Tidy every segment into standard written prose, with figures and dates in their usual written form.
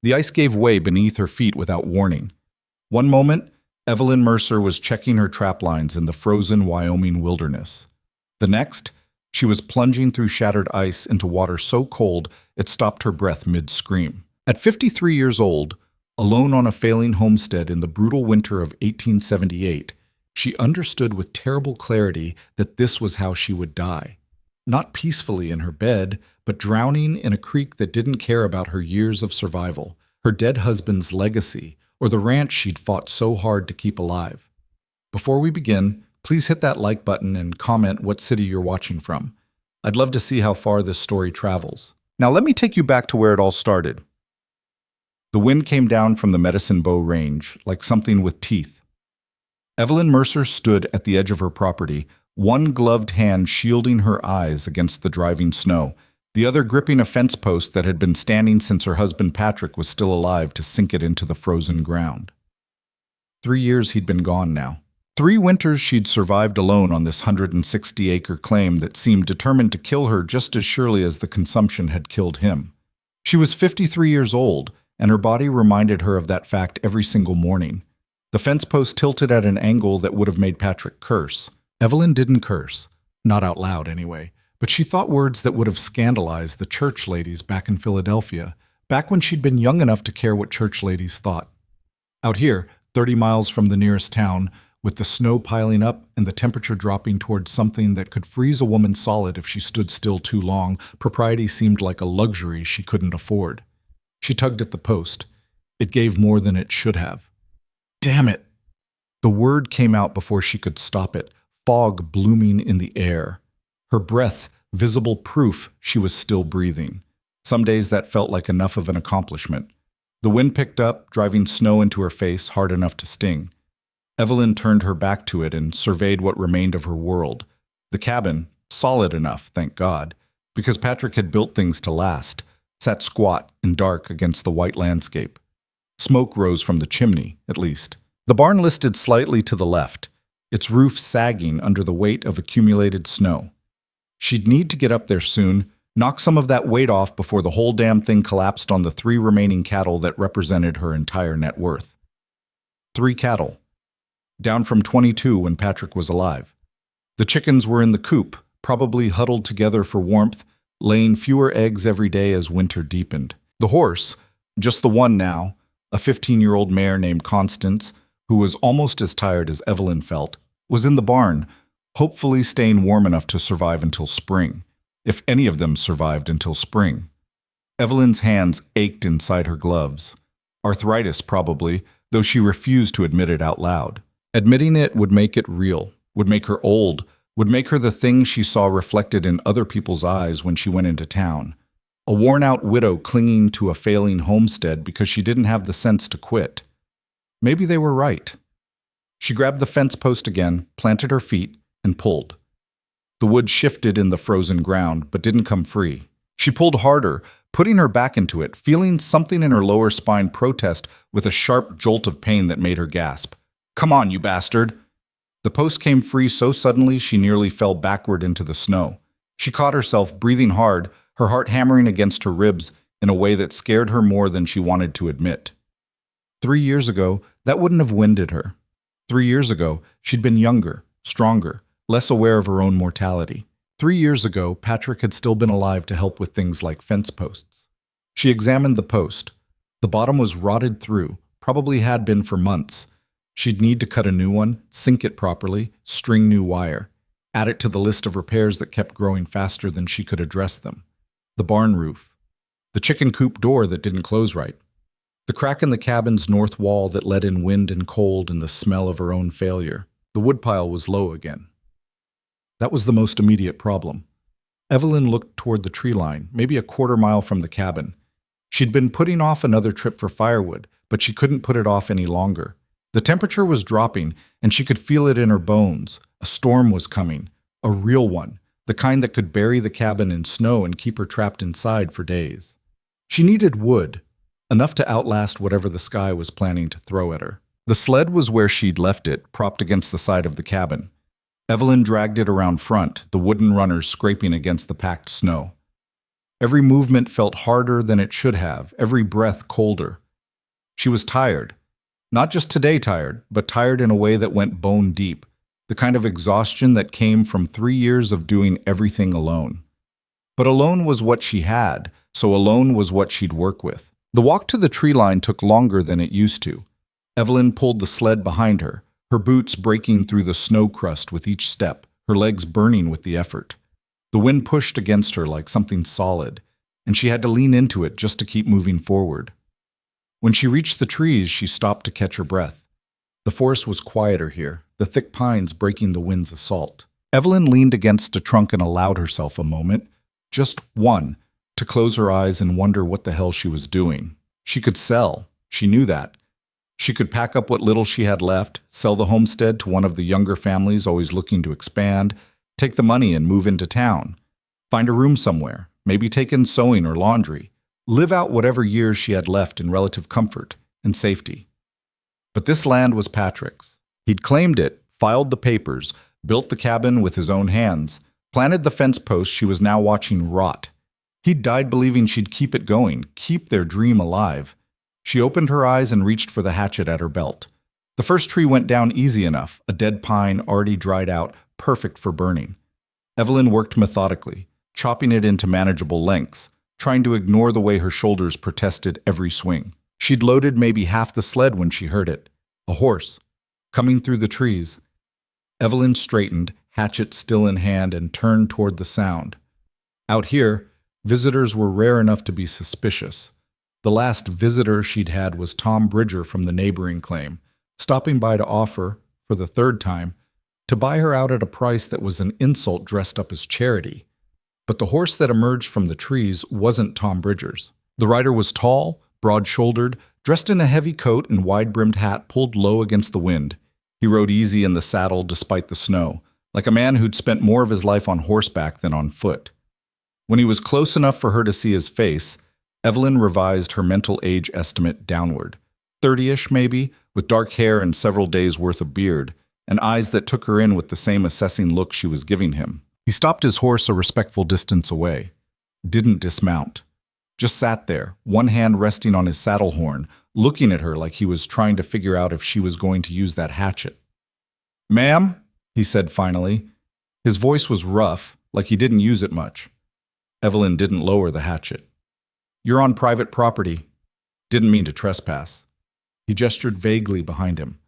The ice gave way beneath her feet without warning. One moment, Evelyn Mercer was checking her trap lines in the frozen Wyoming wilderness. The next, she was plunging through shattered ice into water so cold it stopped her breath mid-scream. At 53 years old, alone on a failing homestead in the brutal winter of 1878, she understood with terrible clarity that this was how she would die. Not peacefully in her bed, but drowning in a creek that didn't care about her years of survival, her dead husband's legacy, or the ranch she'd fought so hard to keep alive. Before we begin, please hit that like button and comment what city you're watching from. I'd love to see how far this story travels. Now let me take you back to where it all started. The wind came down from the Medicine Bow Range, like something with teeth. Evelyn Mercer stood at the edge of her property, one gloved hand shielding her eyes against the driving snow, the other gripping a fence post that had been standing since her husband Patrick was still alive to sink it into the frozen ground. 3 years he'd been gone now. 3 winters she'd survived alone on this 160-acre claim that seemed determined to kill her just as surely as the consumption had killed him. She was 53 years old, and her body reminded her of that fact every single morning. The fence post tilted at an angle that would have made Patrick curse. Evelyn didn't curse, not out loud anyway, but she thought words that would have scandalized the church ladies back in Philadelphia, back when she'd been young enough to care what church ladies thought. Out here, 30 miles from the nearest town, with the snow piling up and the temperature dropping towards something that could freeze a woman solid if she stood still too long, propriety seemed like a luxury she couldn't afford. She tugged at the post. It gave more than it should have. Damn it! The word came out before she could stop it, fog blooming in the air. Her breath, visible proof she was still breathing. Some days that felt like enough of an accomplishment. The wind picked up, driving snow into her face hard enough to sting. Evelyn turned her back to it and surveyed what remained of her world. The cabin, solid enough, thank God, because Patrick had built things to last, sat squat and dark against the white landscape. Smoke rose from the chimney, at least. The barn listed slightly to the left, its roof sagging under the weight of accumulated snow. She'd need to get up there soon, knock some of that weight off before the whole damn thing collapsed on the 3 remaining cattle that represented her entire net worth. 3 cattle. Down from 22 when Patrick was alive. The chickens were in the coop, probably huddled together for warmth, laying fewer eggs every day as winter deepened. The horse, just the one now, a 15-year-old mare named Constance, who was almost as tired as Evelyn felt, was in the barn, hopefully staying warm enough to survive until spring, if any of them survived until spring. Evelyn's hands ached inside her gloves. Arthritis, probably, though she refused to admit it out loud. Admitting it would make it real, would make her old, would make her the thing she saw reflected in other people's eyes when she went into town. A worn-out widow clinging to a failing homestead because she didn't have the sense to quit. Maybe they were right. She grabbed the fence post again, planted her feet, and pulled. The wood shifted in the frozen ground, but didn't come free. She pulled harder, putting her back into it, feeling something in her lower spine protest with a sharp jolt of pain that made her gasp. "Come on, you bastard!" The post came free so suddenly she nearly fell backward into the snow. She caught herself, breathing hard, her heart hammering against her ribs in a way that scared her more than she wanted to admit. 3 years ago, that wouldn't have winded her. 3 years ago, she'd been younger, stronger, less aware of her own mortality. 3 years ago, Patrick had still been alive to help with things like fence posts. She examined the post. The bottom was rotted through, probably had been for months. She'd need to cut a new one, sink it properly, string new wire, add it to the list of repairs that kept growing faster than she could address them. The barn roof. The chicken coop door that didn't close right. The crack in the cabin's north wall that let in wind and cold and the smell of her own failure. The woodpile was low again. That was the most immediate problem. Evelyn looked toward the tree line, maybe a quarter-mile from the cabin. She'd been putting off another trip for firewood, but she couldn't put it off any longer. The temperature was dropping, and she could feel it in her bones. A storm was coming, a real one, the kind that could bury the cabin in snow and keep her trapped inside for days. She needed wood, enough to outlast whatever the sky was planning to throw at her. The sled was where she'd left it, propped against the side of the cabin. Evelyn dragged it around front, the wooden runners scraping against the packed snow. Every movement felt harder than it should have, every breath colder. She was tired. Not just today tired, but tired in a way that went bone deep, the kind of exhaustion that came from 3 years of doing everything alone. But alone was what she had, so alone was what she'd work with. The walk to the tree line took longer than it used to. Evelyn pulled the sled behind her, her boots breaking through the snow crust with each step, her legs burning with the effort. The wind pushed against her like something solid, and she had to lean into it just to keep moving forward. When she reached the trees, she stopped to catch her breath. The forest was quieter here, the thick pines breaking the wind's assault. Evelyn leaned against a trunk and allowed herself a moment, just one, to close her eyes and wonder what the hell she was doing. She could sell. She knew that. She could pack up what little she had left, sell the homestead to one of the younger families always looking to expand, take the money and move into town, find a room somewhere, maybe take in sewing or laundry, live out whatever years she had left in relative comfort and safety. But this land was Patrick's. He'd claimed it, filed the papers, built the cabin with his own hands, planted the fence posts she was now watching rot. He'd died believing she'd keep it going, keep their dream alive. She opened her eyes and reached for the hatchet at her belt. The first tree went down easy enough, a dead pine already dried out, perfect for burning. Evelyn worked methodically, chopping it into manageable lengths, trying to ignore the way her shoulders protested every swing. She'd loaded maybe half the sled when she heard it. A horse, coming through the trees. Evelyn straightened, hatchet still in hand, and turned toward the sound. Out here, visitors were rare enough to be suspicious. The last visitor she'd had was Tom Bridger from the neighboring claim, stopping by to offer, for the third time, to buy her out at a price that was an insult dressed up as charity. But the horse that emerged from the trees wasn't Tom Bridger's. The rider was tall, broad-shouldered, dressed in a heavy coat and wide-brimmed hat pulled low against the wind. He rode easy in the saddle despite the snow, like a man who'd spent more of his life on horseback than on foot. When he was close enough for her to see his face, Evelyn revised her mental age estimate downward. 30-ish maybe, with dark hair and several days' worth of beard, and eyes that took her in with the same assessing look she was giving him. He stopped his horse a respectful distance away. Didn't dismount. Just sat there, one hand resting on his saddle horn, looking at her like he was trying to figure out if she was going to use that hatchet. "Ma'am," he said finally. His voice was rough, like he didn't use it much. Evelyn didn't lower the hatchet. "You're on private property." Didn't mean to trespass. He gestured vaguely behind him.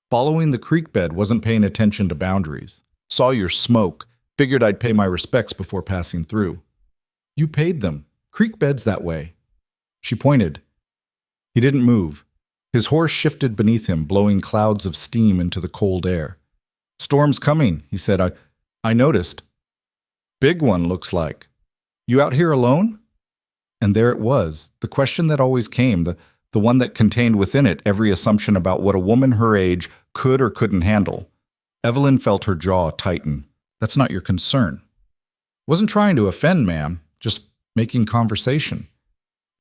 Following the creek bed, wasn't paying attention to boundaries. "Saw your smoke. Figured I'd pay my respects before passing through." "You paid them. Creek bed's that way." She pointed. He didn't move. His horse shifted beneath him, blowing clouds of steam into the cold air. "Storm's coming," he said. I noticed." "Big one, looks like. You out here alone?" And there it was, the question that always came, the one that contained within it every assumption about what a woman her age could or couldn't handle. Evelyn felt her jaw tighten. "That's not your concern." "Wasn't trying to offend, ma'am. Just making conversation."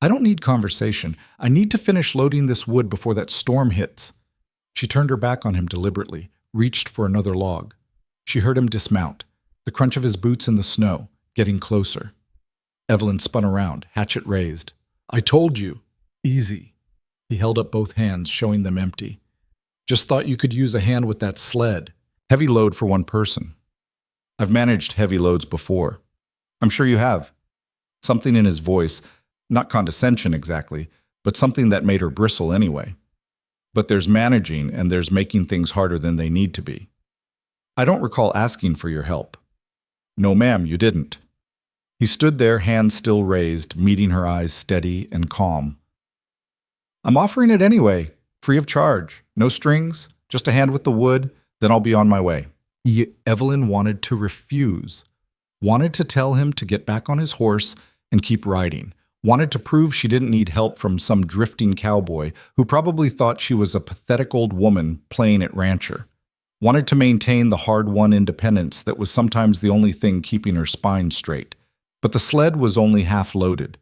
"I don't need conversation. I need to finish loading this wood before that storm hits." She turned her back on him deliberately, reached for another log. She heard him dismount, the crunch of his boots in the snow, getting closer. Evelyn spun around, hatchet raised. "I told you." "Easy." He held up both hands, showing them empty. "Just thought you could use a hand with that sled. Heavy load for one person." "I've managed heavy loads before." "I'm sure you have." Something in his voice, not condescension exactly, but something that made her bristle anyway. "But there's managing and there's making things harder than they need to be." "I don't recall asking for your help." "No, ma'am, you didn't." He stood there, hands still raised, meeting her eyes steady and calm. "I'm offering it anyway, free of charge, no strings, just a hand with the wood, then I'll be on my way." Evelyn wanted to refuse, wanted to tell him to get back on his horse and keep riding, wanted to prove she didn't need help from some drifting cowboy who probably thought she was a pathetic old woman playing at rancher, wanted to maintain the hard-won independence that was sometimes the only thing keeping her spine straight. But the sled was only half loaded.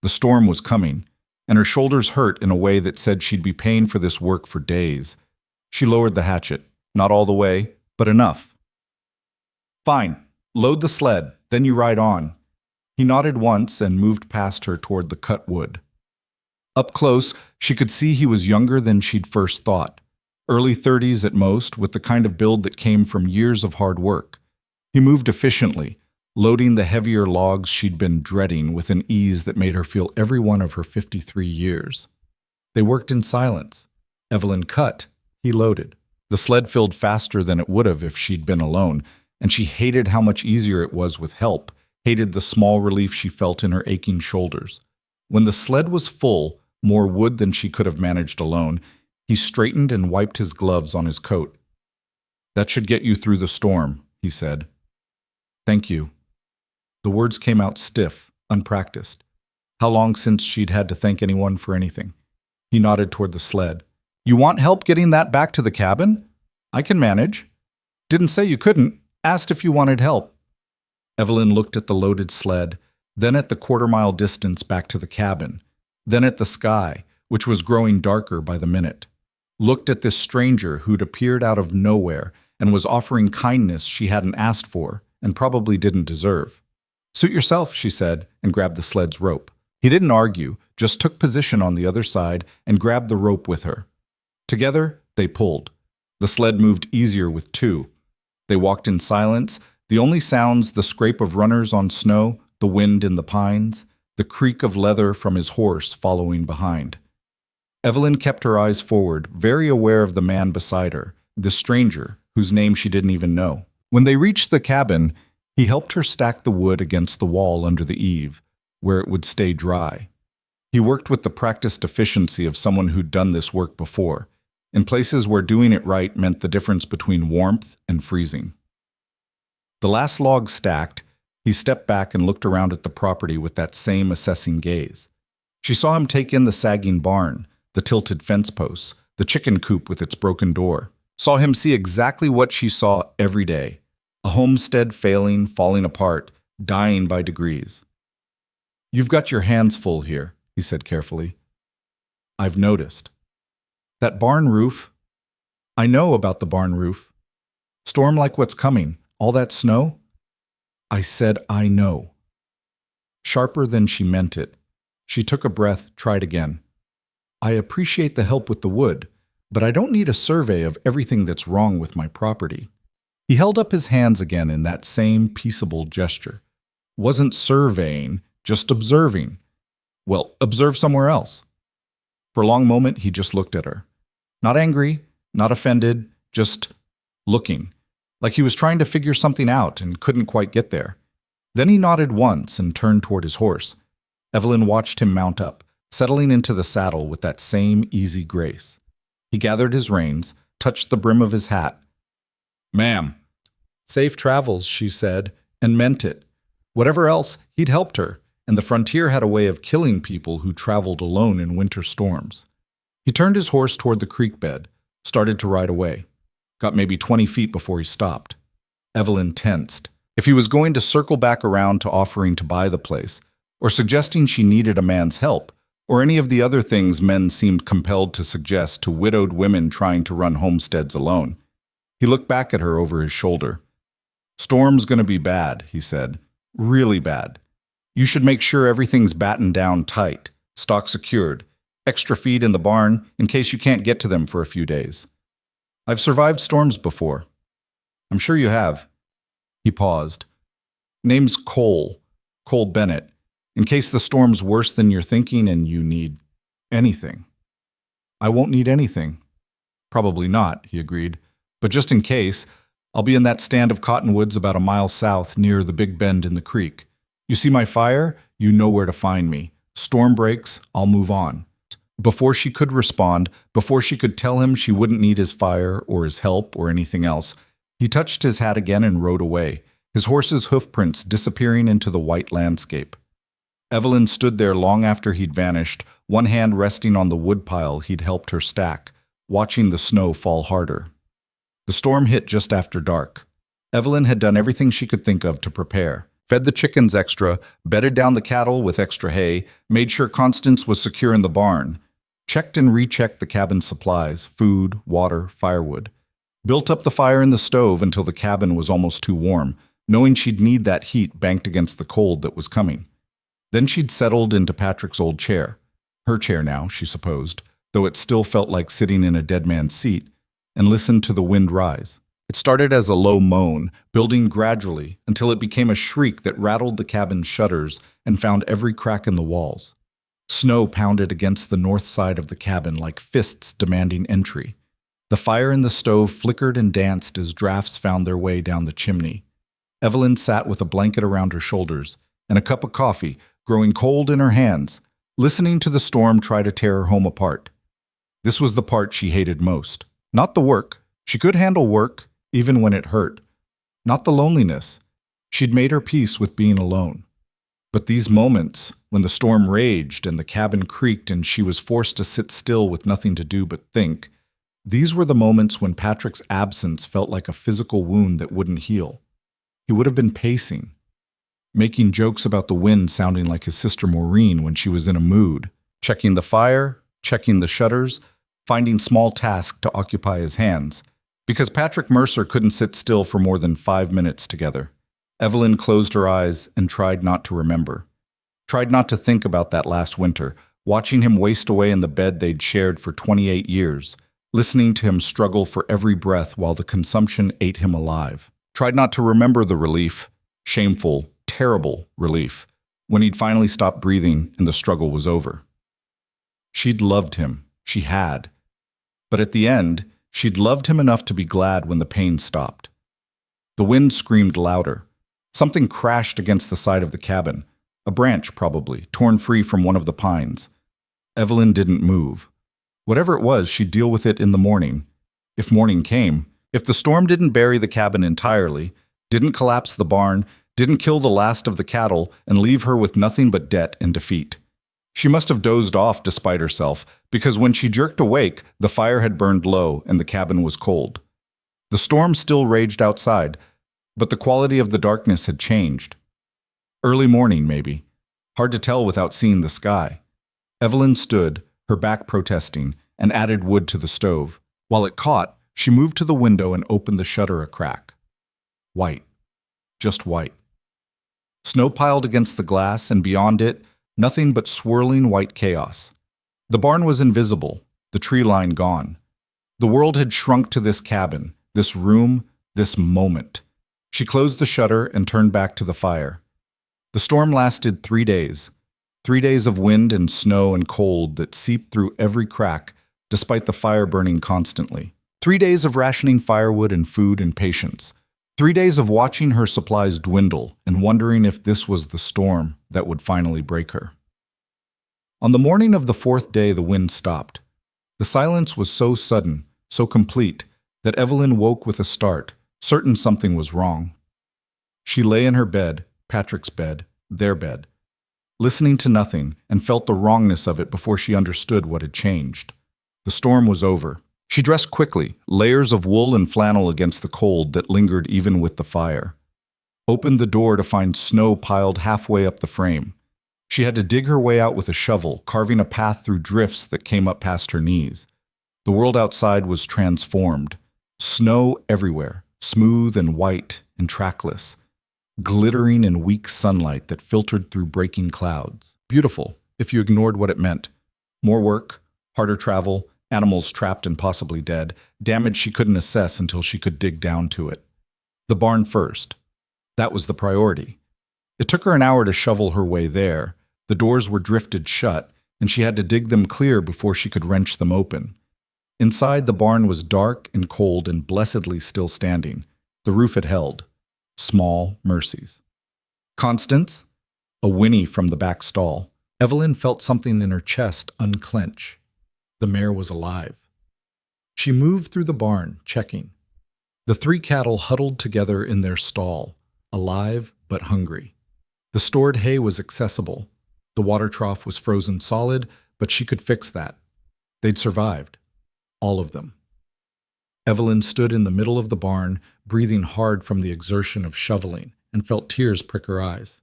The storm was coming, and her shoulders hurt in a way that said she'd be paying for this work for days. She lowered the hatchet, not all the way, but enough. "Fine, load the sled, then you ride on." He nodded once and moved past her toward the cut wood. Up close, she could see he was younger than she'd first thought. Early 30s at most, with the kind of build that came from years of hard work. He moved efficiently, loading the heavier logs she'd been dreading with an ease that made her feel every one of her 53 years. They worked in silence. Evelyn cut, he loaded. The sled filled faster than it would have if she'd been alone, and she hated how much easier it was with help, hated the small relief she felt in her aching shoulders. When the sled was full, more wood than she could have managed alone, he straightened and wiped his gloves on his coat. "That should get you through the storm," he said. "Thank you." The words came out stiff, unpracticed. How long since she'd had to thank anyone for anything? He nodded toward the sled. "You want help getting that back to the cabin? I can manage." "Didn't say you couldn't. Asked if you wanted help." Evelyn looked at the loaded sled, then at the quarter-mile distance back to the cabin, then at the sky, which was growing darker by the minute. Looked at this stranger who'd appeared out of nowhere and was offering kindness she hadn't asked for and probably didn't deserve. "Suit yourself," she said, and grabbed the sled's rope. He didn't argue, just took position on the other side and grabbed the rope with her. Together, they pulled. The sled moved easier with two. They walked in silence, the only sounds the scrape of runners on snow, the wind in the pines, the creak of leather from his horse following behind. Evelyn kept her eyes forward, very aware of the man beside her, the stranger, whose name she didn't even know. When they reached the cabin, he helped her stack the wood against the wall under the eave, where it would stay dry. He worked with the practiced efficiency of someone who'd done this work before, in places where doing it right meant the difference between warmth and freezing. The last log stacked, he stepped back and looked around at the property with that same assessing gaze. She saw him take in the sagging barn, the tilted fence posts, the chicken coop with its broken door. Saw him see exactly what she saw every day. A homestead failing, falling apart, dying by degrees. "You've got your hands full here," he said carefully. "I've noticed. That barn roof, I know about the barn roof. Storm like what's coming, all that snow." I said I know. Sharper than she meant it. She took a breath, tried again. "I appreciate the help with the wood, but I don't need a survey of everything that's wrong with my property." He held up his hands again in that same peaceable gesture. Wasn't surveying, just observing. Well, observe somewhere else. For a long moment, he just looked at her. Not angry, not offended, just looking, like he was trying to figure something out and couldn't quite get there. Then he nodded once and turned toward his horse. Evelyn watched him mount up, settling into the saddle with that same easy grace. He gathered his reins, touched the brim of his hat. "Ma'am." "Safe travels," she said, and meant it. Whatever else, he'd helped her, and the frontier had a way of killing people who traveled alone in winter storms. He turned his horse toward the creek bed, started to ride away. Got maybe 20 feet before he stopped. Evelyn tensed. If he was going to circle back around to offering to buy the place, or suggesting she needed a man's help, or any of the other things men seemed compelled to suggest to widowed women trying to run homesteads alone, he looked back at her over his shoulder. "Storm's gonna be bad," he said. "Really bad. You should make sure everything's battened down tight, stock secured, extra feed in the barn in case you can't get to them for a few days. I've survived storms before." "I'm sure you have." He paused. "Name's Cole Bennett, in case the storm's worse than you're thinking and you need anything." "I won't need anything." "Probably not," he agreed. "But just in case, I'll be in that stand of cottonwoods about a mile south near the big bend in the creek. You see my fire, you know where to find me. Storm breaks, I'll move on." Before she could respond, before she could tell him she wouldn't need his fire or his help or anything else, he touched his hat again and rode away, his horse's hoofprints disappearing into the white landscape. Evelyn stood there long after he'd vanished, one hand resting on the woodpile he'd helped her stack, watching the snow fall harder. The storm hit just after dark. Evelyn had done everything she could think of to prepare. Fed the chickens extra, bedded down the cattle with extra hay, made sure Constance was secure in the barn, checked and rechecked the cabin supplies, food, water, firewood. Built up the fire in the stove until the cabin was almost too warm, knowing she'd need that heat banked against the cold that was coming. Then she'd settled into Patrick's old chair. Her chair now, she supposed, though it still felt like sitting in a dead man's seat, and listened to the wind rise. It started as a low moan, building gradually until it became a shriek that rattled the cabin's shutters and found every crack in the walls. Snow pounded against the north side of the cabin like fists demanding entry. The fire in the stove flickered and danced as drafts found their way down the chimney. Evelyn sat with a blanket around her shoulders and a cup of coffee, growing cold in her hands, listening to the storm try to tear her home apart. This was the part she hated most. Not the work. She could handle work, even when it hurt. Not the loneliness. She'd made her peace with being alone. But these moments, when the storm raged and the cabin creaked and she was forced to sit still with nothing to do but think, these were the moments when Patrick's absence felt like a physical wound that wouldn't heal. He would have been pacing, making jokes about the wind sounding like his sister Maureen when she was in a mood, checking the fire, checking the shutters, finding small tasks to occupy his hands, because Patrick Mercer couldn't sit still for more than 5 minutes together. Evelyn closed her eyes and tried not to remember. Tried not to think about that last winter, watching him waste away in the bed they'd shared for 28 years, listening to him struggle for every breath while the consumption ate him alive. Tried not to remember the relief, shameful, terrible relief, when he'd finally stopped breathing and the struggle was over. She'd loved him. She had. But at the end, she'd loved him enough to be glad when the pain stopped. The wind screamed louder. Something crashed against the side of the cabin. A branch, probably, torn free from one of the pines. Evelyn didn't move. Whatever it was, she'd deal with it in the morning. If morning came, if the storm didn't bury the cabin entirely, didn't collapse the barn, didn't kill the last of the cattle, and leave her with nothing but debt and defeat. She must have dozed off despite herself, because when she jerked awake, the fire had burned low and the cabin was cold. The storm still raged outside, but the quality of the darkness had changed. Early morning, maybe. Hard to tell without seeing the sky. Evelyn stood, her back protesting, and added wood to the stove. While it caught, she moved to the window and opened the shutter a crack. White. Just white. Snow piled against the glass, and beyond it, nothing but swirling white chaos. The barn was invisible, the tree line gone. The world had shrunk to this cabin, this room, this moment. She closed the shutter and turned back to the fire. The storm lasted 3 days. 3 days of wind and snow and cold that seeped through every crack, despite the fire burning constantly. 3 days of rationing firewood and food and patience. 3 days of watching her supplies dwindle and wondering if this was the storm that would finally break her. On the morning of the 4th day, the wind stopped. The silence was so sudden, so complete, that Evelyn woke with a start, certain something was wrong. She lay in her bed, Patrick's bed, their bed, listening to nothing, and felt the wrongness of it before she understood what had changed. The storm was over. She dressed quickly, layers of wool and flannel against the cold that lingered even with the fire. Opened the door to find snow piled halfway up the frame. She had to dig her way out with a shovel, carving a path through drifts that came up past her knees. The world outside was transformed. Snow everywhere, smooth and white and trackless, glittering in weak sunlight that filtered through breaking clouds. Beautiful, if you ignored what it meant. More work, harder travel, animals trapped and possibly dead, damage she couldn't assess until she could dig down to it. The barn first. That was the priority. It took her an hour to shovel her way there. The doors were drifted shut, and she had to dig them clear before she could wrench them open. Inside, the barn was dark and cold and blessedly still standing. The roof had held. Small mercies. Constance? A whinny from the back stall. Evelyn felt something in her chest unclench. The mare was alive. She moved through the barn, checking. The 3 cattle huddled together in their stall, alive but hungry. The stored hay was accessible. The water trough was frozen solid, but she could fix that. They'd survived. All of them. Evelyn stood in the middle of the barn, breathing hard from the exertion of shoveling, and felt tears prick her eyes.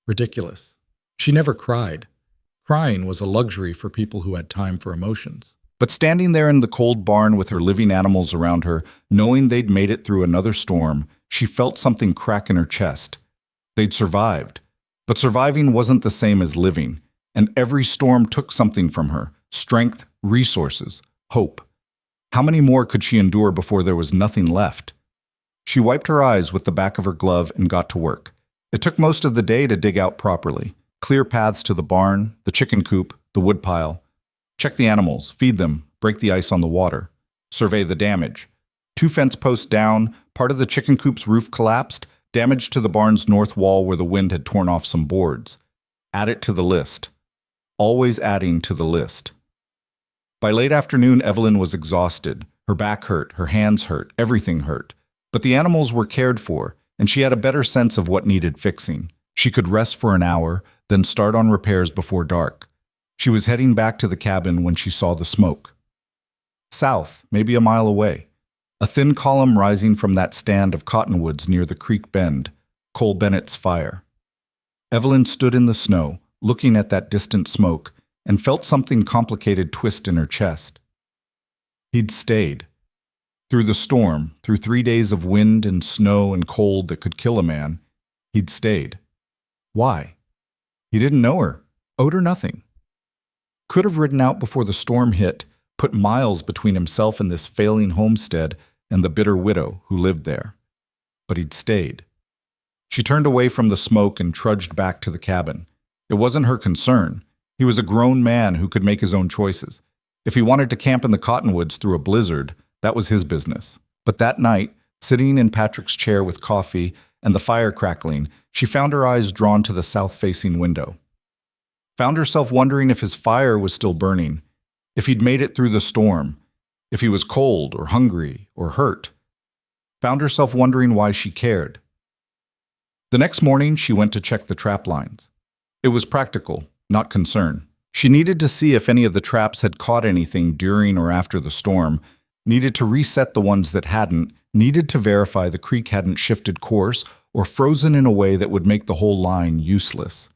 Ridiculous. She never cried. Crying was a luxury for people who had time for emotions. But standing there in the cold barn with her living animals around her, knowing they'd made it through another storm, she felt something crack in her chest. They'd survived. But surviving wasn't the same as living, and every storm took something from her: strength, resources, hope. How many more could she endure before there was nothing left? She wiped her eyes with the back of her glove and got to work. It took most of the day to dig out properly. Clear paths to the barn, the chicken coop, the woodpile. Check the animals, feed them, break the ice on the water. Survey the damage. 2 fence posts down, part of the chicken coop's roof collapsed, damage to the barn's north wall where the wind had torn off some boards. Add it to the list. Always adding to the list. By late afternoon, Evelyn was exhausted. Her back hurt, her hands hurt, everything hurt. But the animals were cared for, and she had a better sense of what needed fixing. She could rest for an hour, then start on repairs before dark. She was heading back to the cabin when she saw the smoke. South, maybe a mile away. A thin column rising from that stand of cottonwoods near the creek bend, Cole Bennett's fire. Evelyn stood in the snow, looking at that distant smoke, and felt something complicated twist in her chest. He'd stayed. Through the storm, through 3 days of wind and snow and cold that could kill a man, he'd stayed. Why? He didn't know her, owed her nothing. Could have ridden out before the storm hit, put miles between himself and this failing homestead and the bitter widow who lived there. But he'd stayed. She turned away from the smoke and trudged back to the cabin. It wasn't her concern. He was a grown man who could make his own choices. If he wanted to camp in the cottonwoods through a blizzard, that was his business. But that night, sitting in Patrick's chair with coffee and the fire crackling, she found her eyes drawn to the south-facing window. Found herself wondering if his fire was still burning, if he'd made it through the storm, if he was cold or hungry or hurt. Found herself wondering why she cared. The next morning, she went to check the trap lines. It was practical, not concern. She needed to see if any of the traps had caught anything during or after the storm, needed to reset the ones that hadn't, needed to verify the creek hadn't shifted course or frozen in a way that would make the whole line useless.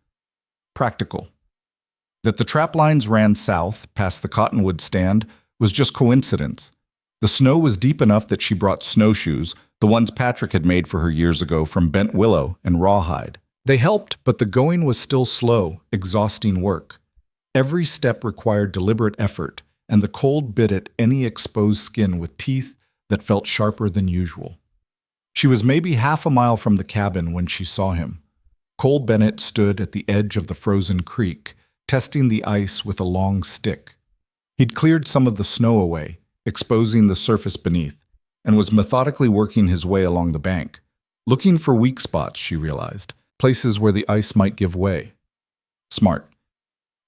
Practical. That the trap lines ran south, past the cottonwood stand, was just coincidence. The snow was deep enough that she brought snowshoes, the ones Patrick had made for her years ago from bent willow and rawhide. They helped, but the going was still slow, exhausting work. Every step required deliberate effort, and the cold bit at any exposed skin with teeth that felt sharper than usual. She was maybe half a mile from the cabin when she saw him. Cole Bennett stood at the edge of the frozen creek, testing the ice with a long stick. He'd cleared some of the snow away, exposing the surface beneath, and was methodically working his way along the bank, looking for weak spots, she realized, places where the ice might give way. Smart.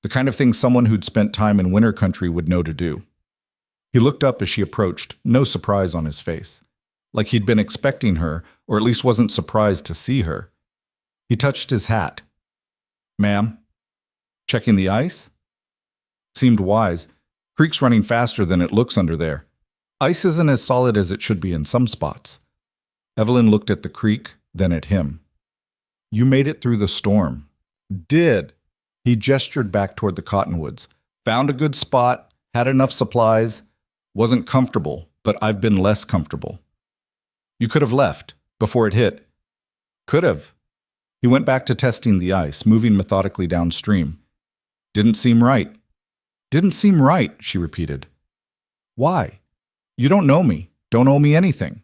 The kind of thing someone who'd spent time in winter country would know to do. He looked up as she approached, no surprise on his face, like he'd been expecting her, or at least wasn't surprised to see her. He touched his hat. "Ma'am, checking the ice?" Seemed wise. Creek's running faster than it looks under there. Ice isn't as solid as it should be in some spots. Evelyn looked at the creek, then at him. "You made it through the storm." "Did." He gestured back toward the cottonwoods. "Found a good spot, had enough supplies. Wasn't comfortable, but I've been less comfortable." "You could have left, before it hit." "Could have." He went back to testing the ice, moving methodically downstream. "Didn't seem right." "Didn't seem right," she repeated. "Why?" "You don't know me, don't owe me anything."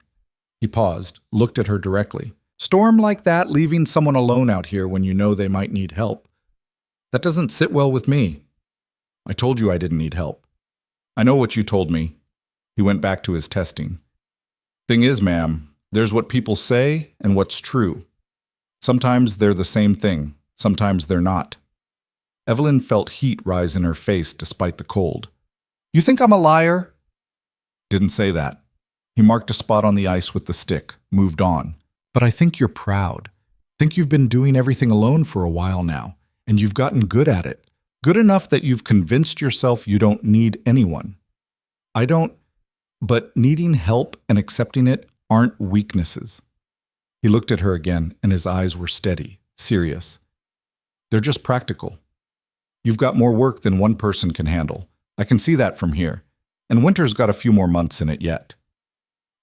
He paused, looked at her directly. "Storm like that, leaving someone alone out here when you know they might need help. That doesn't sit well with me." "I told you I didn't need help." "I know what you told me." He went back to his testing. "Thing is, ma'am, there's what people say and what's true. Sometimes they're the same thing, sometimes they're not." Evelyn felt heat rise in her face despite the cold. "You think I'm a liar?" "Didn't say that." He marked a spot on the ice with the stick, moved on. "But I think you're proud. Think you've been doing everything alone for a while now, and you've gotten good at it. Good enough that you've convinced yourself you don't need anyone. I don't, but needing help and accepting it aren't weaknesses." He looked at her again, and his eyes were steady, serious. "They're just practical. You've got more work than one person can handle. I can see that from here. And winter's got a few more months in it yet."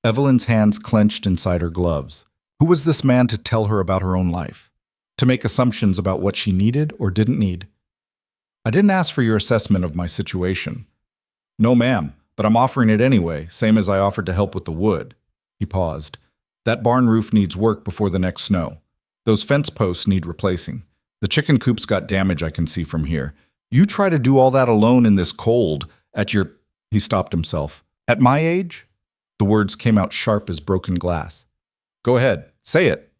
Evelyn's hands clenched inside her gloves. Who was this man to tell her about her own life? to make assumptions about what she needed or didn't need. I didn't ask for your assessment of my situation. No, ma'am, but I'm offering it anyway, same as I offered to help with the wood. He paused. That barn roof needs work before the next snow. Those fence posts need replacing. The chicken coop's got damage I can see from here. You try to do all that alone in this cold at your... He stopped himself. At my age? The words came out sharp as broken glass. Go ahead, say it.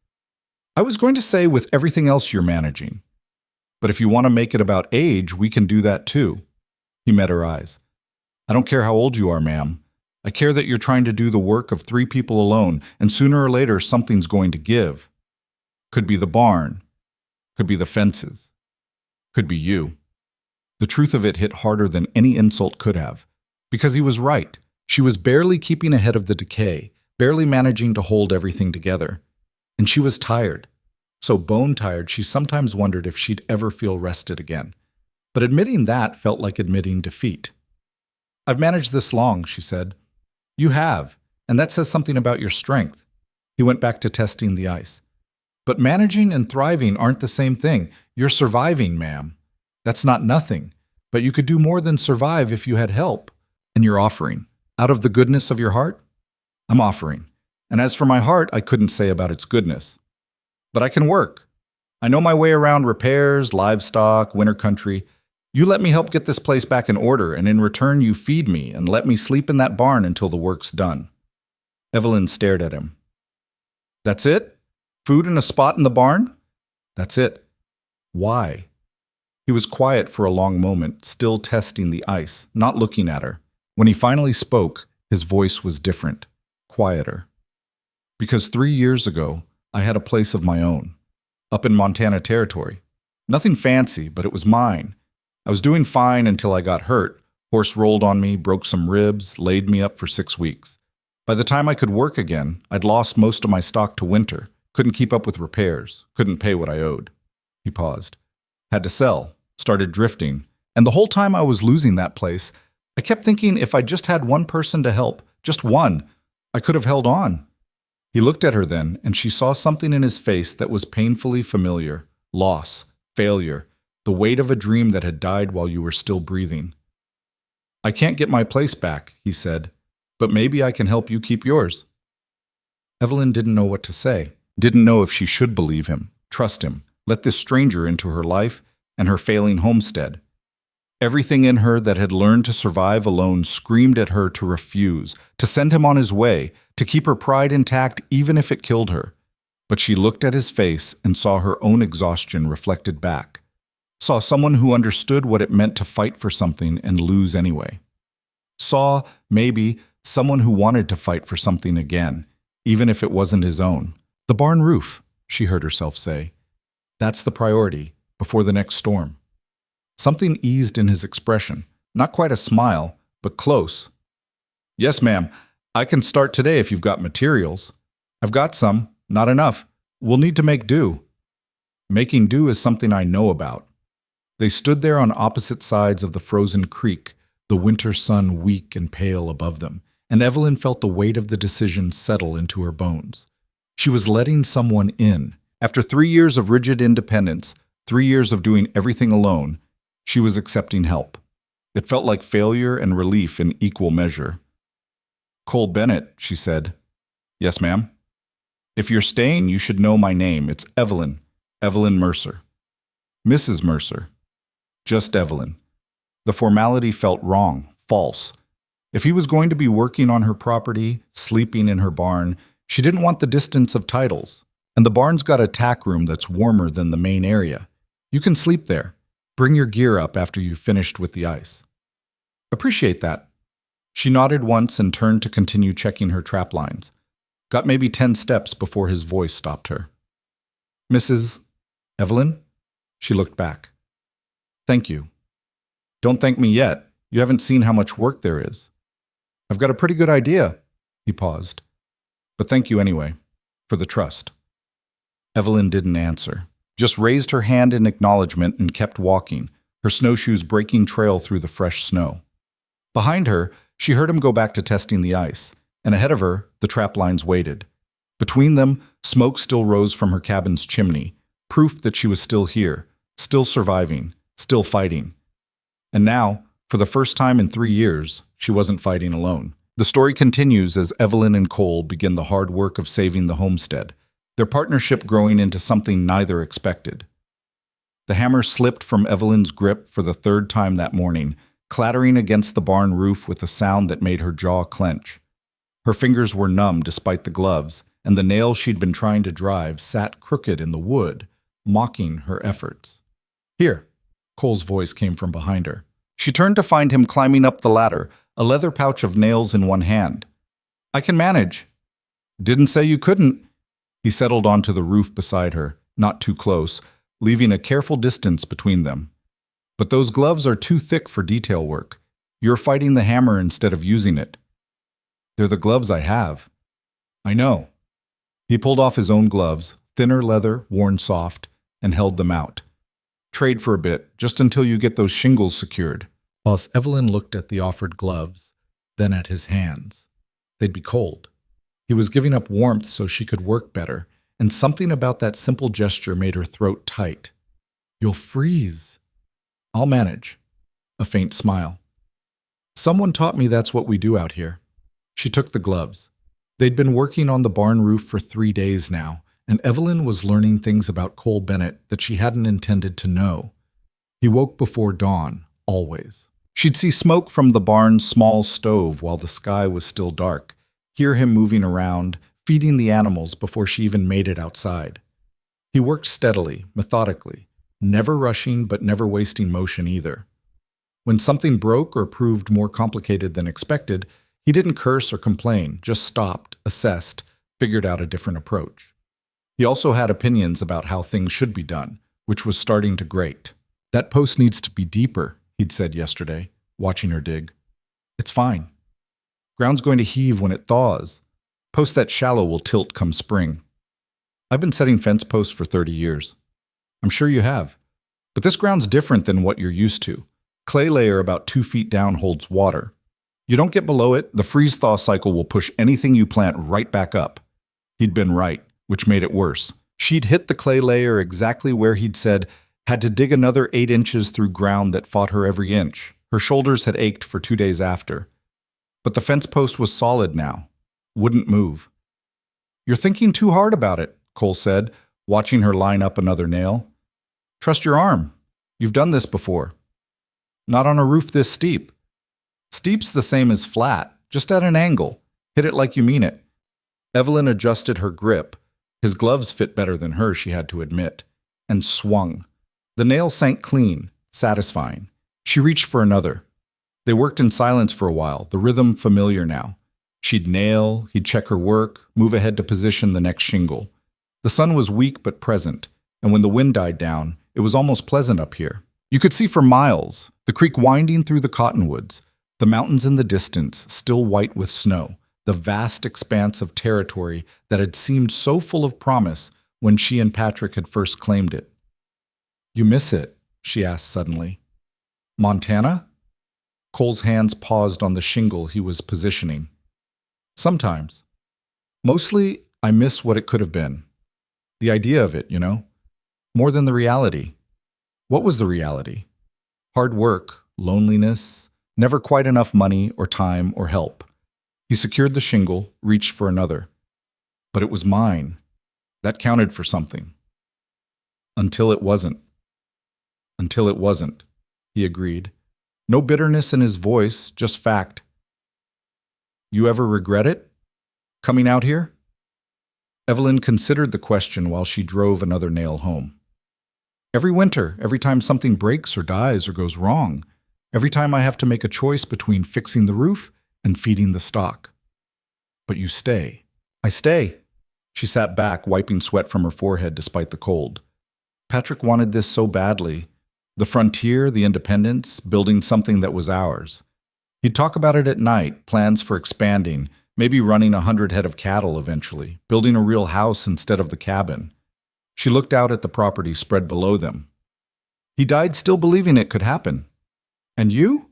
I was going to say with everything else you're managing. But if you want to make it about age, we can do that too. He met her eyes. I don't care how old you are, ma'am. I care that you're trying to do the work of 3 people alone, and sooner or later something's going to give. Could be the barn. Could be the fences. Could be you. The truth of it hit harder than any insult could have. Because he was right. She was barely keeping ahead of the decay, barely managing to hold everything together. And she was tired. So bone-tired she sometimes wondered if she'd ever feel rested again. But admitting that felt like admitting defeat. I've managed this long, she said. You have, and that says something about your strength. He went back to testing the ice. But managing and thriving aren't the same thing. You're surviving, ma'am. That's not nothing. But you could do more than survive if you had help. And you're offering. Out of the goodness of your heart? I'm offering. And as for my heart, I couldn't say about its goodness. But I can work. I know my way around repairs, livestock, winter country. You let me help get this place back in order, and in return you feed me and let me sleep in that barn until the work's done. Evelyn stared at him. That's it? Food and a spot in the barn? That's it. Why? He was quiet for a long moment, still testing the ice, not looking at her. When he finally spoke, his voice was different, quieter. Because 3 years ago, I had a place of my own, up in Montana Territory. Nothing fancy, but it was mine. I was doing fine until I got hurt. Horse rolled on me, broke some ribs, laid me up for 6 weeks. By the time I could work again, I'd lost most of my stock to winter, couldn't keep up with repairs, couldn't pay what I owed. He paused. Had to sell, started drifting, and the whole time I was losing that place, I kept thinking if I just had one person to help, just one, I could have held on. He looked at her then, and she saw something in his face that was painfully familiar. Loss, failure, the weight of a dream that had died while you were still breathing. I can't get my place back, he said, but maybe I can help you keep yours. Evelyn didn't know what to say, didn't know if she should believe him, trust him, let this stranger into her life and her failing homestead. Everything in her that had learned to survive alone screamed at her to refuse, to send him on his way, to keep her pride intact even if it killed her. But she looked at his face and saw her own exhaustion reflected back. Saw someone who understood what it meant to fight for something and lose anyway. Saw, maybe, someone who wanted to fight for something again, even if it wasn't his own. The barn roof, she heard herself say. That's the priority, before the next storm. Something eased in his expression, not quite a smile, but close. Yes, ma'am, I can start today if you've got materials. I've got some, not enough. We'll need to make do. Making do is something I know about. They stood there on opposite sides of the frozen creek, the winter sun weak and pale above them, and Evelyn felt the weight of the decision settle into her bones. She was letting someone in. After 3 years of rigid independence, 3 years of doing everything alone, she was accepting help. It felt like failure and relief in equal measure. Cole Bennett, she said. Yes, ma'am. If you're staying, you should know my name. It's Evelyn. Evelyn Mercer. Mrs. Mercer. Just Evelyn. The formality felt wrong, false. If he was going to be working on her property, sleeping in her barn, she didn't want the distance of titles. And the barn's got a tack room that's warmer than the main area. You can sleep there. Bring your gear up after you've finished with the ice. Appreciate that. She nodded once and turned to continue checking her trap lines. Got maybe 10 steps before his voice stopped her. Mrs. Evelyn? She looked back. Thank you. Don't thank me yet. You haven't seen how much work there is. I've got a pretty good idea. He paused. But thank you anyway, for the trust. Evelyn didn't answer, just raised her hand in acknowledgement and kept walking, her snowshoes breaking trail through the fresh snow. Behind her, she heard him go back to testing the ice, and ahead of her, the trap lines waited. Between them, smoke still rose from her cabin's chimney, Proof that she was still here, still surviving, still fighting. And now, for the first time in 3 years, she wasn't fighting alone. The story continues as Evelyn and Cole begin the hard work of saving the homestead, their partnership growing into something neither expected. The hammer slipped from Evelyn's grip for the third time that morning, clattering against the barn roof with a sound that made her jaw clench. Her fingers were numb despite the gloves, and the nail she'd been trying to drive sat crooked in the wood, mocking her efforts. "Here," Cole's voice came from behind her. She turned to find him climbing up the ladder, a leather pouch of nails in one hand. "I can manage." "Didn't say you couldn't." He settled onto the roof beside her, not too close, leaving a careful distance between them. "But those gloves are too thick for detail work. You're fighting the hammer instead of using it." "They're the gloves I have." "I know." He pulled off his own gloves, thinner leather, worn soft, and held them out. "Trade for a bit, just until you get those shingles secured." Whilst Evelyn looked at the offered gloves, then at his hands. They'd be cold. He was giving up warmth so she could work better, and something about that simple gesture made her throat tight. "You'll freeze." "I'll manage." A faint smile. "Someone taught me that's what we do out here." She took the gloves. They'd been working on the barn roof for 3 days now, and Evelyn was learning things about Cole Bennett that she hadn't intended to know. He woke before dawn, always. She'd see smoke from the barn's small stove while the sky was still dark, hear him moving around, feeding the animals before she even made it outside. He worked steadily, methodically, never rushing but never wasting motion either. When something broke or proved more complicated than expected, he didn't curse or complain, just stopped, assessed, figured out a different approach. He also had opinions about how things should be done, which was starting to grate. "That post needs to be deeper," he'd said yesterday, watching her dig. "It's fine. Ground's going to heave when it thaws. Posts that shallow will tilt come spring." "I've been setting fence posts for 30 years. "I'm sure you have. But this ground's different than what you're used to. Clay layer about 2 feet down holds water. You don't get below it, the freeze-thaw cycle will push anything you plant right back up." He'd been right, which made it worse. She'd hit the clay layer exactly where he'd said, had to dig another 8 inches through ground that fought her every inch. Her shoulders had ached for 2 days after. But the fence post was solid now. Wouldn't move. "You're thinking too hard about it," Cole said, watching her line up another nail. "Trust your arm. You've done this before." "Not on a roof this steep." "Steep's the same as flat, just at an angle. Hit it like you mean it." Evelyn adjusted her grip. His gloves fit better than hers, she had to admit, and swung. The nail sank clean, satisfying. She reached for another. They worked in silence for a while, the rhythm familiar now. She'd nail, he'd check her work, move ahead to position the next shingle. The sun was weak but present, and when the wind died down, it was almost pleasant up here. You could see for miles, the creek winding through the cottonwoods, the mountains in the distance, still white with snow, the vast expanse of territory that had seemed so full of promise when she and Patrick had first claimed it. "You miss it?" she asked suddenly. "Montana?" Cole's hands paused on the shingle he was positioning. "Sometimes. Mostly, I miss what it could have been. The idea of it, you know? More than the reality." What was the reality? Hard work, loneliness, never quite enough money or time or help. He secured the shingle, reached for another. But it was mine. That counted for something. Until it wasn't. Until it wasn't, he agreed. No bitterness in his voice, just fact. "You ever regret it? Coming out here?" Evelyn considered the question while she drove another nail home. "Every winter, every time something breaks or dies or goes wrong, every time I have to make a choice between fixing the roof and feeding the stock." "But you stay." "I stay." She sat back, wiping sweat from her forehead despite the cold. Patrick wanted this so badly. The frontier, the independence, building something that was ours. He'd talk about it at night, plans for expanding, maybe running 100 head of cattle eventually, building a real house instead of the cabin. She looked out at the property spread below them. He died still believing it could happen. "And you?"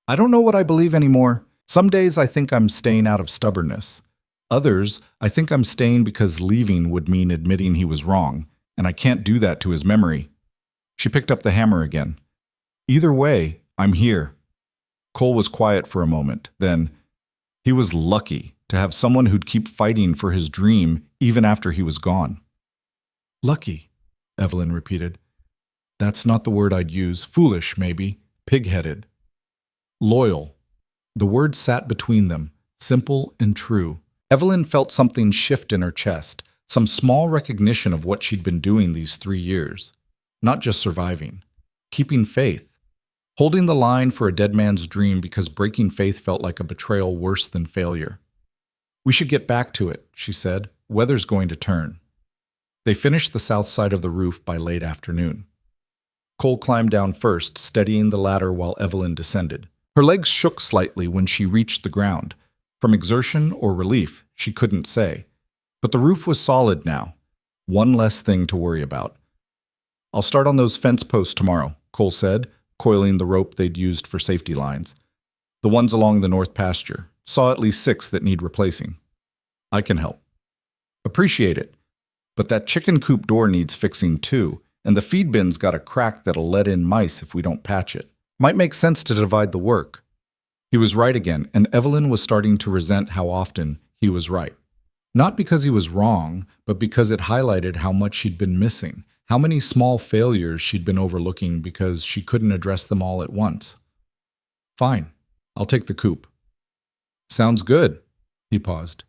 "I don't know what I believe anymore. Some days I think I'm staying out of stubbornness. Others, I think I'm staying because leaving would mean admitting he was wrong, and I can't do that to his memory. She picked up the hammer again. Either way, I'm here. Cole was quiet for a moment. Then, he was lucky to have someone who'd keep fighting for his dream even after he was gone. Lucky, Evelyn repeated. That's not the word I'd use. Foolish, maybe. Pig-headed. Loyal. The word sat between them, simple and true. Evelyn felt something shift in her chest, some small recognition of what she'd been doing these 3 years. Not just surviving. Keeping faith. Holding the line for a dead man's dream because breaking faith felt like a betrayal worse than failure. We should get back to it, she said. Weather's going to turn. They finished the south side of the roof by late afternoon. Cole climbed down first, steadying the ladder while Evelyn descended. Her legs shook slightly when she reached the ground. From exertion or relief, she couldn't say. But the roof was solid now. One less thing to worry about. I'll start on those fence posts tomorrow, Cole said, coiling the rope they'd used for safety lines. The ones along the north pasture. Saw at least 6 that need replacing. I can help. Appreciate it. But that chicken coop door needs fixing too, and the feed bin's got a crack that'll let in mice if we don't patch it. Might make sense to divide the work. He was right again, and Evelyn was starting to resent how often he was right. Not because he was wrong, but because it highlighted how much she'd been missing, how many small failures she'd been overlooking because she couldn't address them all at once. Fine, I'll take the coop. Sounds good, he paused.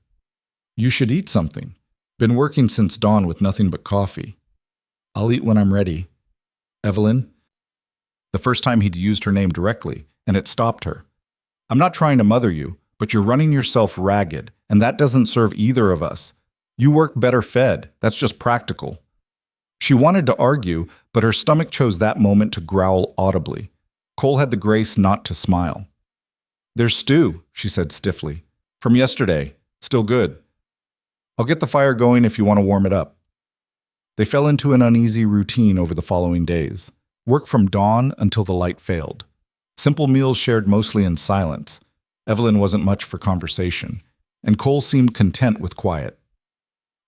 You should eat something. Been working since dawn with nothing but coffee. I'll eat when I'm ready. Evelyn? The first time he'd used her name directly, and it stopped her. I'm not trying to mother you, but you're running yourself ragged, and that doesn't serve either of us. You work better fed. That's just practical. She wanted to argue, but her stomach chose that moment to growl audibly. Cole had the grace not to smile. There's stew, she said stiffly. From yesterday. Still good. I'll get the fire going if you want to warm it up. They fell into an uneasy routine over the following days. Work from dawn until the light failed. Simple meals shared mostly in silence. Evelyn wasn't much for conversation, and Cole seemed content with quiet.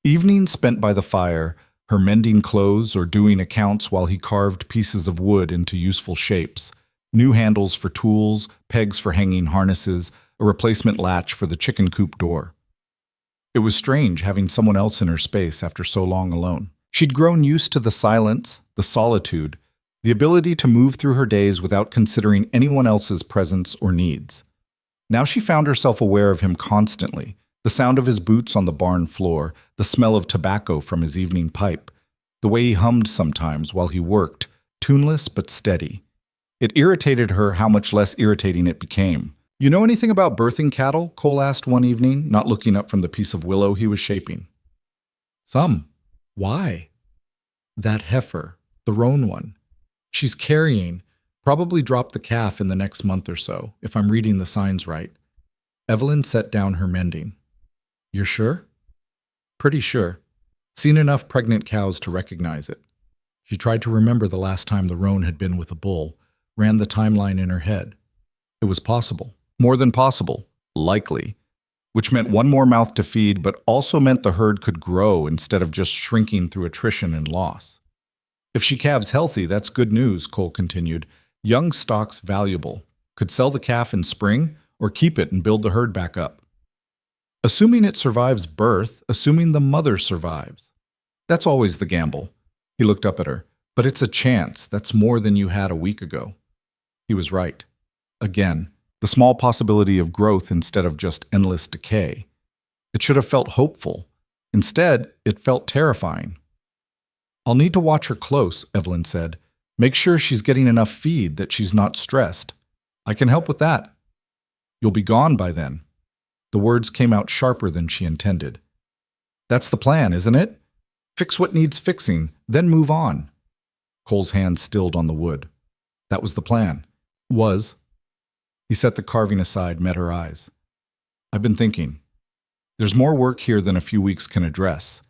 Evenings spent by the fire, her mending clothes or doing accounts while he carved pieces of wood into useful shapes. New handles for tools, pegs for hanging harnesses, a replacement latch for the chicken coop door. It was strange having someone else in her space after so long alone. She'd grown used to the silence, the solitude, the ability to move through her days without considering anyone else's presence or needs. Now she found herself aware of him constantly, the sound of his boots on the barn floor, the smell of tobacco from his evening pipe, the way he hummed sometimes while he worked, tuneless but steady. It irritated her how much less irritating it became. You know anything about birthing cattle? Cole asked one evening, not looking up from the piece of willow he was shaping. Some. Why? That heifer, the roan one. She's carrying, probably dropped the calf in the next month or so, if I'm reading the signs right. Evelyn set down her mending. You're sure? Pretty sure. Seen enough pregnant cows to recognize it. She tried to remember the last time the roan had been with a bull, ran the timeline in her head. It was possible. More than possible. Likely. Which meant one more mouth to feed, but also meant the herd could grow instead of just shrinking through attrition and loss. If she calves healthy, that's good news, Cole continued. Young stock's valuable. Could sell the calf in spring, or keep it and build the herd back up. Assuming it survives birth, assuming the mother survives. That's always the gamble. He looked up at her. But it's a chance. That's more than you had a week ago. He was right. Again, the small possibility of growth instead of just endless decay. It should have felt hopeful. Instead, it felt terrifying. I'll need to watch her close, Evelyn said. Make sure she's getting enough feed, that she's not stressed. I can help with that. You'll be gone by then. The words came out sharper than she intended. That's the plan, isn't it? Fix what needs fixing, then move on. Cole's hand stilled on the wood. That was the plan. Was. He set the carving aside, met her eyes. I've been thinking. There's more work here than a few weeks can address.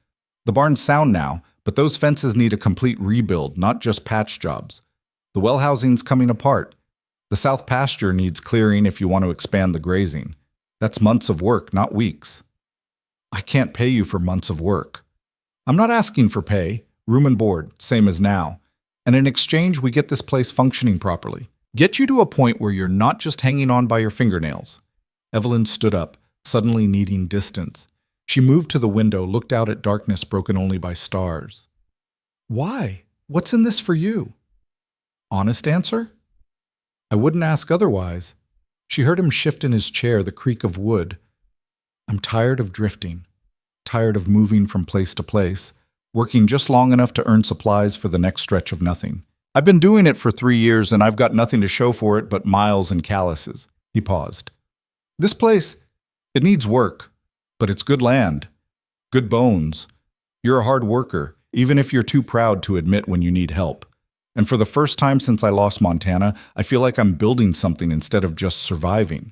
The barn's sound now, but those fences need a complete rebuild, not just patch jobs. The well housing's coming apart. The south pasture needs clearing if you want to expand the grazing. That's months of work, not weeks. I can't pay you for months of work. I'm not asking for pay. Room and board, same as now. And in exchange, we get this place functioning properly. Get you to a point where you're not just hanging on by your fingernails. Evelyn stood up, suddenly needing distance. She moved to the window, looked out at darkness broken only by stars. Why? What's in this for you? Honest answer? I wouldn't ask otherwise. She heard him shift in his chair, the creak of wood. I'm tired of drifting, tired of moving from place to place, working just long enough to earn supplies for the next stretch of nothing. I've been doing it for 3 years and I've got nothing to show for it but miles and calluses. He paused. This place, it needs work, but it's good land, good bones. You're a hard worker, even if you're too proud to admit when you need help. And for the first time since I lost Montana, I feel like I'm building something instead of just surviving.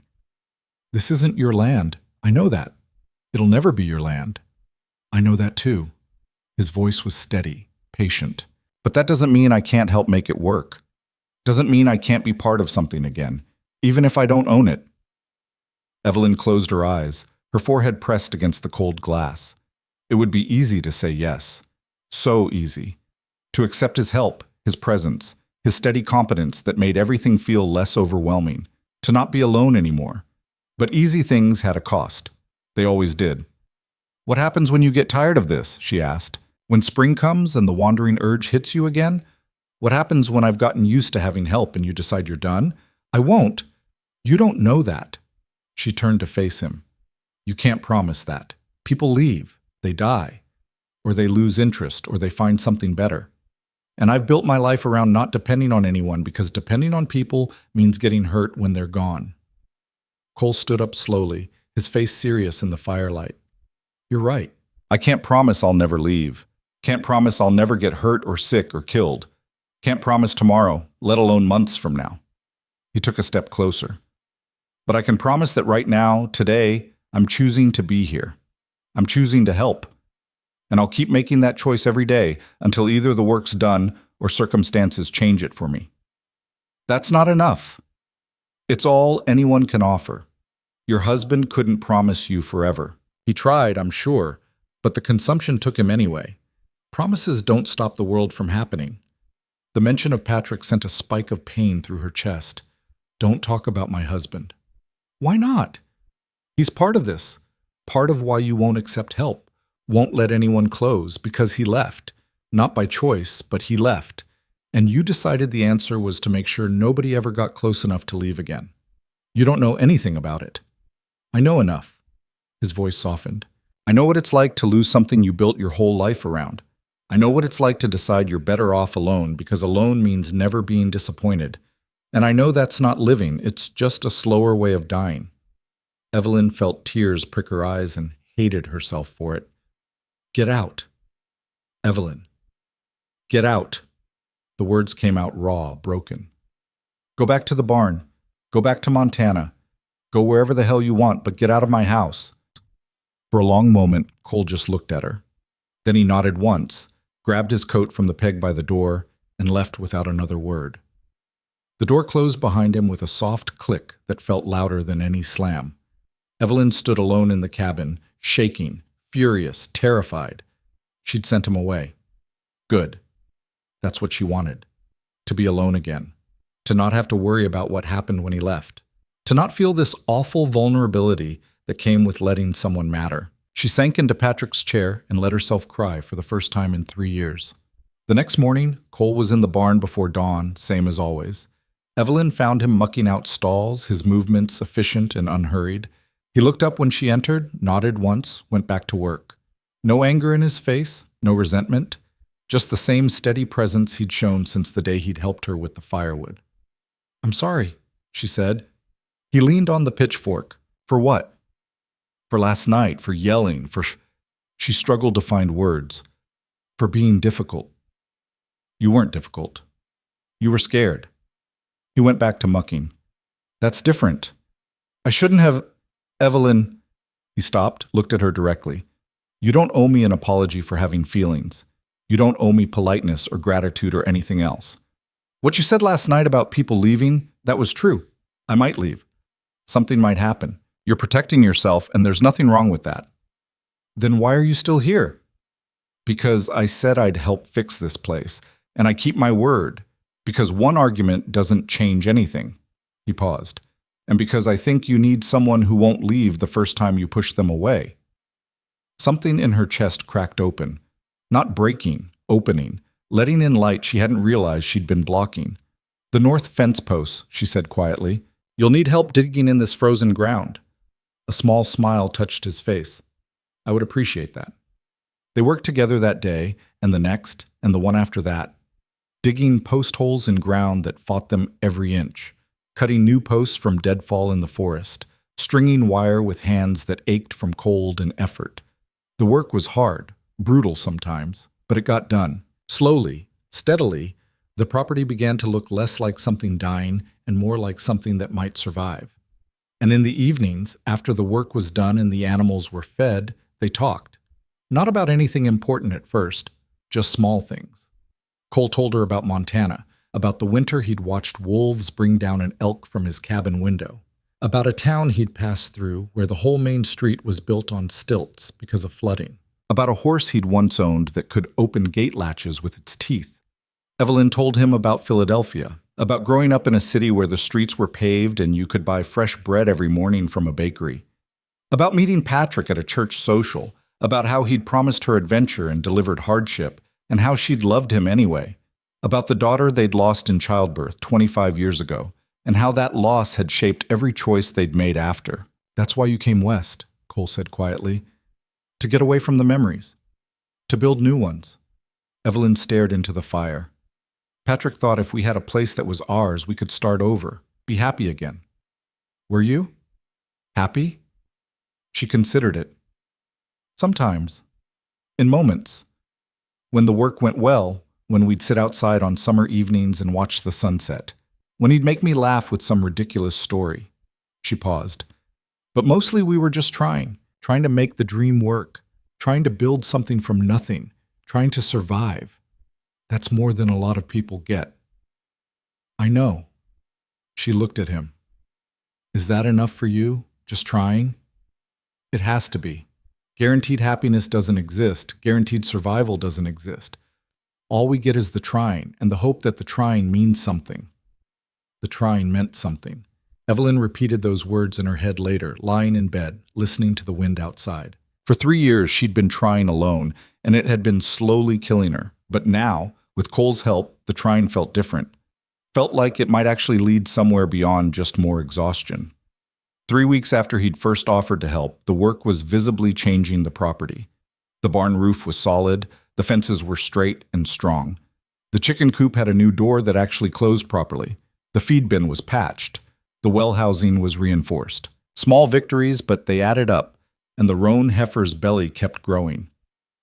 This isn't your land. I know that. It'll never be your land. I know that too. His voice was steady, patient. But that doesn't mean I can't help make it work. Doesn't mean I can't be part of something again, even if I don't own it. Evelyn closed her eyes, her forehead pressed against the cold glass. It would be easy to say yes. So easy. To accept his help, his presence, his steady competence that made everything feel less overwhelming. To not be alone anymore. But easy things had a cost. They always did. What happens when you get tired of this? She asked. When spring comes and the wandering urge hits you again? What happens when I've gotten used to having help and you decide you're done? I won't. You don't know that. She turned to face him. You can't promise that. People leave. They die. Or they lose interest, or they find something better. And I've built my life around not depending on anyone because depending on people means getting hurt when they're gone. Cole stood up slowly, his face serious in the firelight. You're right. I can't promise I'll never leave. Can't promise I'll never get hurt or sick or killed. Can't promise tomorrow, let alone months from now. He took a step closer. But I can promise that right now, today, I'm choosing to be here. I'm choosing to help. And I'll keep making that choice every day until either the work's done or circumstances change it for me. That's not enough. It's all anyone can offer. Your husband couldn't promise you forever. He tried, I'm sure, but the consumption took him anyway. Promises don't stop the world from happening. The mention of Patrick sent a spike of pain through her chest. Don't talk about my husband. Why not? He's part of this, part of why you won't accept help, won't let anyone close, because he left. Not by choice, but he left. And you decided the answer was to make sure nobody ever got close enough to leave again. You don't know anything about it. I know enough. His voice softened. I know what it's like to lose something you built your whole life around. I know what it's like to decide you're better off alone because alone means never being disappointed. And I know that's not living, it's just a slower way of dying. Evelyn felt tears prick her eyes and hated herself for it. Get out. Evelyn. Get out. The words came out raw, broken. Go back to the barn. Go back to Montana. Go wherever the hell you want, but get out of my house. For a long moment, Cole just looked at her. Then he nodded once, grabbed his coat from the peg by the door, and left without another word. The door closed behind him with a soft click that felt louder than any slam. Evelyn stood alone in the cabin, shaking, furious, terrified. She'd sent him away. Good. That's what she wanted. To be alone again. To not have to worry about what happened when he left. To not feel this awful vulnerability that came with letting someone matter. She sank into Patrick's chair and let herself cry for the first time in 3 years. The next morning, Cole was in the barn before dawn, same as always. Evelyn found him mucking out stalls, his movements efficient and unhurried. He looked up when she entered, nodded once, went back to work. No anger in his face, no resentment, just the same steady presence he'd shown since the day he'd helped her with the firewood. I'm sorry, she said. He leaned on the pitchfork. For what? For last night, for yelling, for... She struggled to find words. For being difficult. You weren't difficult. You were scared. He went back to mucking. That's different. I shouldn't have... Evelyn... He stopped, looked at her directly. You don't owe me an apology for having feelings. You don't owe me politeness or gratitude or anything else. What you said last night about people leaving, that was true. I might leave. Something might happen. You're protecting yourself, and there's nothing wrong with that. Then why are you still here? Because I said I'd help fix this place, and I keep my word. Because one argument doesn't change anything. He paused. And because I think you need someone who won't leave the first time you push them away. Something in her chest cracked open. Not breaking, opening, letting in light she hadn't realized she'd been blocking. The north fence posts, she said quietly. You'll need help digging in this frozen ground. A small smile touched his face. I would appreciate that. They worked together that day, and the next, and the one after that, digging post holes in ground that fought them every inch, cutting new posts from deadfall in the forest, stringing wire with hands that ached from cold and effort. The work was hard, brutal sometimes, but it got done. Slowly, steadily, the property began to look less like something dying and more like something that might survive. And in the evenings, after the work was done and the animals were fed, they talked. Not about anything important at first, just small things. Cole told her about Montana, about the winter he'd watched wolves bring down an elk from his cabin window, about a town he'd passed through where the whole main street was built on stilts because of flooding, about a horse he'd once owned that could open gate latches with its teeth. Evelyn told him about Philadelphia, about growing up in a city where the streets were paved and you could buy fresh bread every morning from a bakery, about meeting Patrick at a church social, about how he'd promised her adventure and delivered hardship, and how she'd loved him anyway, about the daughter they'd lost in childbirth 25 years ago, and how that loss had shaped every choice they'd made after. That's why you came west, Cole said quietly. To get away from the memories. To build new ones. Evelyn stared into the fire. Patrick thought if we had a place that was ours, we could start over, be happy again. Were you? Happy? She considered it. Sometimes. In moments. When the work went well, when we'd sit outside on summer evenings and watch the sunset. When he'd make me laugh with some ridiculous story. She paused. But mostly we were just trying to make the dream work, trying to build something from nothing, trying to survive. That's more than a lot of people get. I know. She looked at him. Is that enough for you? Just trying? It has to be. Guaranteed happiness doesn't exist. Guaranteed survival doesn't exist. All we get is the trying, and the hope that the trying means something. The trying meant something. Evelyn repeated those words in her head later, lying in bed, listening to the wind outside. For 3 years, she'd been trying alone, and it had been slowly killing her. But now, with Cole's help, the trying felt different. Felt like it might actually lead somewhere beyond just more exhaustion. 3 weeks after he'd first offered to help, the work was visibly changing the property. The barn roof was solid, the fences were straight and strong. The chicken coop had a new door that actually closed properly. The feed bin was patched. The well housing was reinforced. Small victories, but they added up, and the roan heifer's belly kept growing.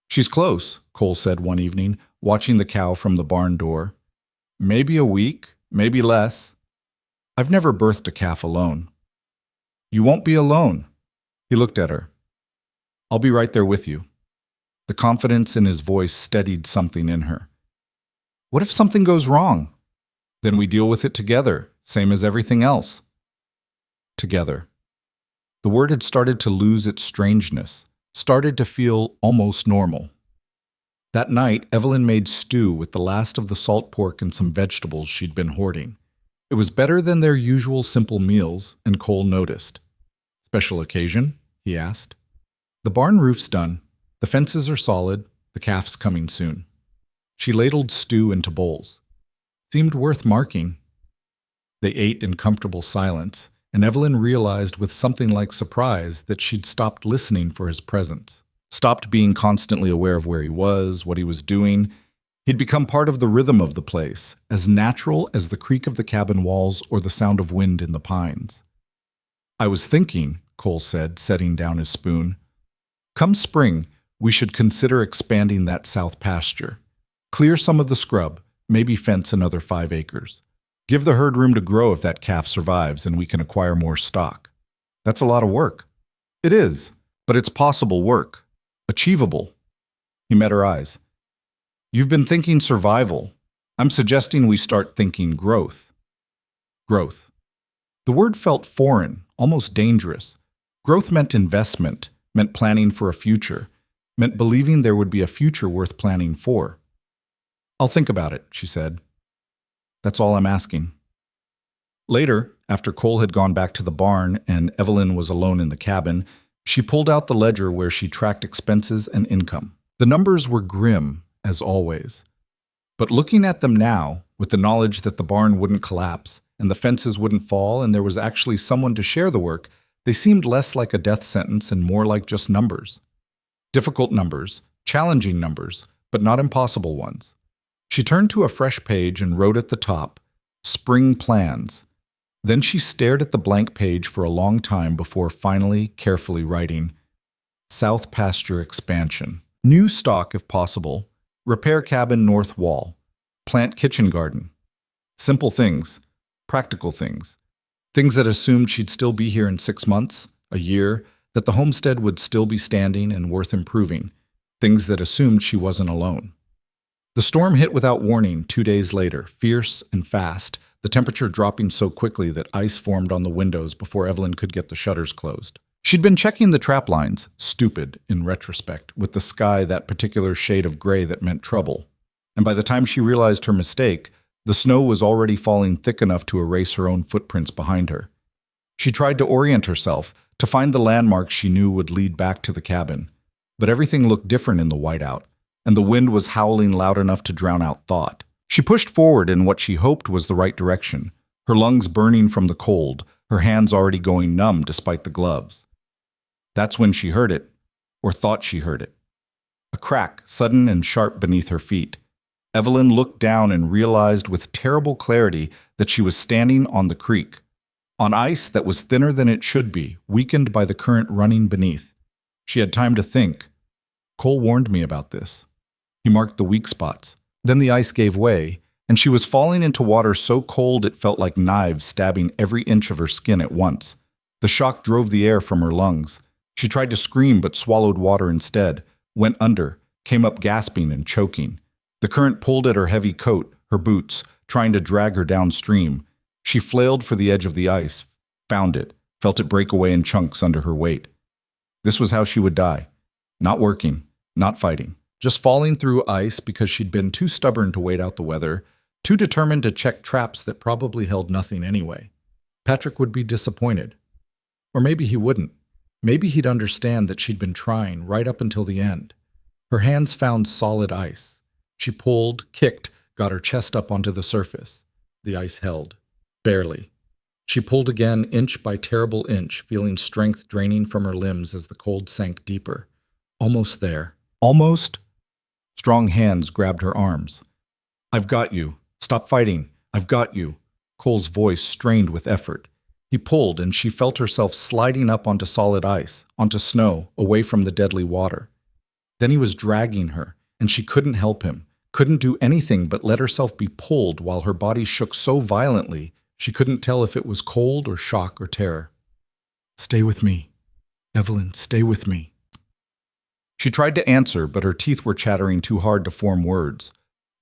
She's close, Cole said one evening, watching the cow from the barn door. Maybe a week, maybe less. I've never birthed a calf alone. You won't be alone. He looked at her. I'll be right there with you. The confidence in his voice steadied something in her. What if something goes wrong? Then we deal with it together, same as everything else. Together. The word had started to lose its strangeness, started to feel almost normal. That night, Evelyn made stew with the last of the salt pork and some vegetables she'd been hoarding. It was better than their usual simple meals, and Cole noticed. Special occasion? He asked. The barn roof's done. The fences are solid. The calf's coming soon. She ladled stew into bowls. Seemed worth marking. They ate in comfortable silence, and Evelyn realized with something like surprise that she'd stopped listening for his presence. Stopped being constantly aware of where he was, what he was doing. He'd become part of the rhythm of the place, as natural as the creak of the cabin walls or the sound of wind in the pines. I was thinking, Cole said, setting down his spoon. Come spring, we should consider expanding that south pasture. Clear some of the scrub, maybe fence another 5 acres. Give the herd room to grow if that calf survives and we can acquire more stock. That's a lot of work. It is, but it's possible work. Achievable. He met her eyes. You've been thinking survival. I'm suggesting we start thinking growth. Growth. The word felt foreign, almost dangerous. Growth meant investment, meant planning for a future, meant believing there would be a future worth planning for. "I'll think about it," she said. "That's all I'm asking." Later, after Cole had gone back to the barn and Evelyn was alone in the cabin, she pulled out the ledger where she tracked expenses and income. The numbers were grim, as always. But looking at them now, with the knowledge that the barn wouldn't collapse and the fences wouldn't fall and there was actually someone to share the work, they seemed less like a death sentence and more like just numbers. Difficult numbers, challenging numbers, but not impossible ones. She turned to a fresh page and wrote at the top, "Spring Plans." Then she stared at the blank page for a long time before finally, carefully writing, "South Pasture Expansion. New stock if possible. Repair cabin north wall. Plant kitchen garden." Simple things, practical things. Things that assumed she'd still be here in 6 months, a year, that the homestead would still be standing and worth improving. Things that assumed she wasn't alone. The storm hit without warning 2 days later, fierce and fast, the temperature dropping so quickly that ice formed on the windows before Evelyn could get the shutters closed. She'd been checking the trap lines, stupid in retrospect, with the sky that particular shade of gray that meant trouble. And by the time she realized her mistake, the snow was already falling thick enough to erase her own footprints behind her. She tried to orient herself, to find the landmarks she knew would lead back to the cabin. But everything looked different in the whiteout, and the wind was howling loud enough to drown out thought. She pushed forward in what she hoped was the right direction, her lungs burning from the cold, her hands already going numb despite the gloves. That's when she heard it, or thought she heard it. A crack, sudden and sharp beneath her feet. Evelyn looked down and realized with terrible clarity that she was standing on the creek, on ice that was thinner than it should be, weakened by the current running beneath. She had time to think. Cole warned me about this. He marked the weak spots. Then the ice gave way, and she was falling into water so cold it felt like knives stabbing every inch of her skin at once. The shock drove the air from her lungs. She tried to scream but swallowed water instead, went under, came up gasping and choking. The current pulled at her heavy coat, her boots, trying to drag her downstream. She flailed for the edge of the ice, found it, felt it break away in chunks under her weight. This was how she would die. Not working, not fighting. Just falling through ice because she'd been too stubborn to wait out the weather, too determined to check traps that probably held nothing anyway. Patrick would be disappointed. Or maybe he wouldn't. Maybe he'd understand that she'd been trying right up until the end. Her hands found solid ice. She pulled, kicked, got her chest up onto the surface. The ice held. Barely. She pulled again, inch by terrible inch, feeling strength draining from her limbs as the cold sank deeper. Almost there. Almost. Strong hands grabbed her arms. "I've got you. Stop fighting. I've got you." Cole's voice strained with effort. He pulled, and she felt herself sliding up onto solid ice, onto snow, away from the deadly water. Then he was dragging her, and she couldn't help him, couldn't do anything but let herself be pulled while her body shook so violently she couldn't tell if it was cold or shock or terror. "Stay with me. Evelyn, stay with me." She tried to answer, but her teeth were chattering too hard to form words.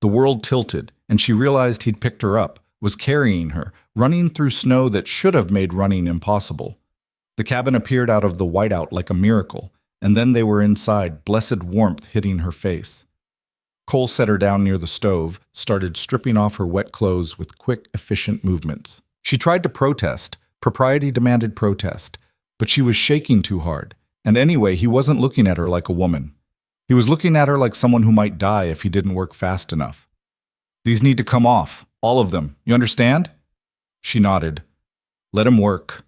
The world tilted, and she realized he'd picked her up, was carrying her, running through snow that should have made running impossible. The cabin appeared out of the whiteout like a miracle, and then they were inside, blessed warmth hitting her face. Cole set her down near the stove, started stripping off her wet clothes with quick, efficient movements. She tried to protest. Propriety demanded protest. But she was shaking too hard. And anyway, he wasn't looking at her like a woman. He was looking at her like someone who might die if he didn't work fast enough. "These need to come off. All of them. You understand?" She nodded. Let him work.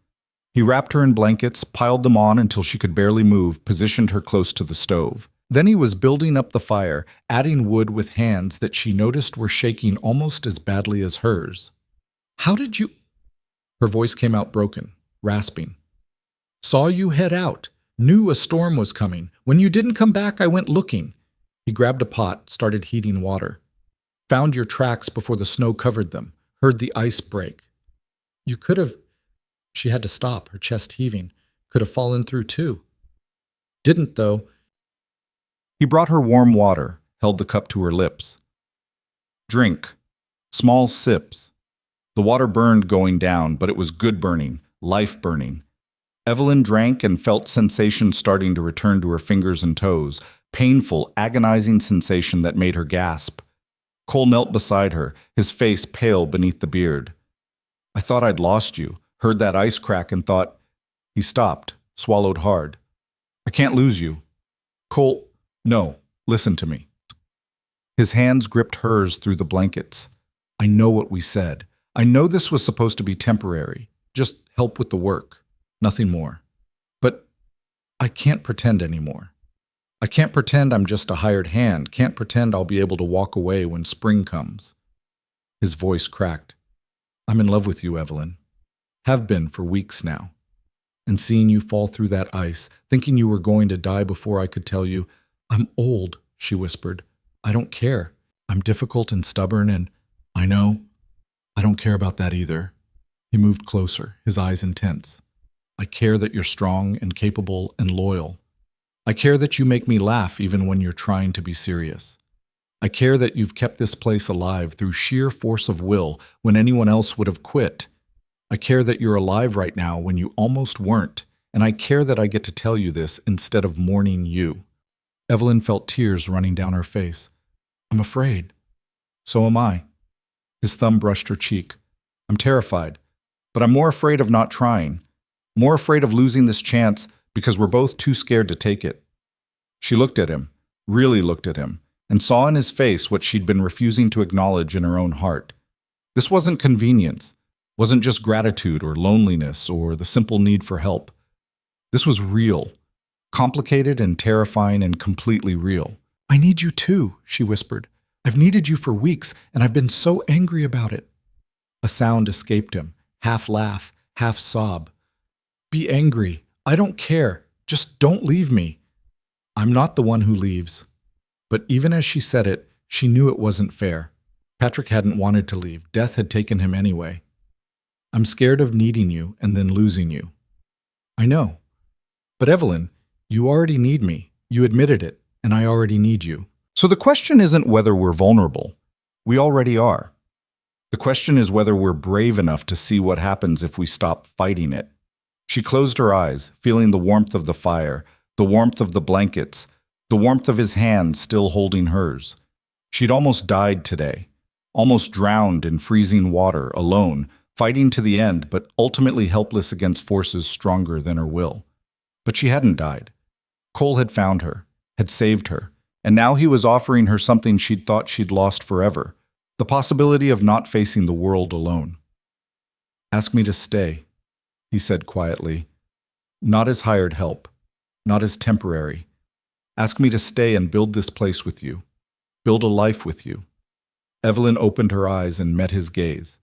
He wrapped her in blankets, piled them on until she could barely move, positioned her close to the stove. Then he was building up the fire, adding wood with hands that she noticed were shaking almost as badly as hers. "How did you—" Her voice came out broken, rasping. "Saw you head out. Knew a storm was coming. When you didn't come back, I went looking." He grabbed a pot, started heating water. "Found your tracks before the snow covered them. Heard the ice break. You could have—" She had to stop, her chest heaving. "Could have fallen through too." "Didn't, though." He brought her warm water, held the cup to her lips. "Drink. Small sips." The water burned going down, but it was good burning, life burning. Evelyn drank and felt sensation starting to return to her fingers and toes, painful, agonizing sensation that made her gasp. Cole knelt beside her, his face pale beneath the beard. I thought I'd lost you, heard that ice crack and thought... He stopped, swallowed hard. I can't lose you. Cole, no, listen to me. His hands gripped hers through the blankets. I know what we said. I know this was supposed to be temporary, just help with the work, nothing more. But I can't pretend anymore. I can't pretend I'm just a hired hand, can't pretend I'll be able to walk away when spring comes. His voice cracked. I'm in love with you, Evelyn. Have been for weeks now. And seeing you fall through that ice, thinking you were going to die before I could tell you, I'm old, she whispered. I don't care. I'm difficult and stubborn and I know. I don't care about that either. He moved closer, his eyes intense. I care that you're strong and capable and loyal. I care that you make me laugh even when you're trying to be serious. I care that you've kept this place alive through sheer force of will when anyone else would have quit. I care that you're alive right now when you almost weren't, and I care that I get to tell you this instead of mourning you. Evelyn felt tears running down her face. I'm afraid. So am I. His thumb brushed her cheek. I'm terrified, but I'm more afraid of not trying, more afraid of losing this chance because we're both too scared to take it. She looked at him, really looked at him, and saw in his face what she'd been refusing to acknowledge in her own heart. This wasn't convenience. Wasn't just gratitude or loneliness or the simple need for help. This was real, complicated and terrifying and completely real. I need you too, she whispered. I've needed you for weeks, and I've been so angry about it. A sound escaped him, half laugh, half sob. Be angry. I don't care. Just don't leave me. I'm not the one who leaves. But even as she said it, she knew it wasn't fair. Patrick hadn't wanted to leave. Death had taken him anyway. I'm scared of needing you and then losing you. I know. But Evelyn, you already need me. You admitted it, and I already need you. So the question isn't whether we're vulnerable. We already are. The question is whether we're brave enough to see what happens if we stop fighting it. She closed her eyes, feeling the warmth of the fire, the warmth of the blankets, the warmth of his hand still holding hers. She'd almost died today, almost drowned in freezing water, alone, fighting to the end, but ultimately helpless against forces stronger than her will. But she hadn't died. Cole had found her, had saved her, and now he was offering her something she'd thought she'd lost forever, the possibility of not facing the world alone. Ask me to stay, he said quietly. Not as hired help, not as temporary. Ask me to stay and build this place with you, build a life with you. Evelyn opened her eyes and met his gaze.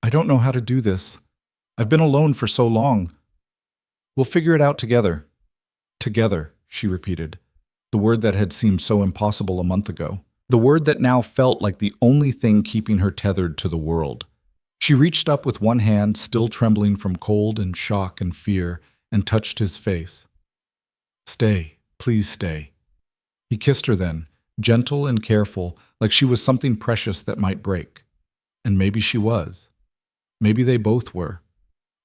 I don't know how to do this. I've been alone for so long. We'll figure it out together. Together, she repeated, the word that had seemed so impossible a month ago, the word that now felt like the only thing keeping her tethered to the world. She reached up with one hand, still trembling from cold and shock and fear, and touched his face. Stay, please stay. He kissed her then, gentle and careful, like she was something precious that might break. And maybe she was. Maybe they both were.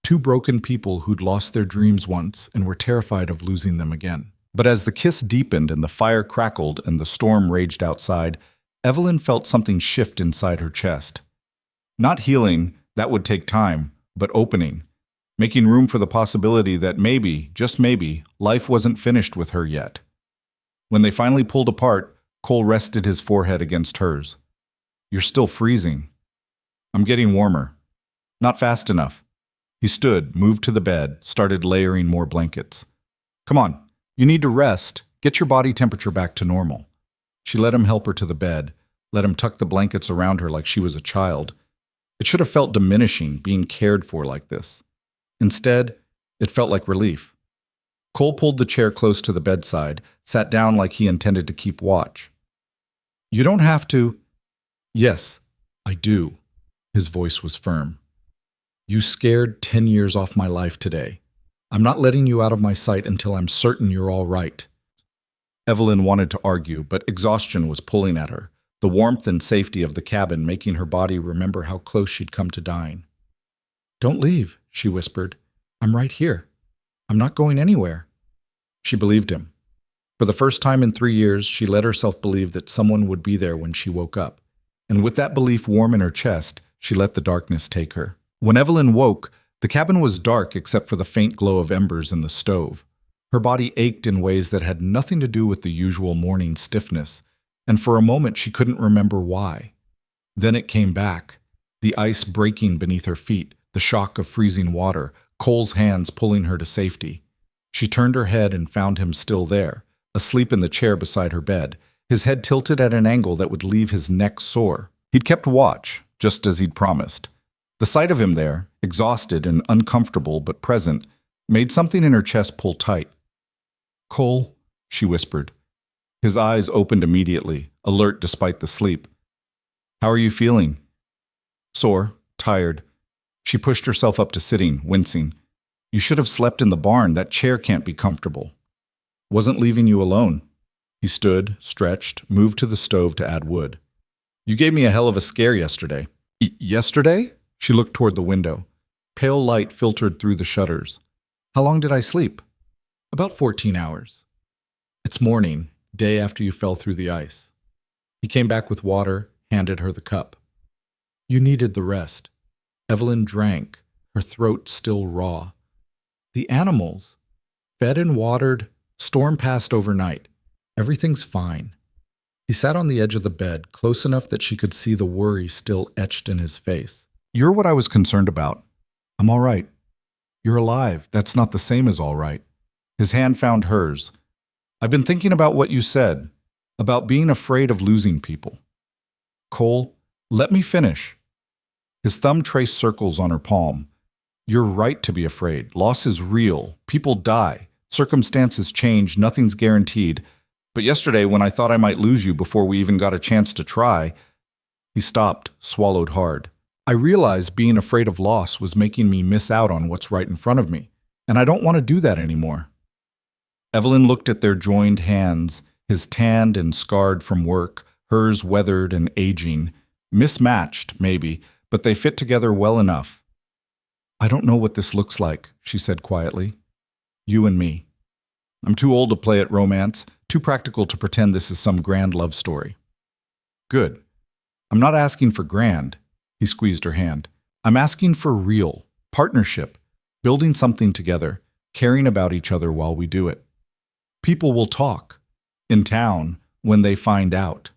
Two broken people who'd lost their dreams once and were terrified of losing them again. But as the kiss deepened and the fire crackled and the storm raged outside, Evelyn felt something shift inside her chest. Not healing, that would take time, but opening, making room for the possibility that maybe, just maybe, life wasn't finished with her yet. When they finally pulled apart, Cole rested his forehead against hers. You're still freezing. I'm getting warmer. Not fast enough. He stood, moved to the bed, started layering more blankets. Come on, you need to rest. Get your body temperature back to normal. She let him help her to the bed, let him tuck the blankets around her like she was a child. It should have felt diminishing, being cared for like this. Instead, it felt like relief. Cole pulled the chair close to the bedside, sat down like he intended to keep watch. You don't have to. Yes, I do. His voice was firm. You scared 10 years off my life today. I'm not letting you out of my sight until I'm certain you're all right. Evelyn wanted to argue, but exhaustion was pulling at her, the warmth and safety of the cabin making her body remember how close she'd come to dying. Don't leave, she whispered. I'm right here. I'm not going anywhere. She believed him. For the first time in 3 years, she let herself believe that someone would be there when she woke up. And with that belief warm in her chest, she let the darkness take her. When Evelyn woke, the cabin was dark except for the faint glow of embers in the stove. Her body ached in ways that had nothing to do with the usual morning stiffness, and for a moment she couldn't remember why. Then it came back, the ice breaking beneath her feet, the shock of freezing water, Cole's hands pulling her to safety. She turned her head and found him still there, asleep in the chair beside her bed, his head tilted at an angle that would leave his neck sore. He'd kept watch, just as he'd promised. The sight of him there, exhausted and uncomfortable but present, made something in her chest pull tight. "Cole," she whispered. His eyes opened immediately, alert despite the sleep. "How are you feeling?" "Sore, tired." She pushed herself up to sitting, wincing. "You should have slept in the barn. That chair can't be comfortable." "Wasn't leaving you alone." He stood, stretched, moved to the stove to add wood. "You gave me a hell of a scare yesterday." "Yesterday?" She looked toward the window. Pale light filtered through the shutters. "How long did I sleep?" "About 14 hours. It's morning, day after you fell through the ice." He came back with water, handed her the cup. "You needed the rest." Evelyn drank, her throat still raw. "The animals. Fed and watered, storm passed overnight. Everything's fine." He sat on the edge of the bed, close enough that she could see the worry still etched in his face. "You're what I was concerned about." "I'm all right." "You're alive. That's not the same as all right." His hand found hers. "I've been thinking about what you said, about being afraid of losing people." "Cole, let me finish." His thumb traced circles on her palm. "You're right to be afraid. Loss is real. People die. Circumstances change. Nothing's guaranteed. But yesterday, when I thought I might lose you before we even got a chance to try..." He stopped, swallowed hard. "I realized being afraid of loss was making me miss out on what's right in front of me, and I don't want to do that anymore." Evelyn looked at their joined hands, his tanned and scarred from work, hers weathered and aging, mismatched, maybe, but they fit together well enough. "I don't know what this looks like," she said quietly. "You and me. I'm too old to play at romance, too practical to pretend this is some grand love story." "Good. I'm not asking for grand." He squeezed her hand. "I'm asking for real, partnership, building something together, caring about each other while we do it. People will talk. In town, when they find out.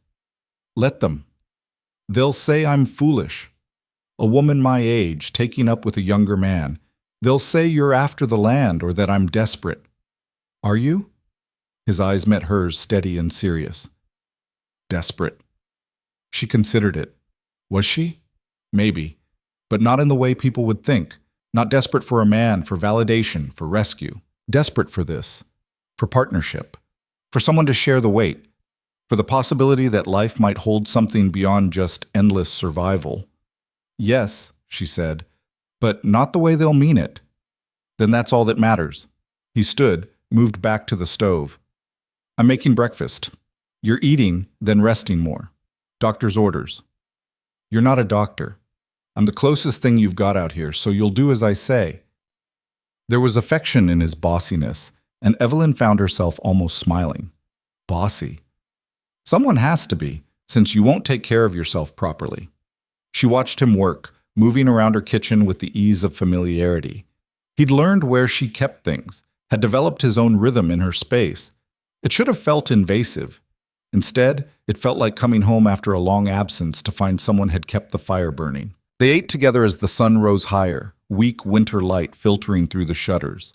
Let them. They'll say I'm foolish. A woman my age, taking up with a younger man. They'll say you're after the land or that I'm desperate. Are you?" His eyes met hers, steady and serious. "Desperate." She considered it. Was she? Maybe. But not in the way people would think. Not desperate for a man, for validation, for rescue. Desperate for this. For partnership. For someone to share the weight. For the possibility that life might hold something beyond just endless survival. "Yes," she said, "but not the way they'll mean it." "Then that's all that matters." He stood, moved back to the stove. "I'm making breakfast. You're eating, then resting more. Doctor's orders." "You're not a doctor. I'm the closest thing you've got out here, so you'll do as I say." There was affection in his bossiness, and Evelyn found herself almost smiling. Bossy. Someone has to be, since you won't take care of yourself properly. She watched him work, moving around her kitchen with the ease of familiarity. He'd learned where she kept things, had developed his own rhythm in her space. It should have felt invasive. Instead, it felt like coming home after a long absence to find someone had kept the fire burning. They ate together as the sun rose higher, weak winter light filtering through the shutters.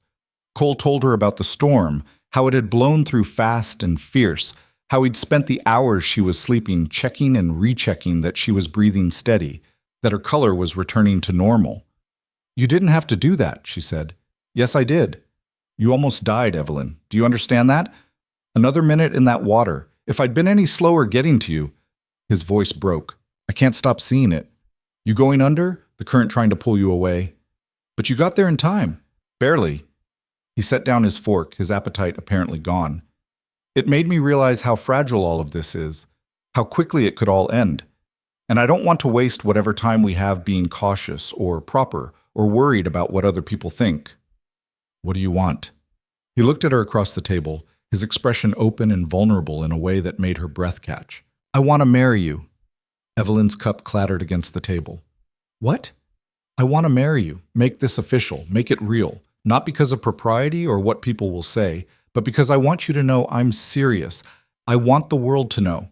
Cole told her about the storm, how it had blown through fast and fierce, how he'd spent the hours she was sleeping checking and rechecking that she was breathing steady, that her color was returning to normal. "You didn't have to do that," she said. "Yes, I did. You almost died, Evelyn. Do you understand that? Another minute in that water. If I'd been any slower getting to you..." His voice broke. "I can't stop seeing it. You going under? The current trying to pull you away. But you got there in time. Barely." He set down his fork, his appetite apparently gone. "It made me realize how fragile all of this is, how quickly it could all end. And I don't want to waste whatever time we have being cautious or proper or worried about what other people think." "What do you want?" He looked at her across the table, his expression open and vulnerable in a way that made her breath catch. I want to marry you. Evelyn's cup clattered against the table. What? I want to marry you. Make this official. Make it real. Not because of propriety or what people will say, but because I want you to know I'm serious. I want the world to know.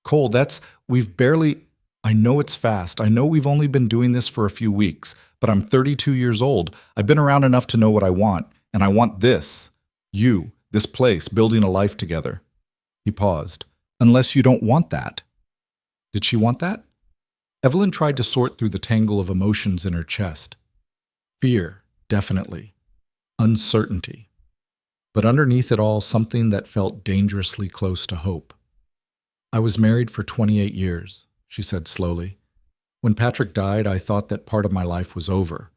Cole, I know it's fast. I know we've only been doing this for a few weeks, but I'm 32 years old. I've been around enough to know what I want, and I want this. You, this place, building a life together. He paused. Unless you don't want that. Did she want that? Evelyn tried to sort through the tangle of emotions in her chest. Fear, definitely. Uncertainty. But underneath it all, something that felt dangerously close to hope. I was married for 28 years, she said slowly. When Patrick died, I thought that part of my life was over.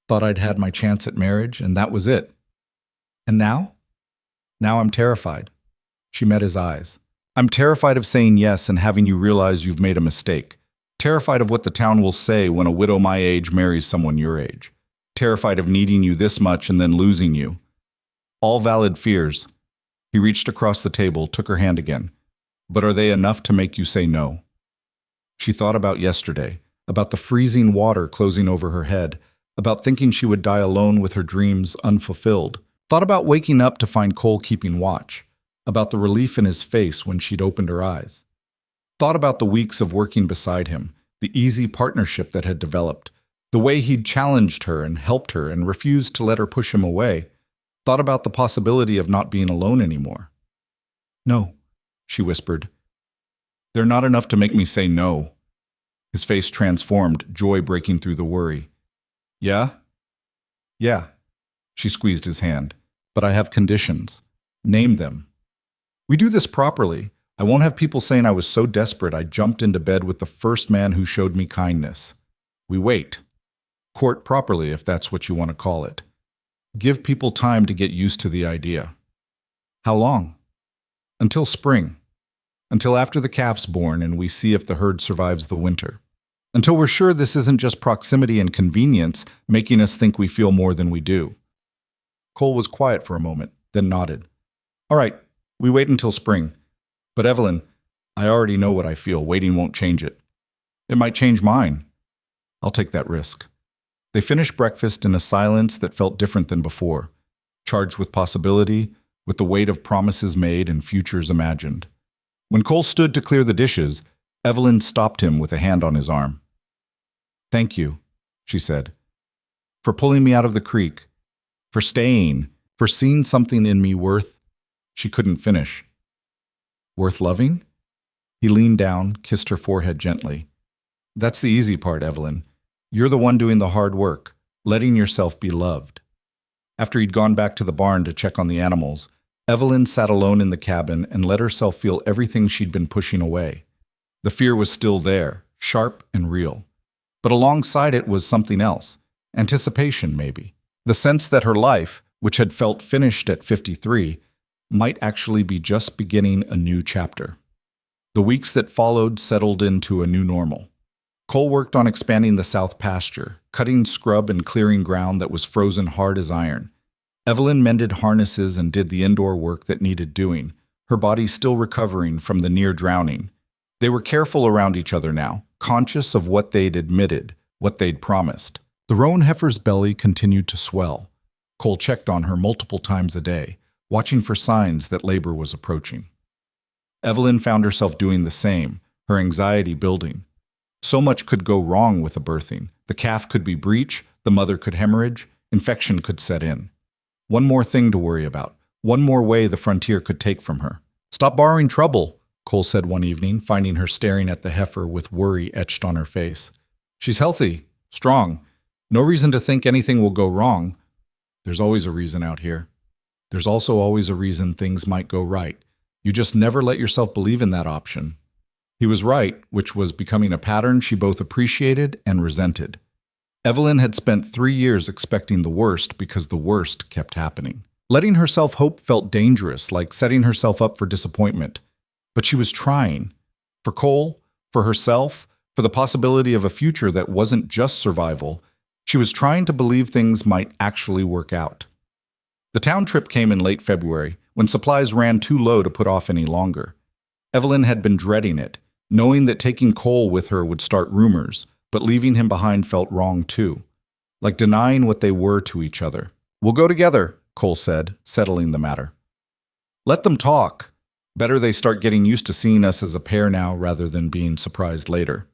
Thought I'd had my chance at marriage, and that was it. And now? Now I'm terrified. She met his eyes. I'm terrified of saying yes and having you realize you've made a mistake. Terrified of what the town will say when a widow my age marries someone your age. Terrified of needing you this much and then losing you. All valid fears. He reached across the table, took her hand again. But are they enough to make you say no? She thought about yesterday, about the freezing water closing over her head, about thinking she would die alone with her dreams unfulfilled. Thought about waking up to find Cole keeping watch, about the relief in his face when she'd opened her eyes. Thought about the weeks of working beside him, the easy partnership that had developed, the way he'd challenged her and helped her and refused to let her push him away. Thought about the possibility of not being alone anymore. No, she whispered. They're not enough to make me say no. His face transformed, joy breaking through the worry. Yeah? Yeah. She squeezed his hand. But I have conditions. Name them. We do this properly. I won't have people saying I was so desperate I jumped into bed with the first man who showed me kindness. We wait. Court properly, if that's what you want to call it. Give people time to get used to the idea. How long? Until spring. Until after the calf's born and we see if the herd survives the winter. Until we're sure this isn't just proximity and convenience making us think we feel more than we do. Cole was quiet for a moment, then nodded. All right, we wait until spring. But Evelyn, I already know what I feel. Waiting won't change it. It might change mine. I'll take that risk. They finished breakfast in a silence that felt different than before, charged with possibility, with the weight of promises made and futures imagined. When Cole stood to clear the dishes, Evelyn stopped him with a hand on his arm. Thank you, she said, for pulling me out of the creek, for staying, for seeing something in me worth. She couldn't finish. Worth loving? He leaned down, kissed her forehead gently. That's the easy part, Evelyn. You're the one doing the hard work, letting yourself be loved. After he'd gone back to the barn to check on the animals, Evelyn sat alone in the cabin and let herself feel everything she'd been pushing away. The fear was still there, sharp and real. But alongside it was something else, anticipation maybe. The sense that her life, which had felt finished at 53, might actually be just beginning a new chapter. The weeks that followed settled into a new normal. Cole worked on expanding the south pasture, cutting scrub and clearing ground that was frozen hard as iron. Evelyn mended harnesses and did the indoor work that needed doing, her body still recovering from the near drowning. They were careful around each other now, conscious of what they'd admitted, what they'd promised. The roan heifer's belly continued to swell. Cole checked on her multiple times a day, watching for signs that labor was approaching. Evelyn found herself doing the same, her anxiety building. So much could go wrong with a birthing. The calf could be breech, the mother could hemorrhage, infection could set in. One more thing to worry about, one more way the frontier could take from her. Stop borrowing trouble, Cole said one evening, finding her staring at the heifer with worry etched on her face. She's healthy, strong. No reason to think anything will go wrong. There's always a reason out here. There's also always a reason things might go right. You just never let yourself believe in that option. He was right, which was becoming a pattern she both appreciated and resented. Evelyn had spent 3 years expecting the worst because the worst kept happening. Letting herself hope felt dangerous, like setting herself up for disappointment. But she was trying. For Cole, for herself, for the possibility of a future that wasn't just survival. She was trying to believe things might actually work out. The town trip came in late February, when supplies ran too low to put off any longer. Evelyn had been dreading it, knowing that taking Cole with her would start rumors, but leaving him behind felt wrong too, like denying what they were to each other. "We'll go together," Cole said, settling the matter. "Let them talk. Better they start getting used to seeing us as a pair now rather than being surprised later."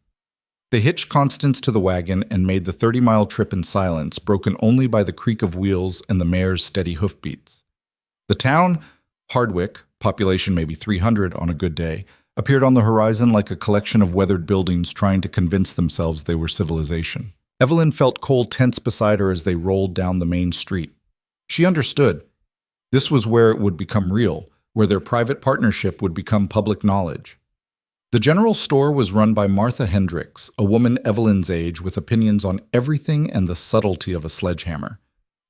They hitched Constance to the wagon and made the 30-mile trip in silence, broken only by the creak of wheels and the mare's steady hoofbeats. The town, Hardwick, population maybe 300 on a good day, appeared on the horizon like a collection of weathered buildings trying to convince themselves they were civilization. Evelyn felt Cole tense beside her as they rolled down the main street. She understood. This was where it would become real, where their private partnership would become public knowledge. The general store was run by Martha Hendricks, a woman Evelyn's age with opinions on everything and the subtlety of a sledgehammer.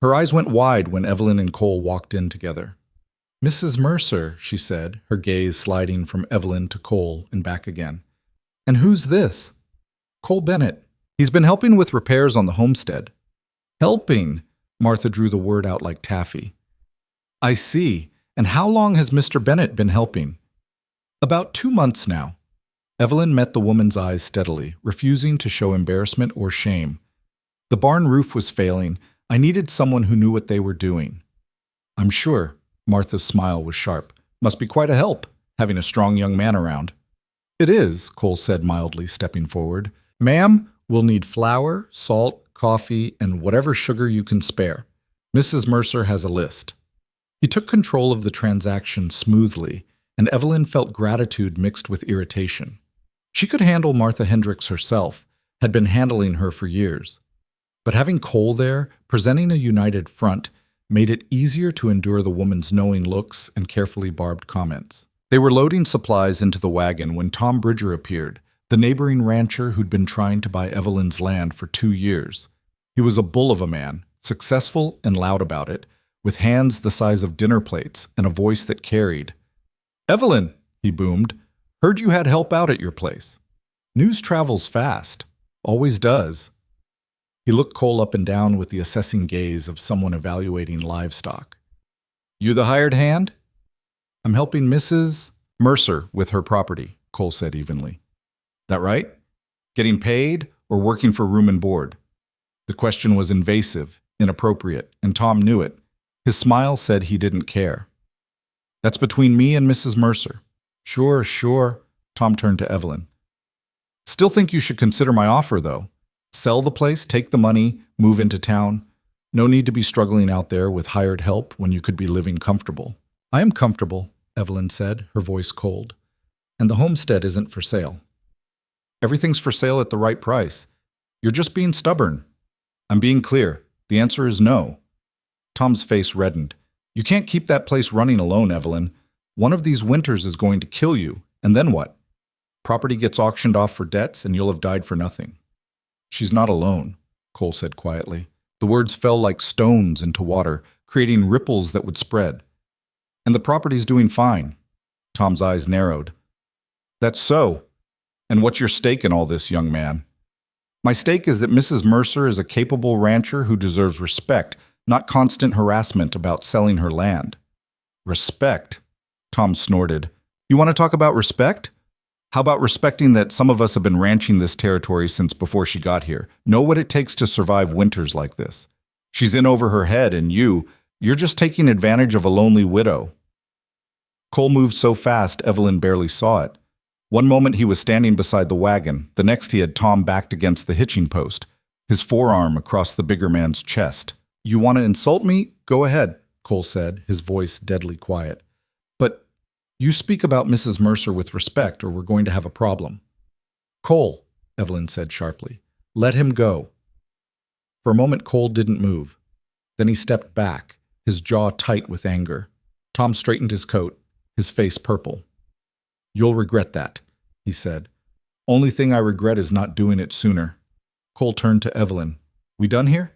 Her eyes went wide when Evelyn and Cole walked in together. "Mrs. Mercer," she said, her gaze sliding from Evelyn to Cole and back again. "And who's this?" "Cole Bennett. He's been helping with repairs on the homestead." "Helping?" Martha drew the word out like taffy. "I see. And how long has Mr. Bennett been helping?" "About 2 months now." Evelyn met the woman's eyes steadily, refusing to show embarrassment or shame. "The barn roof was failing. I needed someone who knew what they were doing." "I'm sure." Martha's smile was sharp. "Must be quite a help, having a strong young man around." "It is," Cole said mildly, stepping forward. "Ma'am, we'll need flour, salt, coffee, and whatever sugar you can spare. Mrs. Mercer has a list." He took control of the transaction smoothly, and Evelyn felt gratitude mixed with irritation. She could handle Martha Hendricks herself, had been handling her for years. But having Cole there, presenting a united front, made it easier to endure the woman's knowing looks and carefully barbed comments. They were loading supplies into the wagon when Tom Bridger appeared, the neighboring rancher who'd been trying to buy Evelyn's land for 2 years. He was a bull of a man, successful and loud about it, with hands the size of dinner plates and a voice that carried. "Evelyn," he boomed, "heard you had help out at your place. News travels fast. Always does." He looked Cole up and down with the assessing gaze of someone evaluating livestock. "You the hired hand?" "I'm helping Mrs. Mercer with her property," Cole said evenly. "That right? Getting paid or working for room and board?" The question was invasive, inappropriate, and Tom knew it. His smile said he didn't care. "That's between me and Mrs. Mercer." "Sure, sure." Tom turned to Evelyn. "Still think you should consider my offer, though. Sell the place, take the money, move into town. No need to be struggling out there with hired help when you could be living comfortable." "I am comfortable," Evelyn said, her voice cold. "And the homestead isn't for sale." "Everything's for sale at the right price. You're just being stubborn." "I'm being clear. The answer is no." Tom's face reddened. "You can't keep that place running alone, Evelyn. One of these winters is going to kill you, and then what? Property gets auctioned off for debts, and you'll have died for nothing." "She's not alone," Cole said quietly. The words fell like stones into water, creating ripples that would spread. "And the property's doing fine." Tom's eyes narrowed. "That's so. And what's your stake in all this, young man?" "My stake is that Mrs. Mercer is a capable rancher who deserves respect, not constant harassment about selling her land." "Respect?" Tom snorted. "You want to talk about respect? How about respecting that some of us have been ranching this territory since before she got here, know what it takes to survive winters like this? She's in over her head, and you're just taking advantage of a lonely widow." Cole moved so fast Evelyn barely saw it. One moment he was standing beside the wagon, the next he had Tom backed against the hitching post, his forearm across the bigger man's chest. "You want to insult me? Go ahead," Cole said, his voice deadly quiet. "But you speak about Mrs. Mercer with respect, or we're going to have a problem." "Cole," Evelyn said sharply, "let him go." For a moment Cole didn't move. Then he stepped back, his jaw tight with anger. Tom straightened his coat, his face purple. "You'll regret that," he said. "Only thing I regret is not doing it sooner." Cole turned to Evelyn. "We done here?"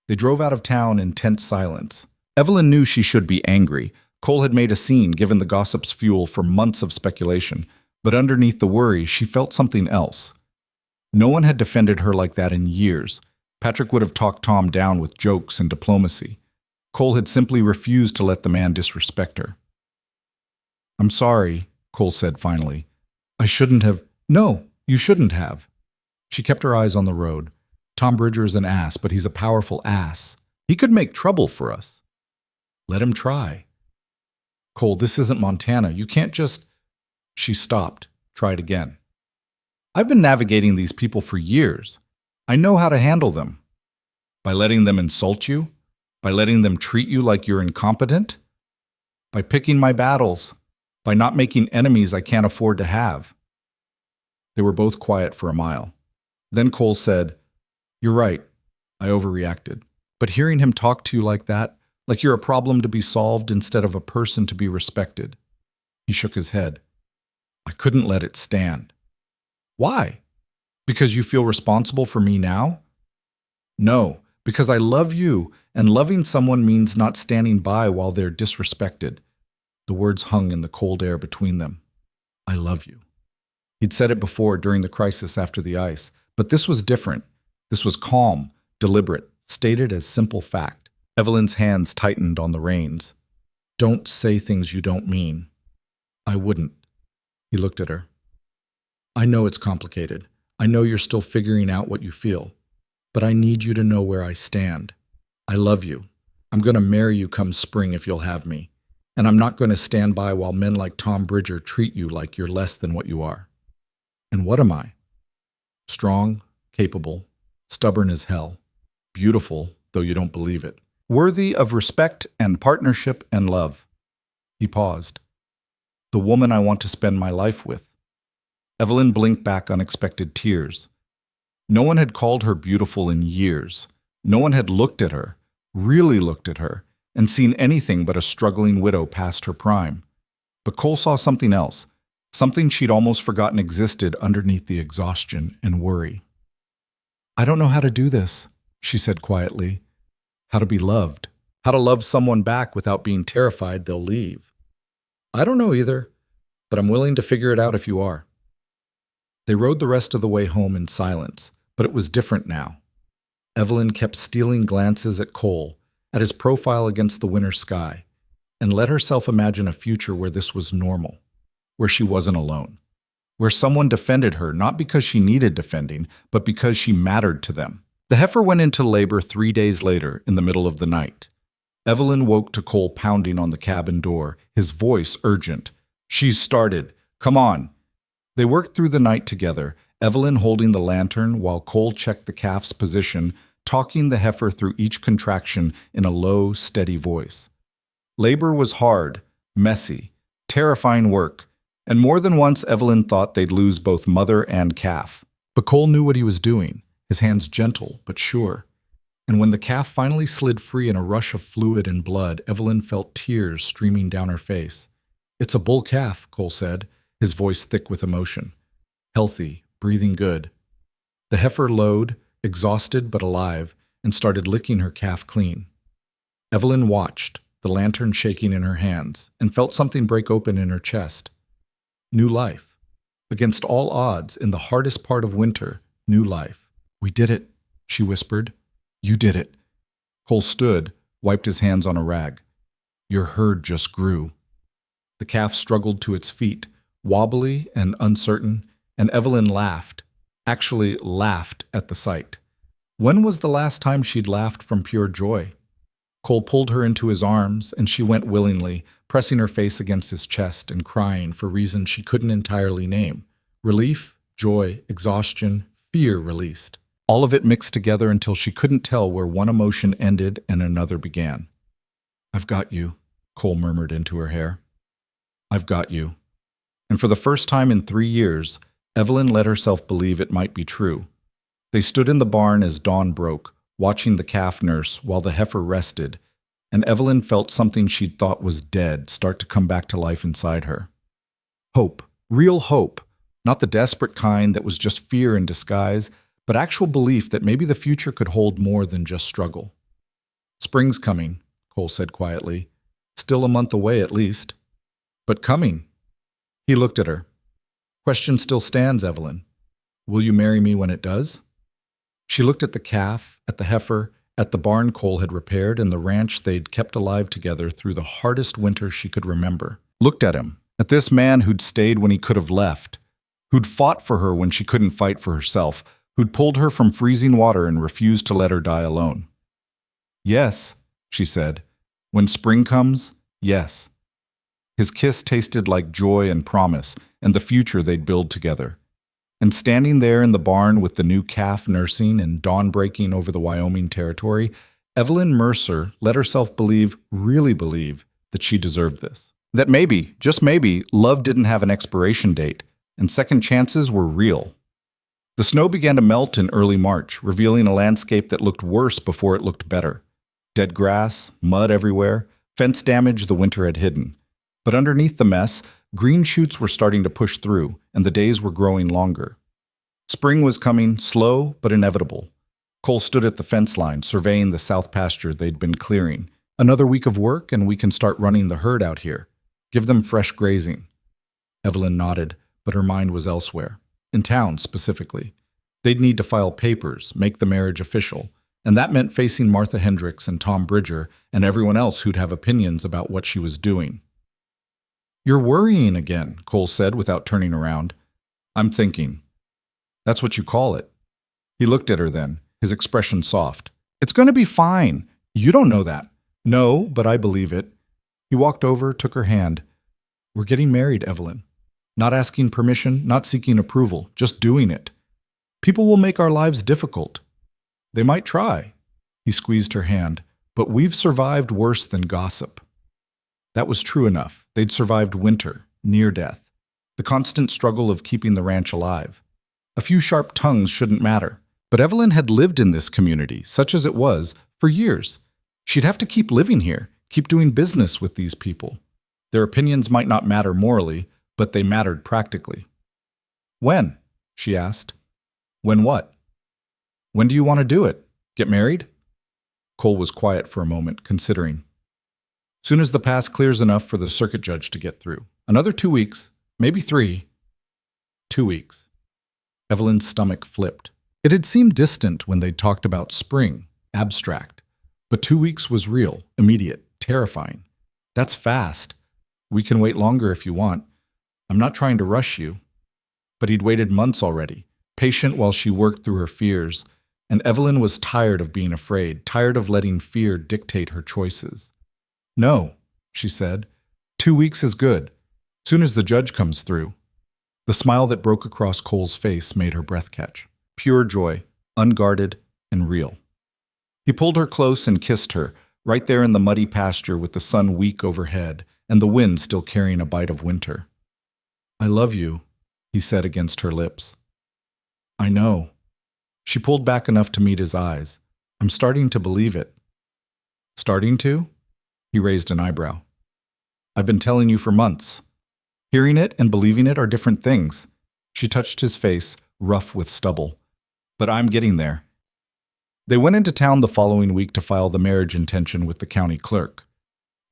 They drove out of town in tense silence. Evelyn knew she should be angry. Cole had made a scene, given the gossip's fuel for months of speculation, but underneath the worry, she felt something else. No one had defended her like that in years. Patrick would have talked Tom down with jokes and diplomacy. Cole had simply refused to let the man disrespect her. "I'm sorry," Cole said finally. "I shouldn't have—" "No, you shouldn't have." She kept her eyes on the road. "Tom Bridger's an ass, but he's a powerful ass. He could make trouble for us." "Let him try." "Cole, this isn't Montana. You can't just—" She stopped, tried again. "I've been navigating these people for years. I know how to handle them." "By letting them insult you? By letting them treat you like you're incompetent? By picking my battles? By not making enemies I can't afford to have?" They were both quiet for a mile. Then Cole said, "You're right. I overreacted. But hearing him talk to you like that, like you're a problem to be solved instead of a person to be respected." He shook his head. "I couldn't let it stand." "Why? Because you feel responsible for me now?" "No, because I love you, and loving someone means not standing by while they're disrespected." The words hung in the cold air between them. "I love you." He'd said it before during the crisis after the ice, but this was different. This was calm, deliberate, stated as simple fact. Evelyn's hands tightened on the reins. "Don't say things you don't mean." "I wouldn't." He looked at her. "I know it's complicated. I know you're still figuring out what you feel. But I need you to know where I stand. I love you. I'm going to marry you come spring if you'll have me. And I'm not going to stand by while men like Tom Bridger treat you like you're less than what you are." "And what am I?" "Strong, capable, stubborn as hell, beautiful, though you don't believe it, worthy of respect and partnership and love." He paused. "The woman I want to spend my life with." Evelyn blinked back unexpected tears. No one had called her beautiful in years. No one had looked at her, really looked at her, and seen anything but a struggling widow past her prime. But Cole saw something else, something she'd almost forgotten existed underneath the exhaustion and worry. "I don't know how to do this," she said quietly. "How to be loved. How to love someone back without being terrified they'll leave." "I don't know either, but I'm willing to figure it out if you are." They rode the rest of the way home in silence, but it was different now. Evelyn kept stealing glances at Cole, at his profile against the winter sky, and let herself imagine a future where this was normal, where she wasn't alone, where someone defended her not because she needed defending, but because she mattered to them. The heifer went into labor 3 days later, in the middle of the night. Evelyn woke to Cole pounding on the cabin door, his voice urgent. "She's started. Come on." They worked through the night together, Evelyn holding the lantern while Cole checked the calf's position, talking the heifer through each contraction in a low, steady voice. Labor was hard, messy, terrifying work, and more than once Evelyn thought they'd lose both mother and calf. But Cole knew what he was doing, his hands gentle but sure. And when the calf finally slid free in a rush of fluid and blood, Evelyn felt tears streaming down her face. "It's a bull calf," Cole said, his voice thick with emotion. "Healthy, breathing good." The heifer lowed, exhausted but alive, and started licking her calf clean. Evelyn watched, the lantern shaking in her hands, and felt something break open in her chest. New life. Against all odds, in the hardest part of winter, new life. "We did it," she whispered. "You did it." Cole stood, wiped his hands on a rag. "Your herd just grew." The calf struggled to its feet, wobbly and uncertain, and Evelyn laughed, actually laughed at the sight. When was the last time she'd laughed from pure joy? Cole pulled her into his arms, and she went willingly, pressing her face against his chest and crying for reasons she couldn't entirely name. Relief, joy, exhaustion, fear released. All of it mixed together until she couldn't tell where one emotion ended and another began. "I've got you," Cole murmured into her hair. "I've got you." And for the first time in 3 years, Evelyn let herself believe it might be true. They stood in the barn as dawn broke, watching the calf nurse while the heifer rested, and Evelyn felt something she'd thought was dead start to come back to life inside her. Hope, real hope, not the desperate kind that was just fear in disguise, but actual belief that maybe the future could hold more than just struggle. "Spring's coming," Cole said quietly. "Still a month away at least. But coming." He looked at her. "Question still stands, Evelyn. Will you marry me when it does?" She looked at the calf, at the heifer, at the barn Cole had repaired and the ranch they'd kept alive together through the hardest winter she could remember. Looked at him, at this man who'd stayed when he could have left, who'd fought for her when she couldn't fight for herself, who'd pulled her from freezing water and refused to let her die alone. "Yes," she said. "When spring comes, yes." His kiss tasted like joy and promise and the future they'd build together. And standing there in the barn with the new calf nursing and dawn breaking over the Wyoming territory, Evelyn Mercer let herself believe, really believe, that she deserved this. That maybe, just maybe, love didn't have an expiration date, and second chances were real. The snow began to melt in early March, revealing a landscape that looked worse before it looked better. Dead grass, mud everywhere, fence damage the winter had hidden. But underneath the mess, green shoots were starting to push through, and the days were growing longer. Spring was coming, slow but inevitable. Cole stood at the fence line, surveying the south pasture they'd been clearing. "Another week of work, and we can start running the herd out here. Give them fresh grazing." Evelyn nodded, but her mind was elsewhere. In town, specifically. They'd need to file papers, make the marriage official, and that meant facing Martha Hendricks and Tom Bridger and everyone else who'd have opinions about what she was doing. "You're worrying again," Cole said without turning around. "I'm thinking." "That's what you call it." He looked at her then, his expression soft. "It's going to be fine. You don't know that." "No, but I believe it." He walked over, took her hand. "We're getting married, Evelyn. Not asking permission, not seeking approval, just doing it. People will make our lives difficult. They might try." He squeezed her hand. "But we've survived worse than gossip." That was true enough. They'd survived winter, near death, the constant struggle of keeping the ranch alive. A few sharp tongues shouldn't matter. But Evelyn had lived in this community, such as it was, for years. She'd have to keep living here, keep doing business with these people. Their opinions might not matter morally, but they mattered practically. "When?" she asked. "When what?" "When do you want to do it? Get married?" Cole was quiet for a moment, considering. "Soon as the pass clears enough for the circuit judge to get through. Another 2 weeks, maybe 3. 2 weeks. Evelyn's stomach flipped. It had seemed distant when they'd talked about spring, abstract. But 2 weeks was real, immediate, terrifying. "That's fast. We can wait longer if you want. I'm not trying to rush you." But he'd waited months already, patient while she worked through her fears, and Evelyn was tired of being afraid, tired of letting fear dictate her choices. "No," she said. 2 weeks is good. Soon as the judge comes through." The smile that broke across Cole's face made her breath catch. Pure joy, unguarded and real. He pulled her close and kissed her, right there in the muddy pasture with the sun weak overhead and the wind still carrying a bite of winter. "I love you," he said against her lips. "I know." She pulled back enough to meet his eyes. "I'm starting to believe it." "Starting to?" He raised an eyebrow. "I've been telling you for months. Hearing it and believing it are different things." She touched his face, rough with stubble. "But I'm getting there." They went into town the following week to file the marriage intention with the county clerk.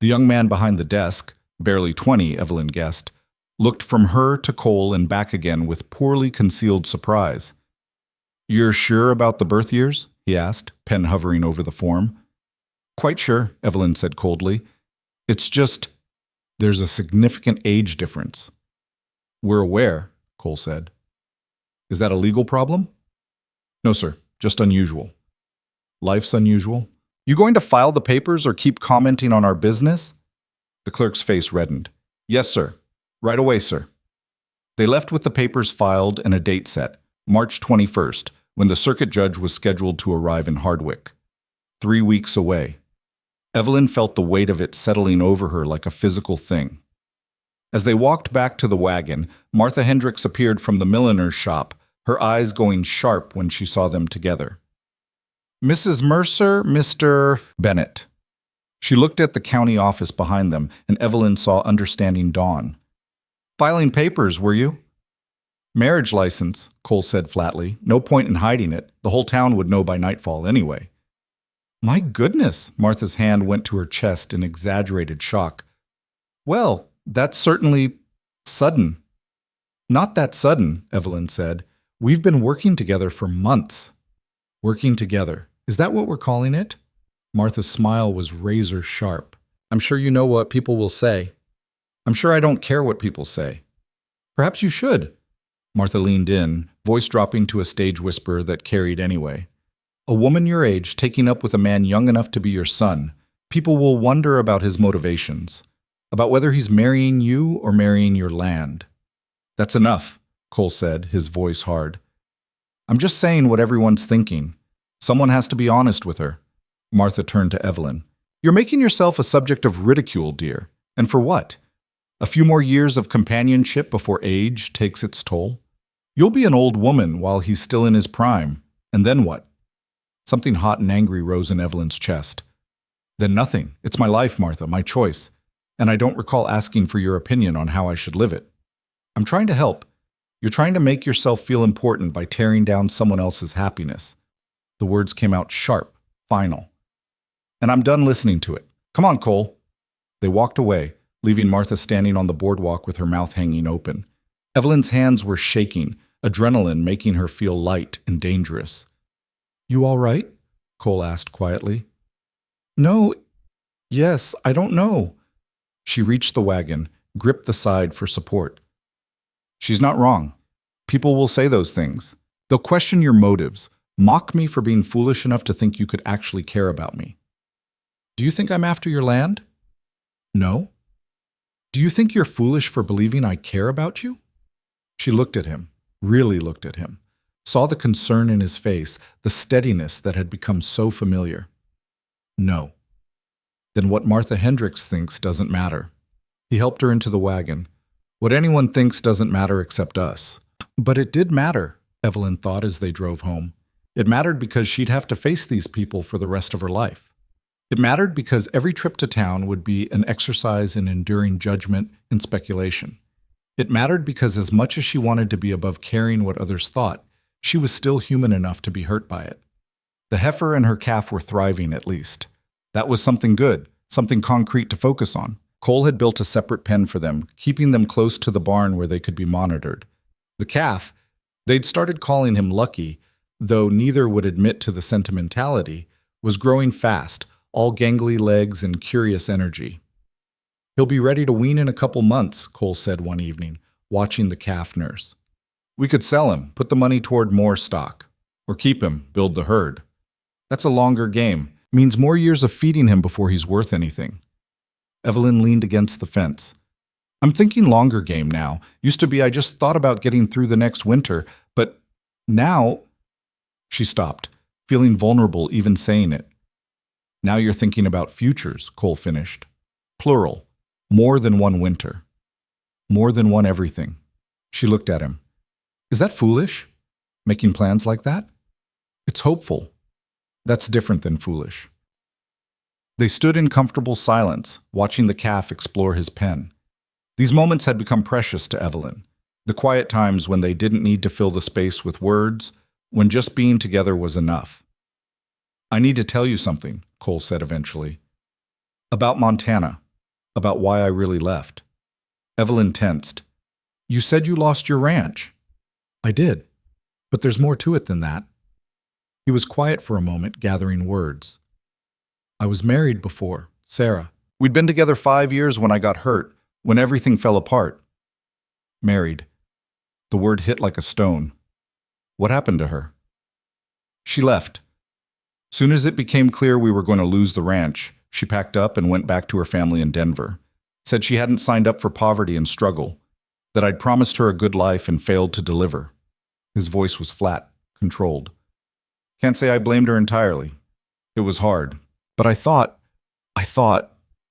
The young man behind the desk, barely 20, Evelyn guessed, looked from her to Cole and back again with poorly concealed surprise. "You're sure about the birth years?" he asked, pen hovering over the form. "Quite sure," Evelyn said coldly. "It's just, there's a significant age difference." "We're aware," Cole said. "Is that a legal problem?" "No, sir, just unusual." "Life's unusual? You going to file the papers or keep commenting on our business?" The clerk's face reddened. "Yes, sir. Right away, sir." They left with the papers filed and a date set, March 21st, when the circuit judge was scheduled to arrive in Hardwick. 3 weeks away. Evelyn felt the weight of it settling over her like a physical thing. As they walked back to the wagon, Martha Hendricks appeared from the milliner's shop, her eyes going sharp when she saw them together. "Mrs. Mercer, Mr. Bennett." She looked at the county office behind them, and Evelyn saw understanding dawn. "Filing papers, were you?" "Marriage license," Cole said flatly. "No point in hiding it. The whole town would know by nightfall anyway." "My goodness," Martha's hand went to her chest in exaggerated shock. "Well, that's certainly sudden." "Not that sudden," Evelyn said. "We've been working together for months." Working together. Is that what we're calling it? Martha's smile was razor sharp. I'm sure you know what people will say. I'm sure I don't care what people say. Perhaps you should. Martha leaned in, voice dropping to a stage whisper that carried anyway. A woman your age taking up with a man young enough to be your son. People will wonder about his motivations, about whether he's marrying you or marrying your land. That's enough, Cole said, his voice hard. I'm just saying what everyone's thinking. Someone has to be honest with her. Martha turned to Evelyn. You're making yourself a subject of ridicule, dear. And for what? A few more years of companionship before age takes its toll? You'll be an old woman while he's still in his prime. And then what? Something hot and angry rose in Evelyn's chest. Then nothing. It's my life, Martha, my choice. And I don't recall asking for your opinion on how I should live it. I'm trying to help. You're trying to make yourself feel important by tearing down someone else's happiness. The words came out sharp, final. And I'm done listening to it. Come on, Cole. They walked away, leaving Martha standing on the boardwalk with her mouth hanging open. Evelyn's hands were shaking, adrenaline making her feel light and dangerous. You all right? Cole asked quietly. No. Yes, I don't know. She reached the wagon, gripped the side for support. She's not wrong. People will say those things. They'll question your motives, mock me for being foolish enough to think you could actually care about me. Do you think I'm after your land? No. Do you think you're foolish for believing I care about you? She looked at him, really looked at him, saw the concern in his face, the steadiness that had become so familiar. No. Then what Martha Hendricks thinks doesn't matter. He helped her into the wagon. What anyone thinks doesn't matter except us. But it did matter, Evelyn thought as they drove home. It mattered because she'd have to face these people for the rest of her life. It mattered because every trip to town would be an exercise in enduring judgment and speculation. It mattered because as much as she wanted to be above caring what others thought, she was still human enough to be hurt by it. The heifer and her calf were thriving, at least. That was something good, something concrete to focus on. Cole had built a separate pen for them, keeping them close to the barn where they could be monitored. The calf, they'd started calling him Lucky, though neither would admit to the sentimentality, was growing fast, all gangly legs and curious energy. He'll be ready to wean in a couple months, Cole said one evening, watching the calf nurse. We could sell him, put the money toward more stock. Or keep him, build the herd. That's a longer game. Means more years of feeding him before he's worth anything. Evelyn leaned against the fence. I'm thinking longer game now. Used to be I just thought about getting through the next winter, but now... She stopped, feeling vulnerable even saying it. Now you're thinking about futures, Cole finished. Plural. More than one winter. More than one everything. She looked at him. Is that foolish? Making plans like that? It's hopeful. That's different than foolish. They stood in comfortable silence, watching the calf explore his pen. These moments had become precious to Evelyn. The quiet times when they didn't need to fill the space with words, when just being together was enough. I need to tell you something, Cole said eventually. About Montana. About why I really left. Evelyn tensed. You said you lost your ranch. I did. But there's more to it than that. He was quiet for a moment, gathering words. I was married before, Sarah. We'd been together 5 years when I got hurt, when everything fell apart. Married. The word hit like a stone. What happened to her? She left. Soon as it became clear we were going to lose the ranch, she packed up and went back to her family in Denver. Said she hadn't signed up for poverty and struggle, that I'd promised her a good life and failed to deliver. His voice was flat, controlled. Can't say I blamed her entirely. It was hard. But I thought,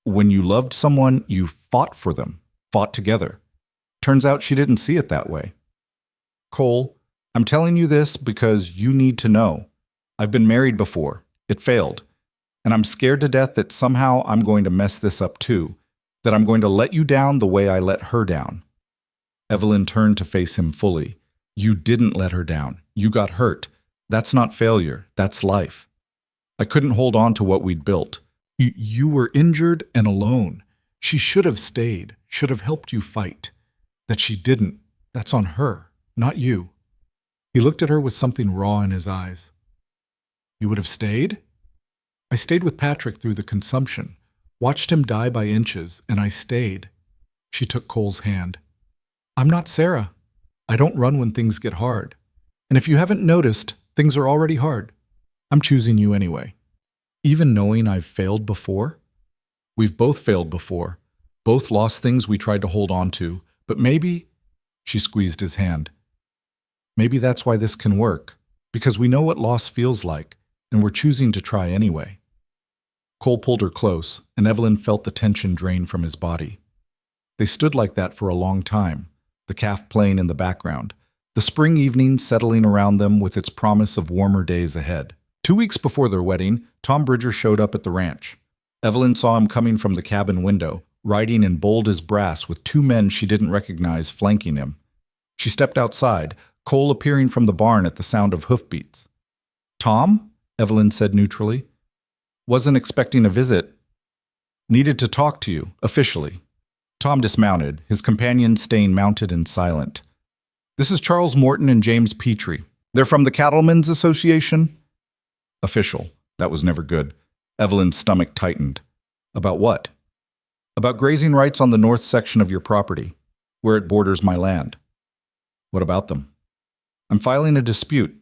when you loved someone, you fought for them, fought together. Turns out she didn't see it that way. Cole, I'm telling you this because you need to know. I've been married before. It failed. And I'm scared to death that somehow I'm going to mess this up too, that I'm going to let you down the way I let her down. Evelyn turned to face him fully. You didn't let her down. You got hurt. That's not failure. That's life. I couldn't hold on to what we'd built. You were injured and alone. She should have stayed, should have helped you fight. That she didn't, that's on her, not you. He looked at her with something raw in his eyes. You would have stayed? I stayed with Patrick through the consumption, watched him die by inches, and I stayed. She took Cole's hand. I'm not Sarah. I don't run when things get hard. And if you haven't noticed, things are already hard. I'm choosing you anyway. Even knowing I've failed before? We've both failed before. Both lost things we tried to hold on to. But maybe, she squeezed his hand, maybe that's why this can work. Because we know what loss feels like, and we're choosing to try anyway. Cole pulled her close, and Evelyn felt the tension drain from his body. They stood like that for a long time, the calf playing in the background, the spring evening settling around them with its promise of warmer days ahead. 2 weeks before their wedding, Tom Bridger showed up at the ranch. Evelyn saw him coming from the cabin window, riding in bold as brass with 2 men she didn't recognize flanking him. She stepped outside, Cole appearing from the barn at the sound of hoofbeats. Tom? Evelyn said neutrally. Wasn't expecting a visit. Needed to talk to you, officially. Tom dismounted, his companion staying mounted and silent. This is Charles Morton and James Petrie. They're from the Cattlemen's Association? Official. That was never good. Evelyn's stomach tightened. About what? About grazing rights on the north section of your property, where it borders my land. What about them? I'm filing a dispute.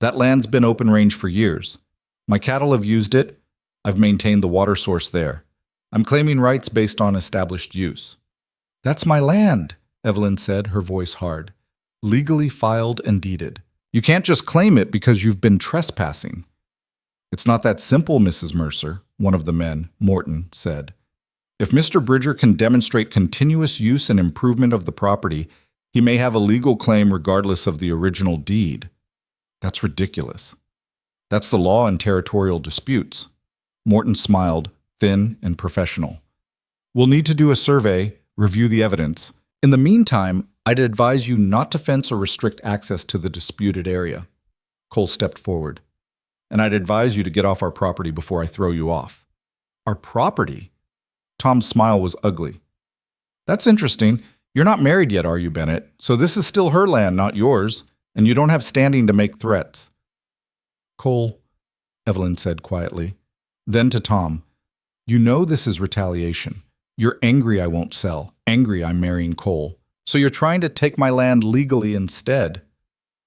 That land's been open range for years. My cattle have used it. I've maintained the water source there. I'm claiming rights based on established use. That's my land, Evelyn said, her voice hard. Legally filed and deeded. You can't just claim it because you've been trespassing. It's not that simple, Mrs. Mercer, one of the men, Morton, said. If Mr. Bridger can demonstrate continuous use and improvement of the property, he may have a legal claim regardless of the original deed. That's ridiculous. That's the law in territorial disputes. Morton smiled, thin and professional. We'll need to do a survey, review the evidence. In the meantime, I'd advise you not to fence or restrict access to the disputed area. Cole stepped forward. And I'd advise you to get off our property before I throw you off. Our property? Tom's smile was ugly. That's interesting. You're not married yet, are you, Bennett? So this is still her land, not yours, and you don't have standing to make threats. Cole, Evelyn said quietly. Then to Tom, you know this is retaliation. You're angry I won't sell, angry I'm marrying Cole. So you're trying to take my land legally instead.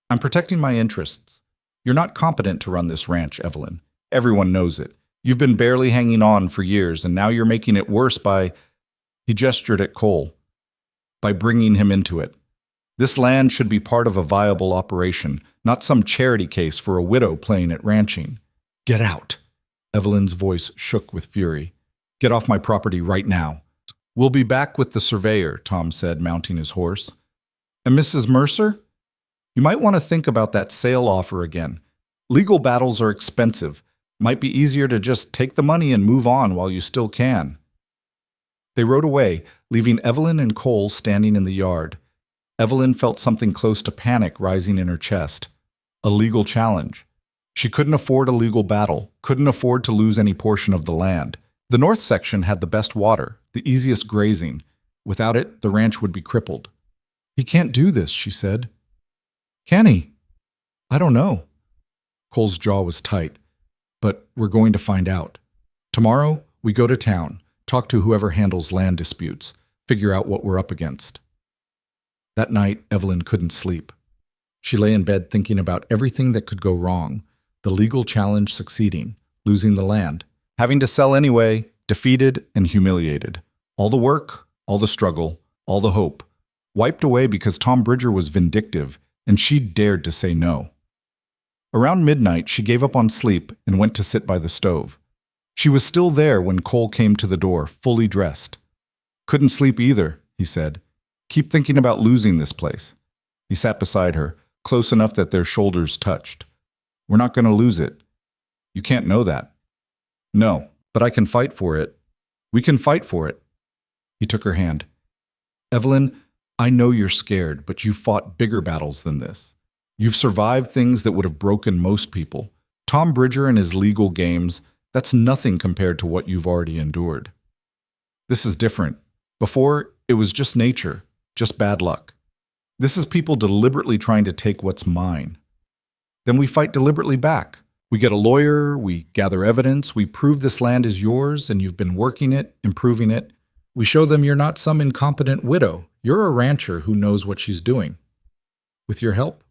I'm protecting my interests. You're not competent to run this ranch, Evelyn. Everyone knows it. You've been barely hanging on for years, and now you're making it worse by, he gestured at Cole, by bringing him into it. This land should be part of a viable operation, not some charity case for a widow playing at ranching. Get out. Evelyn's voice shook with fury. Get off my property right now. We'll be back with the surveyor, Tom said, mounting his horse. And Mrs. Mercer? You might want to think about that sale offer again. Legal battles are expensive. Might be easier to just take the money and move on while you still can. They rode away, leaving Evelyn and Cole standing in the yard. Evelyn felt something close to panic rising in her chest. A legal challenge. She couldn't afford a legal battle, couldn't afford to lose any portion of the land. The north section had the best water, the easiest grazing. Without it, the ranch would be crippled. He can't do this, she said. Can he? I don't know. Cole's jaw was tight. But we're going to find out. Tomorrow, we go to town, talk to whoever handles land disputes, figure out what we're up against. That night, Evelyn couldn't sleep. She lay in bed thinking about everything that could go wrong, the legal challenge succeeding, losing the land, having to sell anyway, defeated and humiliated. All the work, all the struggle, all the hope, wiped away because Tom Bridger was vindictive and she dared to say no. Around midnight, she gave up on sleep and went to sit by the stove. She was still there when Cole came to the door, fully dressed. Couldn't sleep either, he said. Keep thinking about losing this place. He sat beside her, close enough that their shoulders touched. We're not going to lose it. You can't know that. No, but I can fight for it. We can fight for it. He took her hand. Evelyn, I know you're scared, but you've fought bigger battles than this. You've survived things that would have broken most people. Tom Bridger and his legal games, that's nothing compared to what you've already endured. This is different. Before, it was just nature, just bad luck. This is people deliberately trying to take what's mine. Then we fight deliberately back. We get a lawyer, we gather evidence, we prove this land is yours and you've been working it, improving it. We show them you're not some incompetent widow. You're a rancher who knows what she's doing. With your help,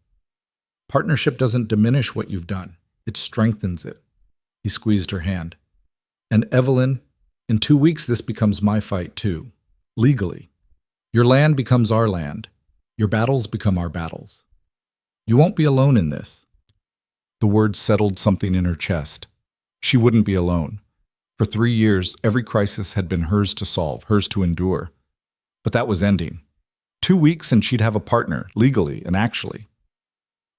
partnership doesn't diminish what you've done. It strengthens it. He squeezed her hand. And Evelyn, in 2 weeks this becomes my fight too. Legally. Your land becomes our land. Your battles become our battles. You won't be alone in this. The words settled something in her chest. She wouldn't be alone. For 3 years, every crisis had been hers to solve, hers to endure. But that was ending. 2 weeks and she'd have a partner, legally and actually.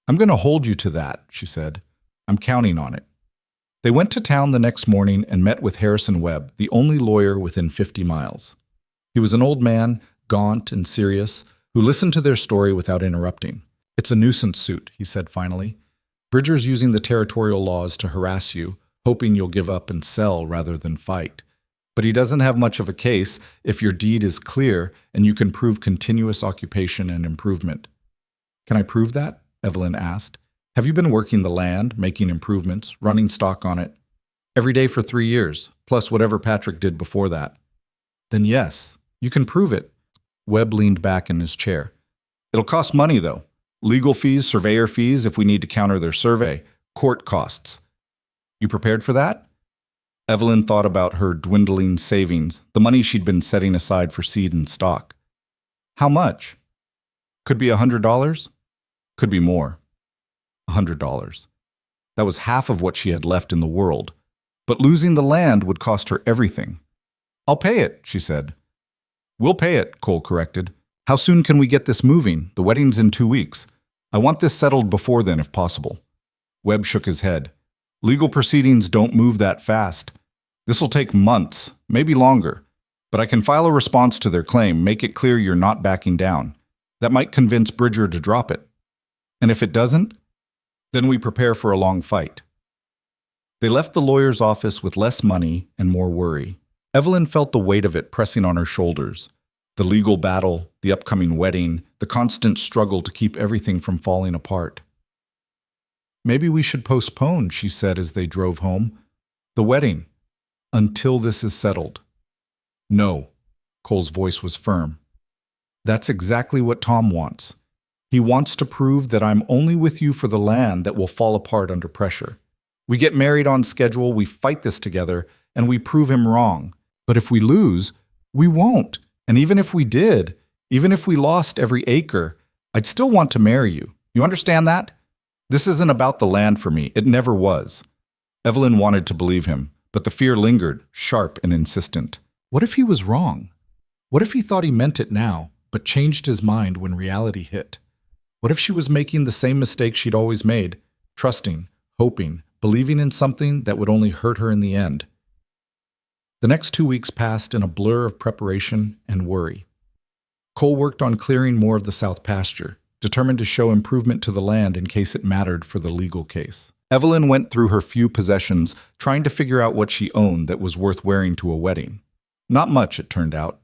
I'm going to hold you to that, she said. I'm counting on it. They went to town the next morning and met with Harrison Webb, the only lawyer within 50 miles. He was an old man, gaunt and serious, who listened to their story without interrupting. It's a nuisance suit, he said finally. Bridger's using the territorial laws to harass you, hoping you'll give up and sell rather than fight. But he doesn't have much of a case if your deed is clear and you can prove continuous occupation and improvement. Can I prove that? Evelyn asked. Have you been working the land, making improvements, running stock on it? Every day for 3 years, plus whatever Patrick did before that. Then yes, you can prove it. Webb leaned back in his chair. It'll cost money, though. Legal fees, surveyor fees if we need to counter their survey, court costs. You prepared for that? Evelyn thought about her dwindling savings, the money she'd been setting aside for seed and stock. How much? Could be $100? Could be more. $100. That was half of what she had left in the world. But losing the land would cost her everything. I'll pay it, she said. We'll pay it, Cole corrected. How soon can we get this moving? The wedding's in 2 weeks. I want this settled before then, if possible. Webb shook his head. Legal proceedings don't move that fast. This'll take months, maybe longer. But I can file a response to their claim, make it clear you're not backing down. That might convince Bridger to drop it. And if it doesn't, then we prepare for a long fight. They left the lawyer's office with less money and more worry. Evelyn felt the weight of it pressing on her shoulders. The legal battle, the upcoming wedding, the constant struggle to keep everything from falling apart. Maybe we should postpone, she said as they drove home. The wedding, until this is settled. No, Cole's voice was firm. That's exactly what Tom wants. He wants to prove that I'm only with you for the land that will fall apart under pressure. We get married on schedule, we fight this together, and we prove him wrong. But if we lose, we won't. And even if we did, even if we lost every acre, I'd still want to marry you. You understand that? This isn't about the land for me. It never was. Evelyn wanted to believe him, but the fear lingered, sharp and insistent. What if he was wrong? What if he thought he meant it now, but changed his mind when reality hit? What if she was making the same mistake she'd always made, trusting, hoping, believing in something that would only hurt her in the end? The next 2 weeks passed in a blur of preparation and worry. Cole worked on clearing more of the south pasture, determined to show improvement to the land in case it mattered for the legal case. Evelyn went through her few possessions, trying to figure out what she owned that was worth wearing to a wedding. Not much, it turned out.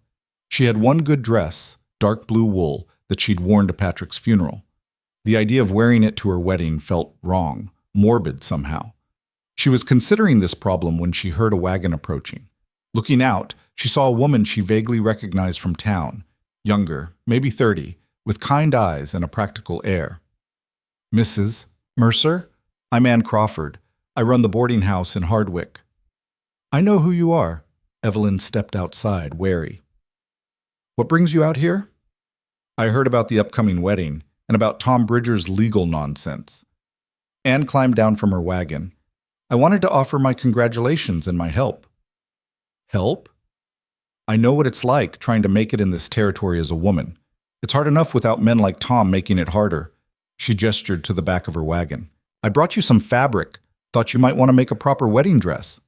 She had one good dress, dark blue wool, that she'd worn to Patrick's funeral. The idea of wearing it to her wedding felt wrong, morbid somehow. She was considering this problem when she heard a wagon approaching. Looking out, she saw a woman she vaguely recognized from town, younger, maybe 30, with kind eyes and a practical air. Mrs. Mercer? I'm Ann Crawford. I run the boarding house in Hardwick. I know who you are. Evelyn stepped outside, wary. What brings you out here? I heard about the upcoming wedding and about Tom Bridger's legal nonsense. Anne climbed down from her wagon. I wanted to offer my congratulations and my help. Help? I know what it's like trying to make it in this territory as a woman. It's hard enough without men like Tom making it harder. She gestured to the back of her wagon. I brought you some fabric. Thought you might want to make a proper wedding dress.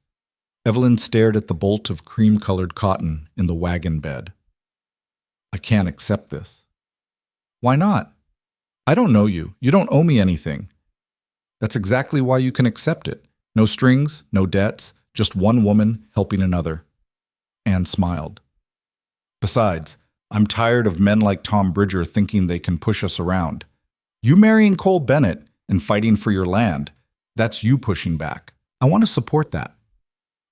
Evelyn stared at the bolt of cream-colored cotton in the wagon bed. I can't accept this. Why not? I don't know you. You don't owe me anything. That's exactly why you can accept it. No strings, no debts, just one woman helping another. Anne smiled. Besides, I'm tired of men like Tom Bridger thinking they can push us around. You marrying Cole Bennett and fighting for your land, That's you pushing back. I want to support that.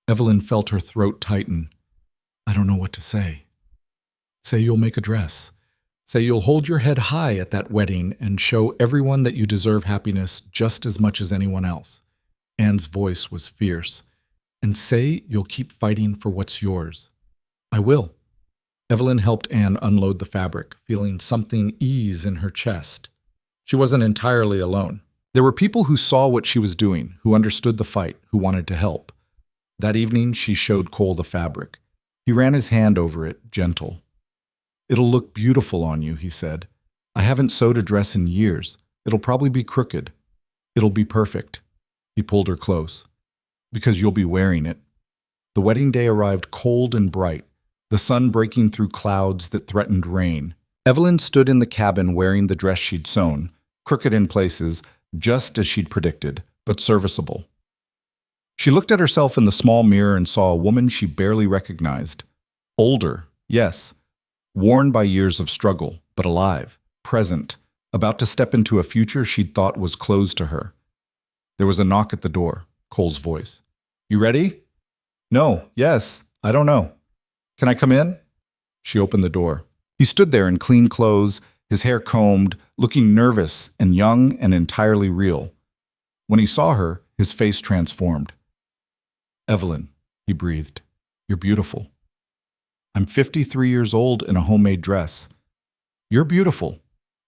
Evelyn felt her throat tighten. I don't know what to say. Say you'll make a dress. Say you'll hold your head high at that wedding and show everyone that you deserve happiness just as much as anyone else. Anne's voice was fierce. And say you'll keep fighting for what's yours. I will. Evelyn helped Anne unload the fabric, feeling something ease in her chest. She wasn't entirely alone. There were people who saw what she was doing, who understood the fight, who wanted to help. That evening, she showed Cole the fabric. He ran his hand over it, gentle. It'll look beautiful on you, he said. I haven't sewed a dress in years. It'll probably be crooked. It'll be perfect. He pulled her close. Because you'll be wearing it. The wedding day arrived cold and bright, the sun breaking through clouds that threatened rain. Evelyn stood in the cabin wearing the dress she'd sewn, crooked in places, just as she'd predicted, but serviceable. She looked at herself in the small mirror and saw a woman she barely recognized. Older, yes. Worn by years of struggle, but alive, present, about to step into a future she'd thought was closed to her. There was a knock at the door, Cole's voice. You ready? No, yes, I don't know. Can I come in? She opened the door. He stood there in clean clothes, his hair combed, looking nervous and young and entirely real. When he saw her, his face transformed. Evelyn, he breathed, you're beautiful. I'm 53 years old in a homemade dress. You're beautiful,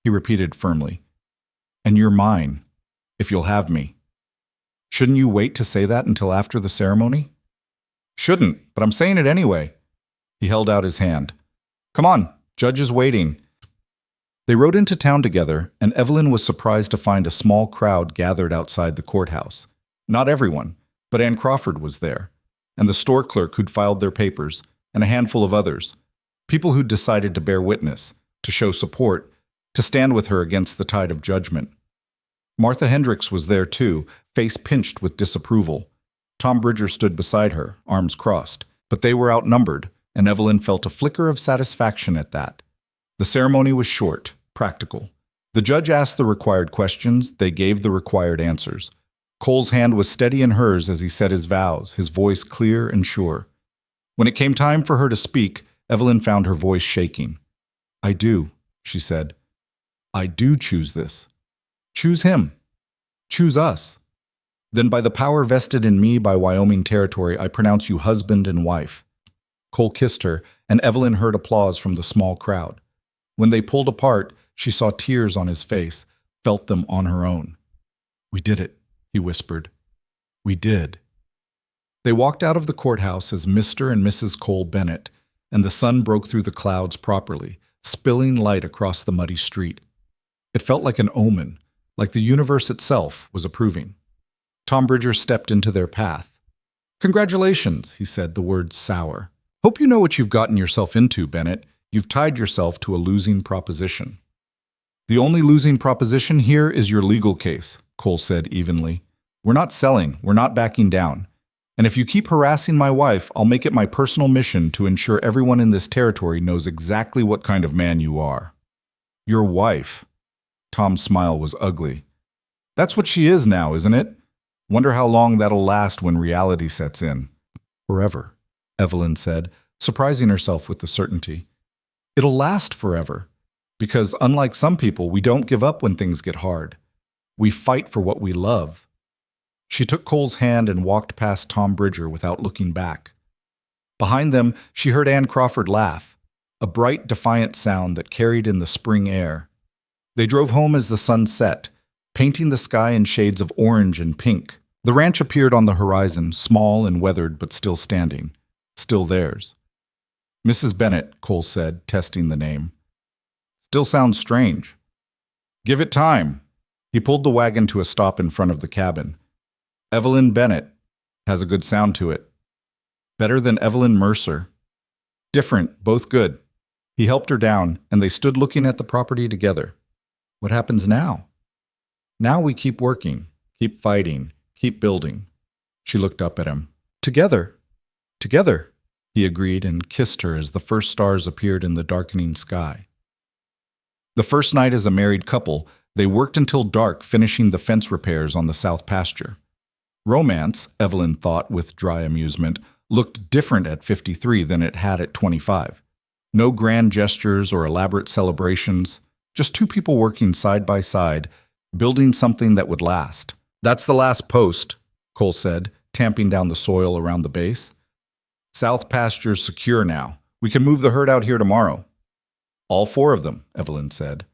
he repeated firmly. And you're mine, if you'll have me. Shouldn't you wait to say that until after the ceremony? Shouldn't, but I'm saying it anyway. He held out his hand. Come on, judge is waiting. They rode into town together, and Evelyn was surprised to find a small crowd gathered outside the courthouse. Not everyone, but Anne Crawford was there, and the store clerk who'd filed their papers, and a handful of others. People who'd decided to bear witness, to show support, to stand with her against the tide of judgment. Martha Hendricks was there too, face pinched with disapproval. Tom Bridger stood beside her, arms crossed, but they were outnumbered, and Evelyn felt a flicker of satisfaction at that. The ceremony was short, practical. The judge asked the required questions, they gave the required answers. Cole's hand was steady in hers as he said his vows, his voice clear and sure. When it came time for her to speak, Evelyn found her voice shaking. I do, she said. I do choose this. Choose him. Choose us. Then by the power vested in me by Wyoming territory, I pronounce you husband and wife. Cole kissed her, and Evelyn heard applause from the small crowd. When they pulled apart, she saw tears on his face, felt them on her own. We did it, he whispered. We did. They walked out of the courthouse as Mr. and Mrs. Cole Bennett, and the sun broke through the clouds properly, spilling light across the muddy street. It felt like an omen, like the universe itself was approving. Tom Bridger stepped into their path. Congratulations, he said, the words sour. Hope you know what you've gotten yourself into, Bennett. You've tied yourself to a losing proposition. The only losing proposition here is your legal case, Cole said evenly. We're not selling, we're not backing down. And if you keep harassing my wife, I'll make it my personal mission to ensure everyone in this territory knows exactly what kind of man you are. Your wife. Tom's smile was ugly. That's what she is now, isn't it? Wonder how long that'll last when reality sets in. Forever, Evelyn said, surprising herself with the certainty. It'll last forever, because unlike some people, we don't give up when things get hard. We fight for what we love. She took Cole's hand and walked past Tom Bridger without looking back. Behind them, she heard Anne Crawford laugh, a bright, defiant sound that carried in the spring air. They drove home as the sun set, painting the sky in shades of orange and pink. The ranch appeared on the horizon, small and weathered but still standing, still theirs. Mrs. Bennett, Cole said, testing the name. Still sounds strange. Give it time. He pulled the wagon to a stop in front of the cabin. Evelyn Bennett has a good sound to it. Better than Evelyn Mercer. Different, both good. He helped her down, and they stood looking at the property together. What happens now? Now we keep working, keep fighting, keep building. She looked up at him. Together. Together, he agreed and kissed her as the first stars appeared in the darkening sky. The first night as a married couple, they worked until dark finishing the fence repairs on the south pasture. Romance, Evelyn thought with dry amusement, looked different at 53 than it had at 25. No grand gestures or elaborate celebrations, just two people working side by side, building something that would last. "That's the last post," Cole said, tamping down the soil around the base. "South pasture's secure now. We can move the herd out here tomorrow." "All four of them," Evelyn said.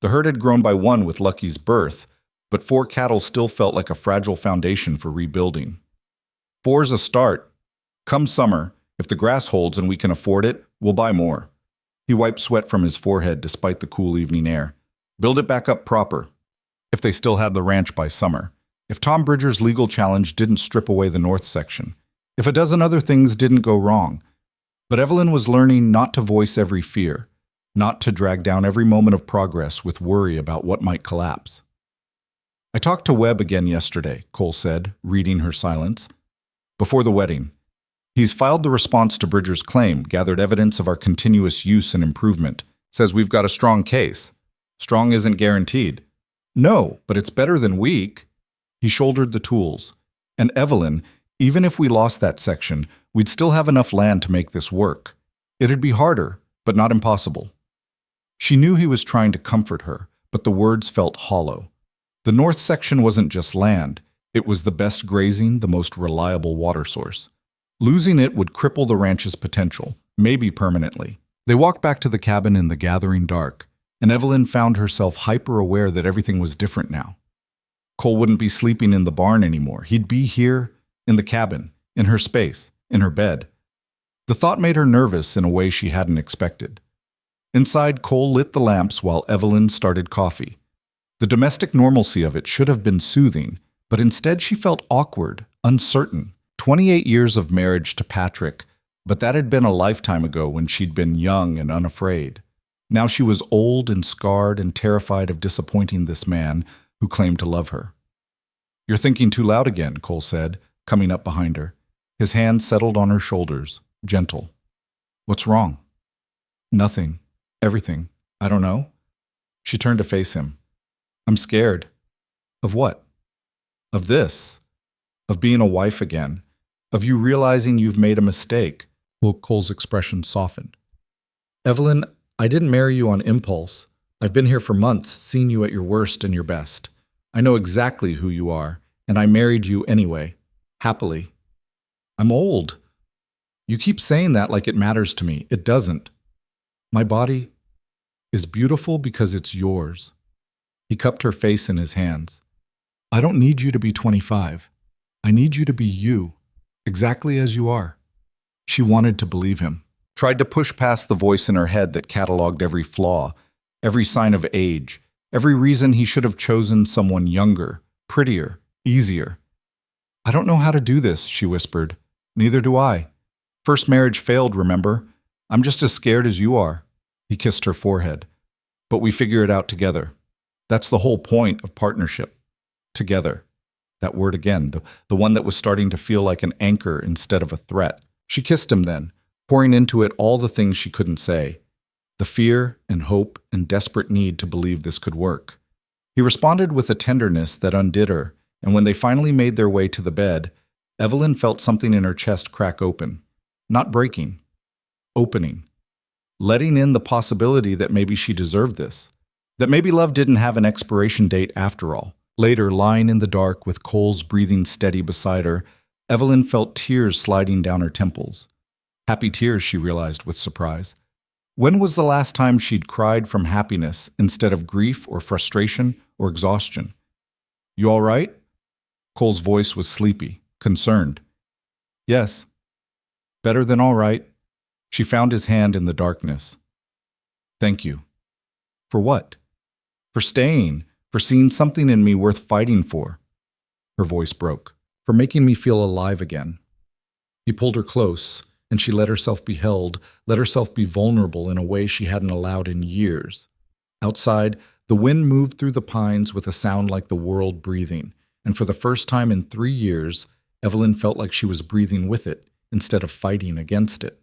The herd had grown by one with Lucky's birth, but 4 cattle still felt like a fragile foundation for rebuilding. "Four's a start. Come summer, if the grass holds and we can afford it, we'll buy more." He wiped sweat from his forehead despite the cool evening air. "Build it back up proper." If they still had the ranch by summer. If Tom Bridger's legal challenge didn't strip away the north section. If a dozen other things didn't go wrong. But Evelyn was learning not to voice every fear, not to drag down every moment of progress with worry about what might collapse. "I talked to Webb again yesterday," Cole said, reading her silence. "Before the wedding. He's filed the response to Bridger's claim, gathered evidence of our continuous use and improvement. Says we've got a strong case. Strong isn't guaranteed." "No, but it's better than weak." He shouldered the tools. "And Evelyn, even if we lost that section, we'd still have enough land to make this work. It'd be harder, but not impossible." She knew he was trying to comfort her, but the words felt hollow. The north section wasn't just land. It was the best grazing, the most reliable water source. Losing it would cripple the ranch's potential, maybe permanently. They walked back to the cabin in the gathering dark, and Evelyn found herself hyper-aware that everything was different now. Cole wouldn't be sleeping in the barn anymore. He'd be here, in the cabin, in her space, in her bed. The thought made her nervous in a way she hadn't expected. Inside, Cole lit the lamps while Evelyn started coffee. The domestic normalcy of it should have been soothing, but instead she felt awkward, uncertain. 28 years of marriage to Patrick, but that had been a lifetime ago when she'd been young and unafraid. Now she was old and scarred and terrified of disappointing this man who claimed to love her. "You're thinking too loud again," Cole said, coming up behind her. His hand settled on her shoulders, gentle. "What's wrong?" "Nothing. Everything. I don't know." She turned to face him. "I'm scared." "Of what?" "Of this. Of being a wife again. Of you realizing you've made a mistake." Well, Cole's expression softened. "Evelyn, I didn't marry you on impulse. I've been here for months, seen you at your worst and your best. I know exactly who you are, and I married you anyway. Happily." "I'm old." "You keep saying that like it matters to me. It doesn't. My body is beautiful because it's yours." He cupped her face in his hands. "I don't need you to be 25. I need you to be you, exactly as you are." She wanted to believe him, tried to push past the voice in her head that cataloged every flaw, every sign of age, every reason he should have chosen someone younger, prettier, easier. "I don't know how to do this," she whispered. "Neither do I. First marriage failed, remember? I'm just as scared as you are." He kissed her forehead. "But we figure it out together. That's the whole point of partnership. Together." That word again, the one that was starting to feel like an anchor instead of a threat. She kissed him then, pouring into it all the things she couldn't say. The fear and hope and desperate need to believe this could work. He responded with a tenderness that undid her, and when they finally made their way to the bed, Evelyn felt something in her chest crack open. Not breaking. Opening. Letting in the possibility that maybe she deserved this. That maybe love didn't have an expiration date after all. Later, lying in the dark with Cole's breathing steady beside her, Evelyn felt tears sliding down her temples. Happy tears, she realized with surprise. When was the last time she'd cried from happiness instead of grief or frustration or exhaustion? "You all right?" Cole's voice was sleepy, concerned. "Yes." "Better than all right." She found his hand in the darkness. "Thank you." "For what?" "For staying. For seeing something in me worth fighting for." Her voice broke. "For making me feel alive again." He pulled her close, and she let herself be held, let herself be vulnerable in a way she hadn't allowed in years. Outside, the wind moved through the pines with a sound like the world breathing, and for the first time in 3 years, Evelyn felt like she was breathing with it instead of fighting against it.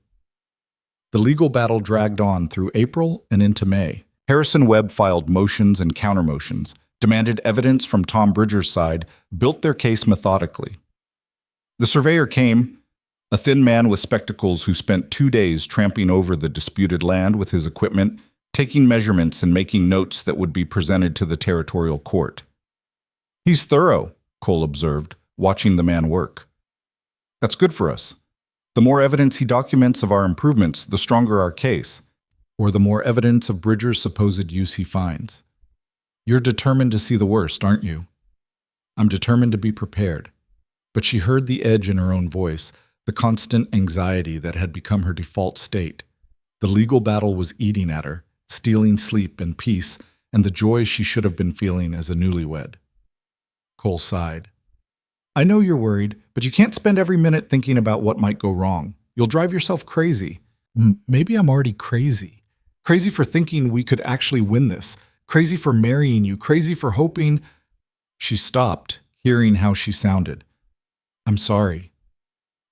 The legal battle dragged on through April and into May. Harrison Webb filed motions and countermotions, demanded evidence from Tom Bridger's side, built their case methodically. The surveyor came, a thin man with spectacles who spent 2 days tramping over the disputed land with his equipment, taking measurements and making notes that would be presented to the territorial court. "He's thorough," Cole observed, watching the man work. "That's good for us. The more evidence he documents of our improvements, the stronger our case, or the more evidence of Bridger's supposed use he finds. You're determined to see the worst, aren't you?" "I'm determined to be prepared." But she heard the edge in her own voice, the constant anxiety that had become her default state. The legal battle was eating at her, stealing sleep and peace and the joy she should have been feeling as a newlywed. Cole sighed. "I know you're worried, but you can't spend every minute thinking about what might go wrong. You'll drive yourself crazy." "Maybe I'm already crazy. Crazy for thinking we could actually win this. Crazy for marrying you. Crazy for hoping—" She stopped, hearing how she sounded. "I'm sorry."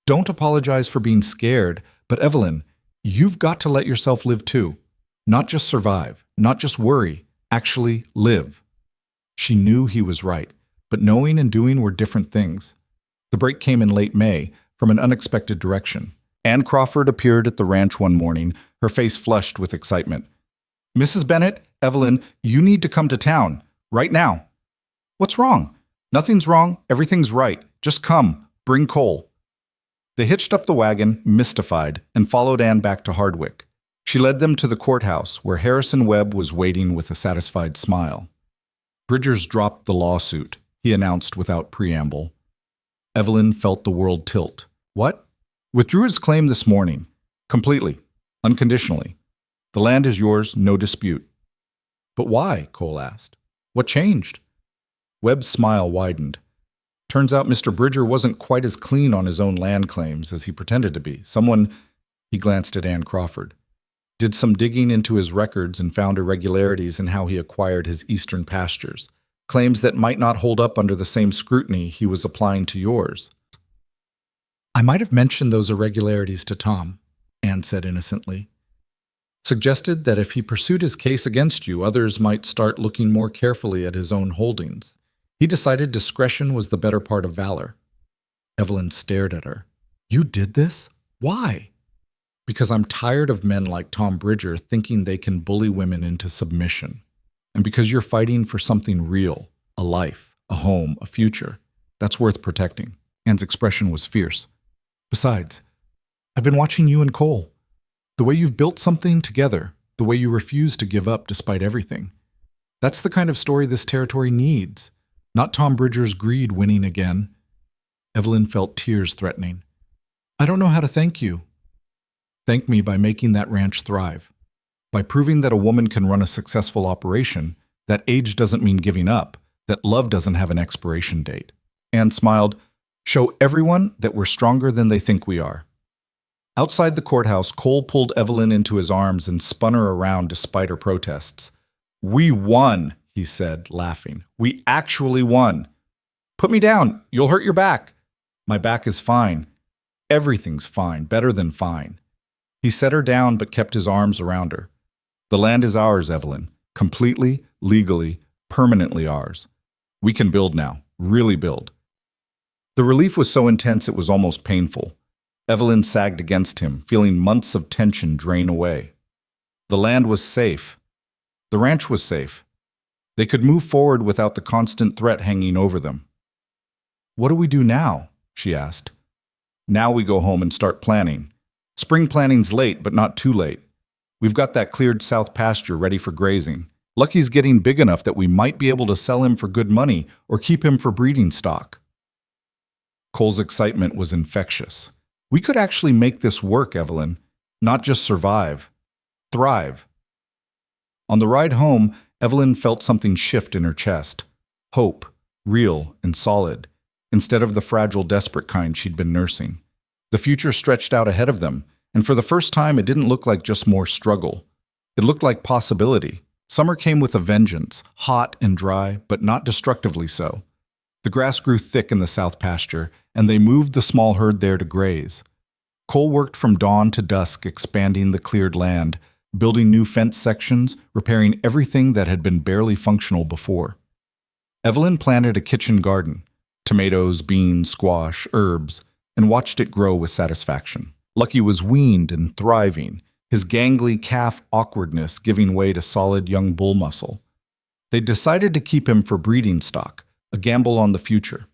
"Don't apologize for being scared, but Evelyn, you've got to let yourself live too. Not just survive, not just worry, actually live." She knew he was right, but knowing and doing were different things. The break came in late May, from an unexpected direction. Anne Crawford appeared at the ranch one morning, her face flushed with excitement. "Mrs. Bennett, Evelyn, you need to come to town, right now." "What's wrong?" "Nothing's wrong, everything's right. Just come, bring Cole." They hitched up the wagon, mystified, and followed Anne back to Hardwick. She led them to the courthouse, where Harrison Webb was waiting with a satisfied smile. "Bridger's dropped the lawsuit," he announced without preamble. Evelyn felt the world tilt. "What?" "Withdrew his claim this morning. Completely. Unconditionally. The land is yours, no dispute." "But why?" Cole asked. "What changed?" Webb's smile widened. "Turns out Mr. Bridger wasn't quite as clean on his own land claims as he pretended to be. Someone," he glanced at Anne Crawford, "did some digging into his records and found irregularities in how he acquired his eastern pastures. Claims that might not hold up under the same scrutiny he was applying to yours." "I might have mentioned those irregularities to Tom," Anne said innocently. "Suggested that if he pursued his case against you, others might start looking more carefully at his own holdings. He decided discretion was the better part of valor." Evelyn stared at her. "You did this? Why?" "Because I'm tired of men like Tom Bridger thinking they can bully women into submission. And because you're fighting for something real, a life, a home, a future, that's worth protecting." Anne's expression was fierce. "Besides, I've been watching you and Cole. The way you've built something together, the way you refuse to give up despite everything. That's the kind of story this territory needs. Not Tom Bridger's greed winning again." Evelyn felt tears threatening. "I don't know how to thank you." "Thank me by making that ranch thrive. By proving that a woman can run a successful operation, that age doesn't mean giving up, that love doesn't have an expiration date." Anne smiled. "Show everyone that we're stronger than they think we are." Outside the courthouse, Cole pulled Evelyn into his arms and spun her around despite her protests. "We won," he said, laughing. "We actually won." "Put me down. You'll hurt your back." "My back is fine. Everything's fine, better than fine." He set her down but kept his arms around her. "The land is ours, Evelyn. Completely, legally, permanently ours. We can build now. Really build." The relief was so intense it was almost painful. Evelyn sagged against him, feeling months of tension drain away. The land was safe. The ranch was safe. They could move forward without the constant threat hanging over them. "What do we do now?" she asked. "Now we go home and start planning. Spring planning's late, but not too late. We've got that cleared south pasture ready for grazing. Lucky's getting big enough that we might be able to sell him for good money or keep him for breeding stock." Cole's excitement was infectious. "We could actually make this work, Evelyn. Not just survive. Thrive." On the ride home, Evelyn felt something shift in her chest. Hope, real and solid, instead of the fragile, desperate kind she'd been nursing. The future stretched out ahead of them, and for the first time it didn't look like just more struggle. It looked like possibility. Summer came with a vengeance, hot and dry, but not destructively so. The grass grew thick in the south pasture, and they moved the small herd there to graze. Cole worked from dawn to dusk expanding the cleared land, building new fence sections, repairing everything that had been barely functional before. Evelyn planted a kitchen garden, tomatoes, beans, squash, herbs, and watched it grow with satisfaction. Lucky was weaned and thriving, his gangly calf awkwardness giving way to solid young bull muscle. They decided to keep him for breeding stock, a gamble on the future.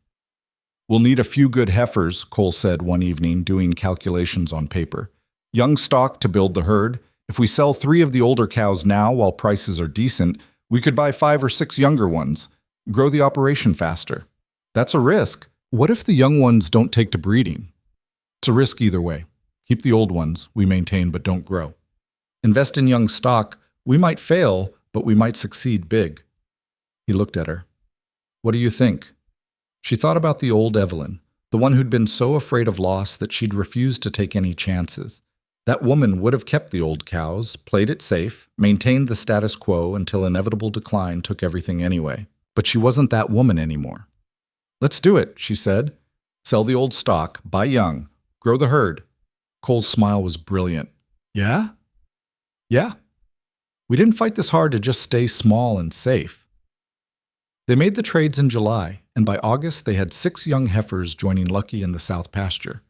"We'll need a few good heifers," Cole said one evening, doing calculations on paper. "Young stock to build the herd. If we sell 3 of the older cows now while prices are decent, we could buy 5 or 6 younger ones, grow the operation faster." "That's a risk. What if the young ones don't take to breeding?" "It's a risk either way. Keep the old ones, we maintain but don't grow. Invest in young stock, we might fail, but we might succeed big." He looked at her. "What do you think?" She thought about the old Evelyn, the one who'd been so afraid of loss that she'd refused to take any chances. That woman would have kept the old cows, played it safe, maintained the status quo until inevitable decline took everything anyway. But she wasn't that woman anymore. "Let's do it," she said. "Sell the old stock, buy young, grow the herd." Cole's smile was brilliant. "Yeah? Yeah. We didn't fight this hard to just stay small and safe." They made the trades in July, and by August they had 6 young heifers joining Lucky in the south pasture.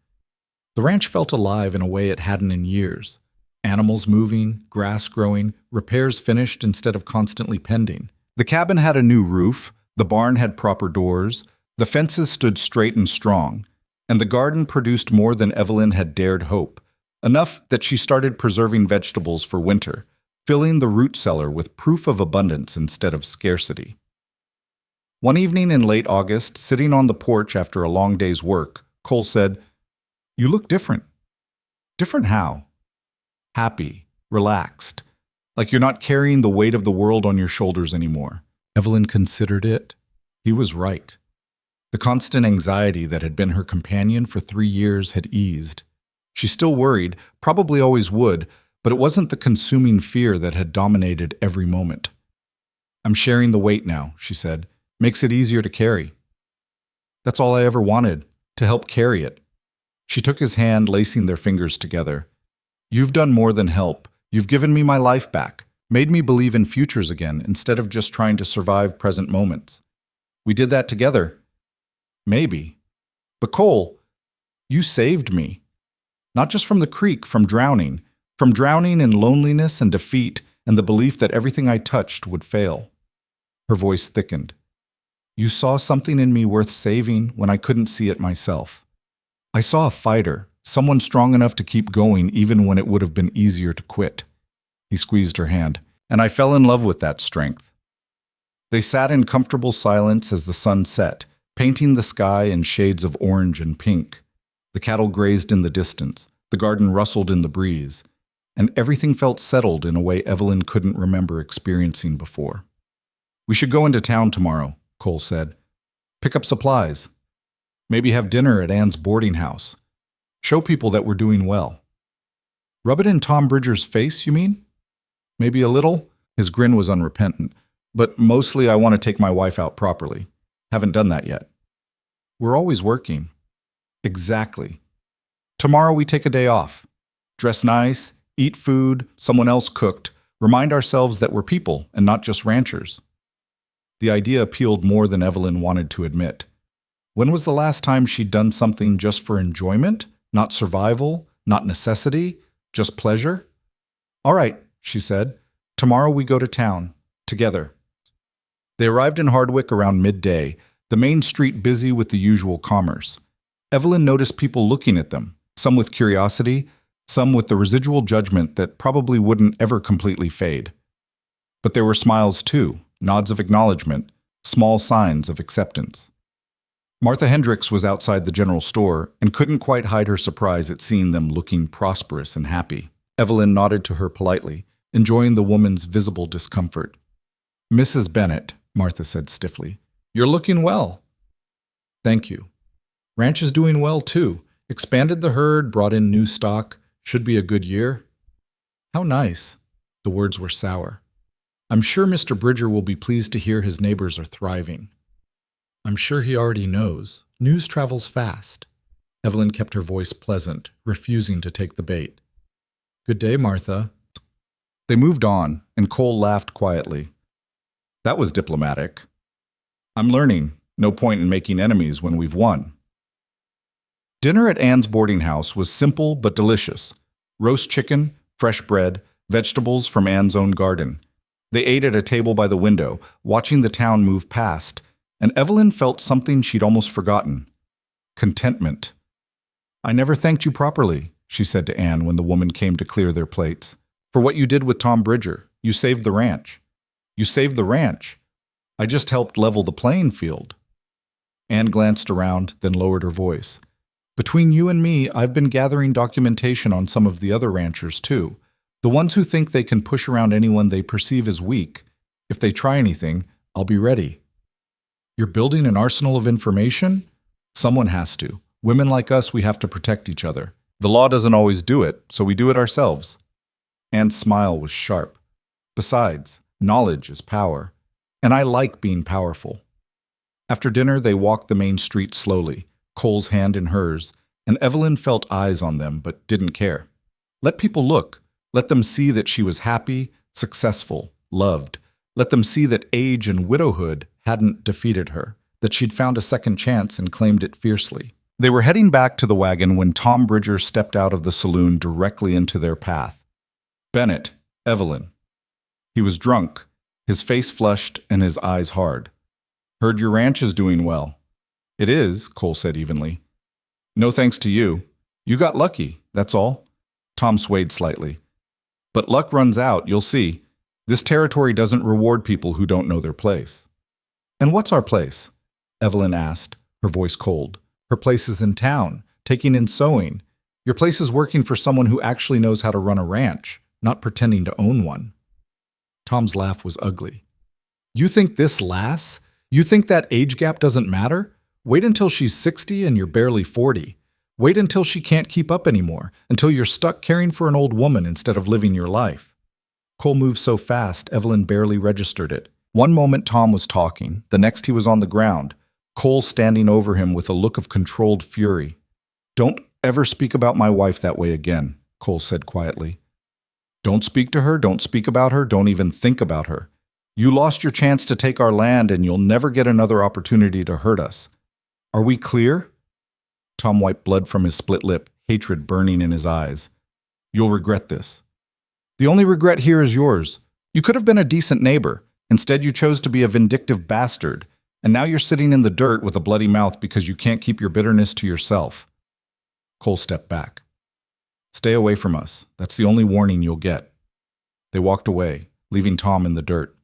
The ranch felt alive in a way it hadn't in years. Animals moving, grass growing, repairs finished instead of constantly pending. The cabin had a new roof, the barn had proper doors, the fences stood straight and strong, and the garden produced more than Evelyn had dared hope, enough that she started preserving vegetables for winter, filling the root cellar with proof of abundance instead of scarcity. One evening in late August, sitting on the porch after a long day's work, Cole said, "You look different." "Different how?" "Happy, relaxed, like you're not carrying the weight of the world on your shoulders anymore." Evelyn considered it. He was right. The constant anxiety that had been her companion for 3 years had eased. She still worried, probably always would, but it wasn't the consuming fear that had dominated every moment. "I'm sharing the weight now," she said. "Makes it easier to carry." "That's all I ever wanted, to help carry it." She took his hand, lacing their fingers together. "You've done more than help. You've given me my life back, made me believe in futures again instead of just trying to survive present moments. We did that together. Maybe. But Cole, you saved me. Not just from the creek, from drowning in loneliness and defeat and the belief that everything I touched would fail." Her voice thickened. "You saw something in me worth saving when I couldn't see it myself. I saw a fighter, someone strong enough to keep going even when it would have been easier to quit." He squeezed her hand, "And I fell in love with that strength." They sat in comfortable silence as the sun set, painting the sky in shades of orange and pink. The cattle grazed in the distance, the garden rustled in the breeze, and everything felt settled in a way Evelyn couldn't remember experiencing before. "We should go into town tomorrow," Cole said. "Pick up supplies. Maybe have dinner at Anne's boarding house. Show people that we're doing well." "Rub it in Tom Bridger's face, you mean?" "Maybe a little." His grin was unrepentant. "But mostly I want to take my wife out properly. Haven't done that yet." "We're always working." "Exactly. Tomorrow we take a day off. Dress nice, eat food someone else cooked, remind ourselves that we're people and not just ranchers." The idea appealed more than Evelyn wanted to admit. When was the last time she'd done something just for enjoyment, not survival, not necessity, just pleasure? "All right," she said. "Tomorrow we go to town, together." They arrived in Hardwick around midday, the main street busy with the usual commerce. Evelyn noticed people looking at them, some with curiosity, some with the residual judgment that probably wouldn't ever completely fade. But there were smiles too, nods of acknowledgement, small signs of acceptance. Martha Hendricks was outside the general store and couldn't quite hide her surprise at seeing them looking prosperous and happy. Evelyn nodded to her politely, enjoying the woman's visible discomfort. "Mrs. Bennett," Martha said stiffly, "you're looking well." "Thank you. Ranch is doing well too. Expanded the herd, brought in new stock. Should be a good year." "How nice." The words were sour. "I'm sure Mr. Bridger will be pleased to hear his neighbors are thriving." "I'm sure he already knows. News travels fast." Evelyn kept her voice pleasant, refusing to take the bait. "Good day, Martha." They moved on, and Cole laughed quietly. "That was diplomatic. I'm learning. No point in making enemies when we've won." Dinner at Anne's boarding house was simple but delicious. Roast chicken, fresh bread, vegetables from Anne's own garden. They ate at a table by the window, watching the town move past, and Evelyn felt something she'd almost forgotten. Contentment. "I never thanked you properly," she said to Anne when the woman came to clear their plates. "For what you did with Tom Bridger. You saved the ranch." "You saved the ranch? I just helped level the playing field." Anne glanced around, then lowered her voice. "Between you and me, I've been gathering documentation on some of the other ranchers, too. The ones who think they can push around anyone they perceive as weak. If they try anything, I'll be ready." "You're building an arsenal of information?" "Someone has to. Women like us, we have to protect each other. The law doesn't always do it, so we do it ourselves." Anne's smile was sharp. "Besides, knowledge is power. And I like being powerful." After dinner, they walked the main street slowly, Cole's hand in hers, and Evelyn felt eyes on them but didn't care. Let people look. Let them see that she was happy, successful, loved. Let them see that age and widowhood hadn't defeated her, that she'd found a second chance and claimed it fiercely. They were heading back to the wagon when Tom Bridger stepped out of the saloon directly into their path. "Bennett, Evelyn." He was drunk, his face flushed and his eyes hard. "Heard your ranch is doing well." "It is," Cole said evenly. "No thanks to you. You got lucky, that's all." Tom swayed slightly. "But luck runs out, you'll see. This territory doesn't reward people who don't know their place." "And what's our place?" Evelyn asked, her voice cold. "Her place is in town, taking in sewing. Your place is working for someone who actually knows how to run a ranch, not pretending to own one." Tom's laugh was ugly. "You think this lasts? You think that age gap doesn't matter? Wait until she's 60 and you're barely 40. Wait until she can't keep up anymore, until you're stuck caring for an old woman instead of living your life." Cole moved so fast, Evelyn barely registered it. One moment Tom was talking, the next he was on the ground, Cole standing over him with a look of controlled fury. "Don't ever speak about my wife that way again," Cole said quietly. "Don't speak to her, don't speak about her, don't even think about her. You lost your chance to take our land and you'll never get another opportunity to hurt us. Are we clear?" Tom wiped blood from his split lip, hatred burning in his eyes. "You'll regret this." "The only regret here is yours. You could have been a decent neighbor. Instead, you chose to be a vindictive bastard. And now you're sitting in the dirt with a bloody mouth because you can't keep your bitterness to yourself." Cole stepped back. "Stay away from us. That's the only warning you'll get." They walked away, leaving Tom in the dirt.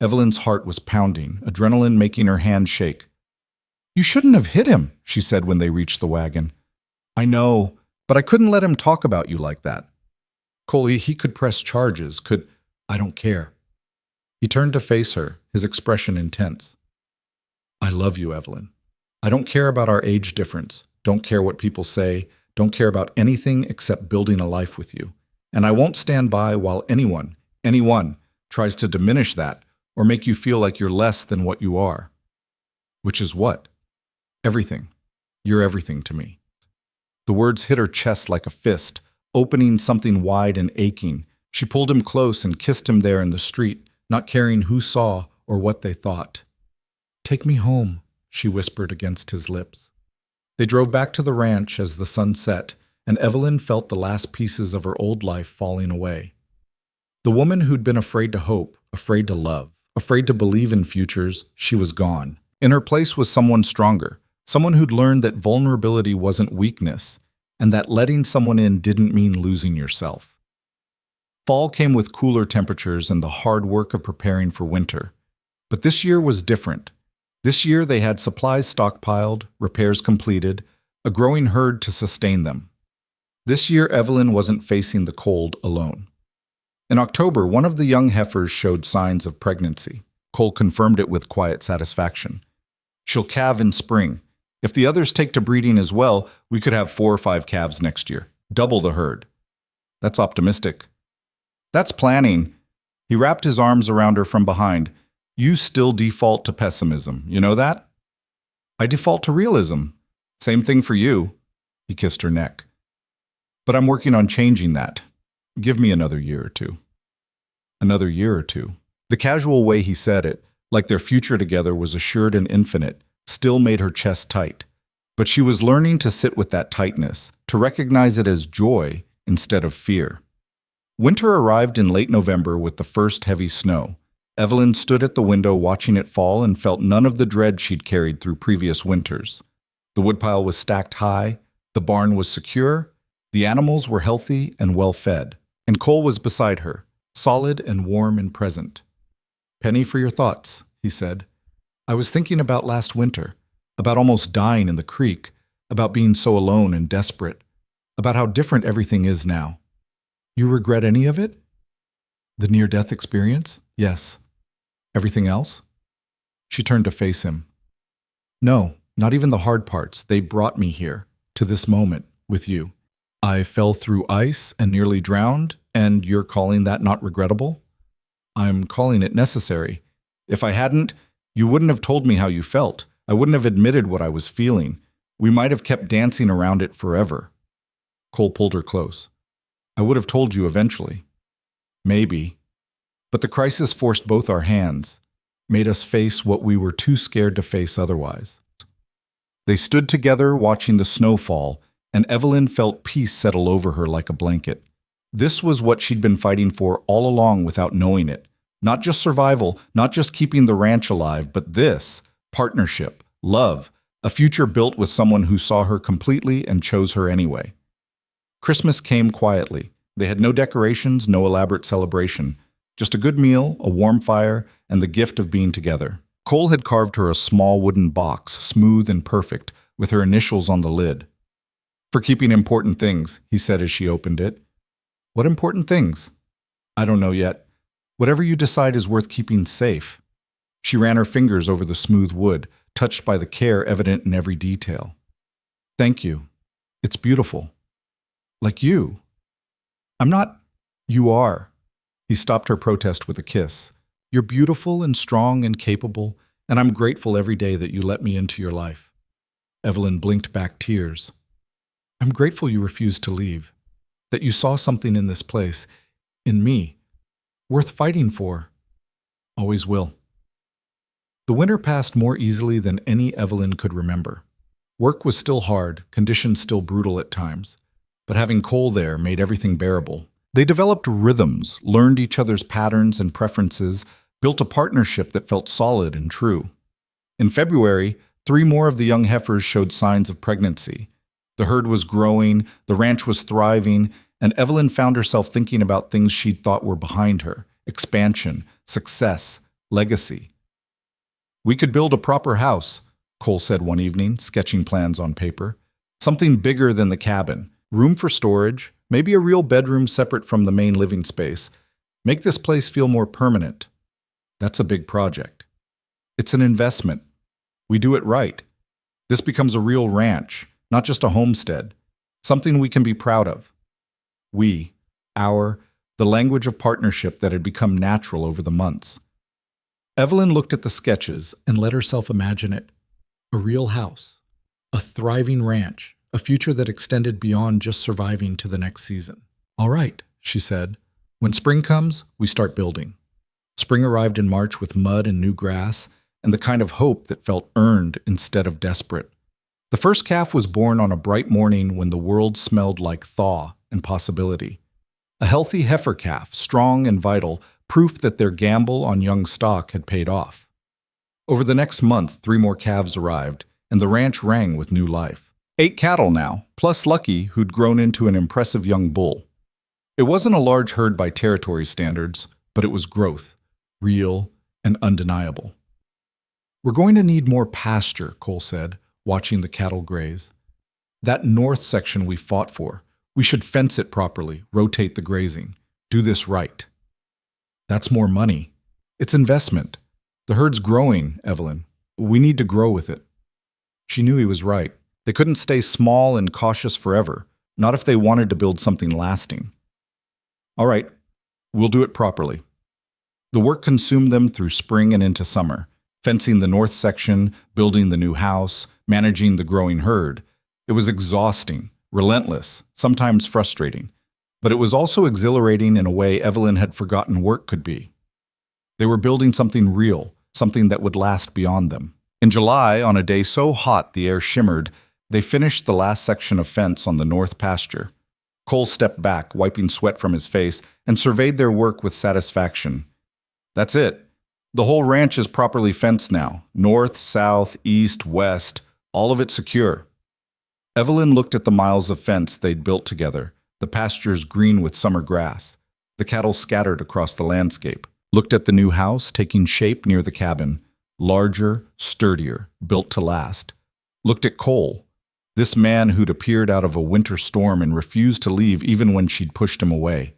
Evelyn's heart was pounding, adrenaline making her hand shake. "You shouldn't have hit him," she said when they reached the wagon. "I know, but I couldn't let him talk about you like that. Cole, he could press charges, could... I don't care." He turned to face her, his expression intense. "I love you, Evelyn. I don't care about our age difference, don't care what people say, don't care about anything except building a life with you. And I won't stand by while anyone tries to diminish that or make you feel like you're less than what you are." "Which is what?" "Everything. You're everything to me." The words hit her chest like a fist, opening something wide and aching. She pulled him close and kissed him there in the street, not caring who saw or what they thought. "Take me home," she whispered against his lips. They drove back to the ranch as the sun set, and Evelyn felt the last pieces of her old life falling away. The woman who'd been afraid to hope, afraid to love, afraid to believe in futures, she was gone. In her place was someone stronger, someone who'd learned that vulnerability wasn't weakness, and that letting someone in didn't mean losing yourself. Fall came with cooler temperatures and the hard work of preparing for winter. But this year was different. This year they had supplies stockpiled, repairs completed, a growing herd to sustain them. This year Evelyn wasn't facing the cold alone. In October, one of the young heifers showed signs of pregnancy. Cole confirmed it with quiet satisfaction. "She'll calve in spring. If the others take to breeding as well, we could have 4 or 5 calves next year. Double the herd." "That's optimistic." "That's planning." He wrapped his arms around her from behind. "You still default to pessimism, you know that?" "I default to realism. Same thing for you." He kissed her neck. "But I'm working on changing that. Give me another year or two." Another year or two. The casual way he said it, like their future together was assured and infinite, still made her chest tight. But she was learning to sit with that tightness, to recognize it as joy instead of fear. Winter arrived in late November with the first heavy snow. Evelyn stood at the window watching it fall and felt none of the dread she'd carried through previous winters. The woodpile was stacked high, the barn was secure, the animals were healthy and well fed, and Cole was beside her, solid and warm and present. "Penny, for your thoughts," he said. "I was thinking about last winter, about almost dying in the creek, about being so alone and desperate, about how different everything is now. You regret any of it?" "The near-death experience? Yes. Everything else?" She turned to face him. "No, not even the hard parts. They brought me here, to this moment, with you. I fell through ice and nearly drowned, and you're calling that not regrettable?" "I'm calling it necessary. If I hadn't, you wouldn't have told me how you felt. I wouldn't have admitted what I was feeling. We might have kept dancing around it forever." Cole pulled her close. "I would have told you eventually." "Maybe. But the crisis forced both our hands, made us face what we were too scared to face otherwise." They stood together watching the snow fall, and Evelyn felt peace settle over her like a blanket. This was what she'd been fighting for all along without knowing it. Not just survival, not just keeping the ranch alive, but this, partnership, love, a future built with someone who saw her completely and chose her anyway. Christmas came quietly. They had no decorations, no elaborate celebration. Just a good meal, a warm fire, and the gift of being together. Cole had carved her a small wooden box, smooth and perfect, with her initials on the lid. "For keeping important things," he said as she opened it. "What important things?" "I don't know yet. Whatever you decide is worth keeping safe." She ran her fingers over the smooth wood, touched by the care evident in every detail. "Thank you. It's beautiful. Like you." "I'm not—" "You are." He stopped her protest with a kiss. "You're beautiful and strong and capable, and I'm grateful every day that you let me into your life." Evelyn blinked back tears. "I'm grateful you refused to leave, that you saw something in this place, in me, worth fighting for. Always will." The winter passed more easily than any Evelyn could remember. Work was still hard, conditions still brutal at times, but having Cole there made everything bearable. They developed rhythms, learned each other's patterns and preferences, built a partnership that felt solid and true. In February, 3 more of the young heifers showed signs of pregnancy. The herd was growing, the ranch was thriving, and Evelyn found herself thinking about things she'd thought were behind her: expansion, success, legacy. "We could build a proper house," Cole said one evening, sketching plans on paper. "Something bigger than the cabin, room for storage, maybe a real bedroom separate from the main living space. Make this place feel more permanent." "That's a big project." "It's an investment. We do it right. This becomes a real ranch, not just a homestead, something we can be proud of." We, our, the language of partnership that had become natural over the months. Evelyn looked at the sketches and let herself imagine it. A real house, a thriving ranch, a future that extended beyond just surviving to the next season. "All right," she said. "When spring comes, we start building." Spring arrived in March with mud and new grass, and the kind of hope that felt earned instead of desperate. The first calf was born on a bright morning when the world smelled like thaw and possibility. A healthy heifer calf, strong and vital, proof that their gamble on young stock had paid off. Over the next month, 3 more calves arrived, and the ranch rang with new life. 8 cattle now, plus Lucky, who'd grown into an impressive young bull. It wasn't a large herd by territory standards, but it was growth, real and undeniable. "We're going to need more pasture," Cole said, watching the cattle graze. "That north section we fought for, we should fence it properly, rotate the grazing, do this right." "That's more money. It's investment. The herd's growing, Evelyn. We need to grow with it." She knew he was right. They couldn't stay small and cautious forever, not if they wanted to build something lasting. "All right, we'll do it properly." The work consumed them through spring and into summer, fencing the north section, building the new house, managing the growing herd. It was exhausting, relentless, sometimes frustrating, but it was also exhilarating in a way Evelyn had forgotten work could be. They were building something real, something that would last beyond them. In July, on a day so hot the air shimmered, They finished the last section of fence on the north pasture. Cole stepped back, wiping sweat from his face, and surveyed their work with satisfaction. That's it. The whole ranch is properly fenced now. North, south, east, west, all of it secure. Evelyn looked at the miles of fence they'd built together, the pastures green with summer grass, the cattle scattered across the landscape. Looked at the new house taking shape near the cabin, larger, sturdier, built to last. Looked at Cole, this man who'd appeared out of a winter storm and refused to leave even when she'd pushed him away.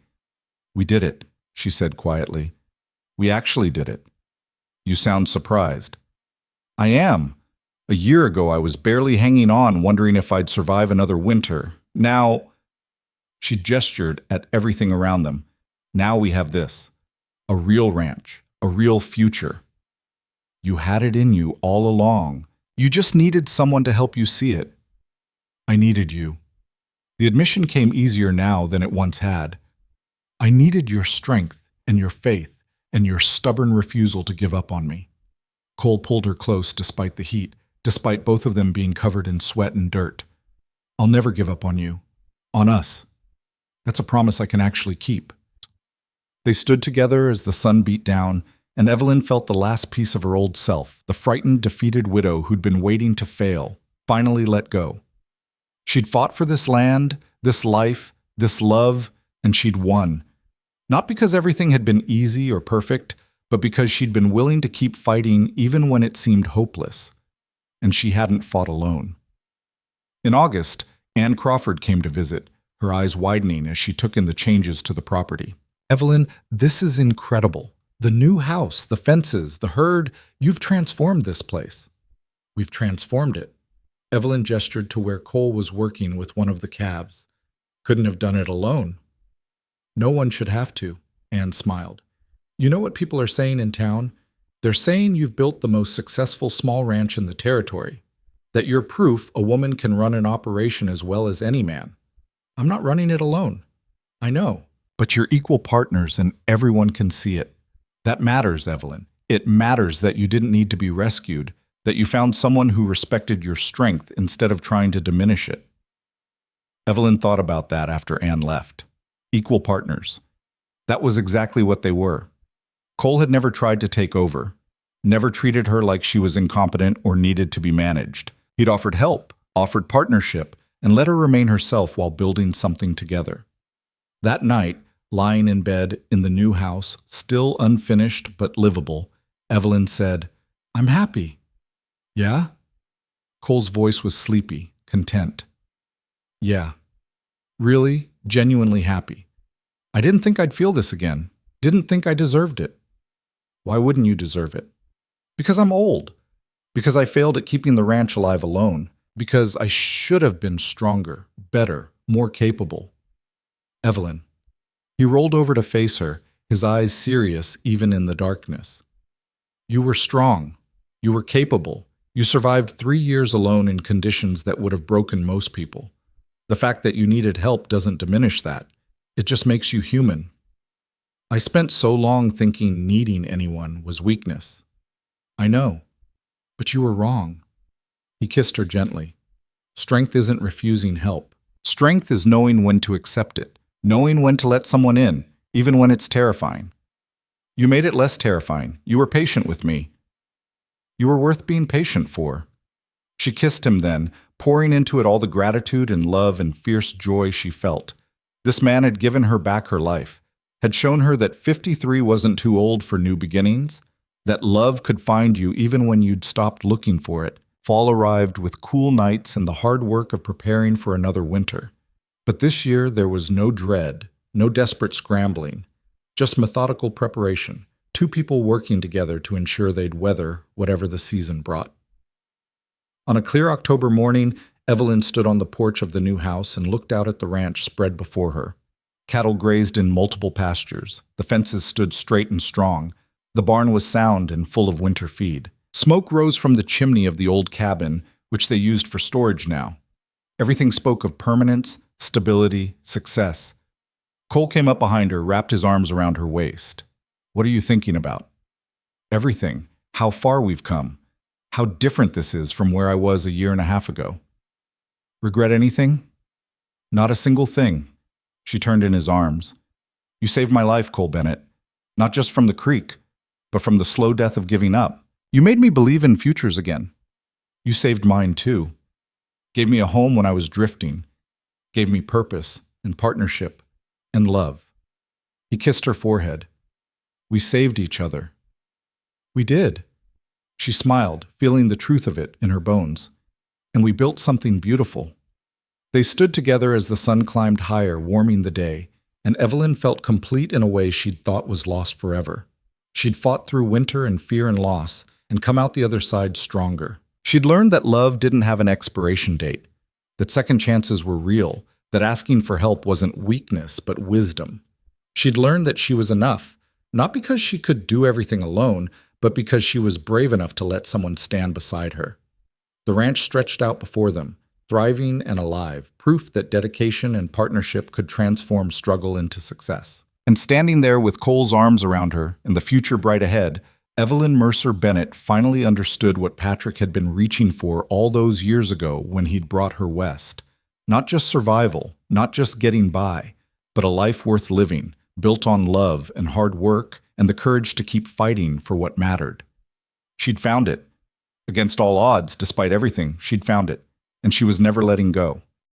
"We did it," she said quietly. "We actually did it." "You sound surprised." "I am. A year ago I was barely hanging on, wondering if I'd survive another winter. Now," she gestured at everything around them, "now we have this. A real ranch, a real future. You had it in you all along. You just needed someone to help you see it." "I needed you." The admission came easier now than it once had. "I needed your strength and your faith and your stubborn refusal to give up on me." Cole pulled her close despite the heat, despite both of them being covered in sweat and dirt. "I'll never give up on you. On us. That's a promise I can actually keep." They stood together as the sun beat down, and Evelyn felt the last piece of her old self, the frightened, defeated widow who'd been waiting to fail, finally let go. She'd fought for this land, this life, this love, and she'd won. Not because everything had been easy or perfect, but because she'd been willing to keep fighting even when it seemed hopeless. And she hadn't fought alone. In August, Anne Crawford came to visit, her eyes widening as she took in the changes to the property. "Evelyn, this is incredible. The new house, the fences, the herd, you've transformed this place." "We've transformed it." Evelyn gestured to where Cole was working with one of the calves. "Couldn't have done it alone." "No one should have to," Anne smiled. "You know what people are saying in town? They're saying you've built the most successful small ranch in the territory, that you're proof a woman can run an operation as well as any man. I'm not running it alone. I know. But you're equal partners and everyone can see it. That matters, Evelyn. It matters that you didn't need to be rescued, that you found someone who respected your strength instead of trying to diminish it." Evelyn thought about that after Anne left. Equal partners. That was exactly what they were. Cole had never tried to take over, never treated her like she was incompetent or needed to be managed. He'd offered help, offered partnership, and let her remain herself while building something together. That night, lying in bed in the new house, still unfinished but livable, Evelyn said, "I'm happy." "Yeah?" Cole's voice was sleepy, content. "Yeah. Really, genuinely happy. I didn't think I'd feel this again. Didn't think I deserved it." "Why wouldn't you deserve it?" "Because I'm old. Because I failed at keeping the ranch alive alone. Because I should have been stronger, better, more capable." "Evelyn." He rolled over to face her, his eyes serious even in the darkness. "You were strong. You were capable. You survived 3 years alone in conditions that would have broken most people. The fact that you needed help doesn't diminish that. It just makes you human. I spent so long thinking needing anyone was weakness. I know. But you were wrong." He kissed her gently. "Strength isn't refusing help. Strength is knowing when to accept it, knowing when to let someone in, even when it's terrifying. You made it less terrifying. You were patient with me. You were worth being patient for." She kissed him then, pouring into it all the gratitude and love and fierce joy she felt. This man had given her back her life, had shown her that 53 wasn't too old for new beginnings, that love could find you even when you'd stopped looking for it. Fall arrived with cool nights and the hard work of preparing for another winter. But this year there was no dread, no desperate scrambling, just methodical preparation, 2 people working together to ensure they'd weather whatever the season brought. On a clear October morning, Evelyn stood on the porch of the new house and looked out at the ranch spread before her. Cattle grazed in multiple pastures. The fences stood straight and strong. The barn was sound and full of winter feed. Smoke rose from the chimney of the old cabin, which they used for storage now. Everything spoke of permanence, stability, success. Cole came up behind her, wrapped his arms around her waist. "What are you thinking about?" "Everything. How far we've come. How different this is from where I was a year and a half ago." Regret anything? Not a single thing. She turned in his arms. You saved my life, Cole Bennett. Not just from the creek, but from the slow death of giving up. You made me believe in futures again. You saved mine too. Gave me a home when I was drifting. Gave me purpose and partnership and love. He kissed her forehead. We saved each other. We did. She smiled, feeling the truth of it in her bones. And we built something beautiful. They stood together as the sun climbed higher, warming the day, and Evelyn felt complete in a way she'd thought was lost forever. She'd fought through winter and fear and loss, and come out the other side stronger. She'd learned that love didn't have an expiration date, that second chances were real, that asking for help wasn't weakness, but wisdom. She'd learned that she was enough, not because she could do everything alone, but because she was brave enough to let someone stand beside her. The ranch stretched out before them, thriving and alive, proof that dedication and partnership could transform struggle into success. And standing there with Cole's arms around her and the future bright ahead, Evelyn Mercer Bennett finally understood what Patrick had been reaching for all those years ago when he'd brought her west. Not just survival, not just getting by, but a life worth living, built on love and hard work and the courage to keep fighting for what mattered. She'd found it. Against all odds, despite everything, she'd found it, and she was never letting go.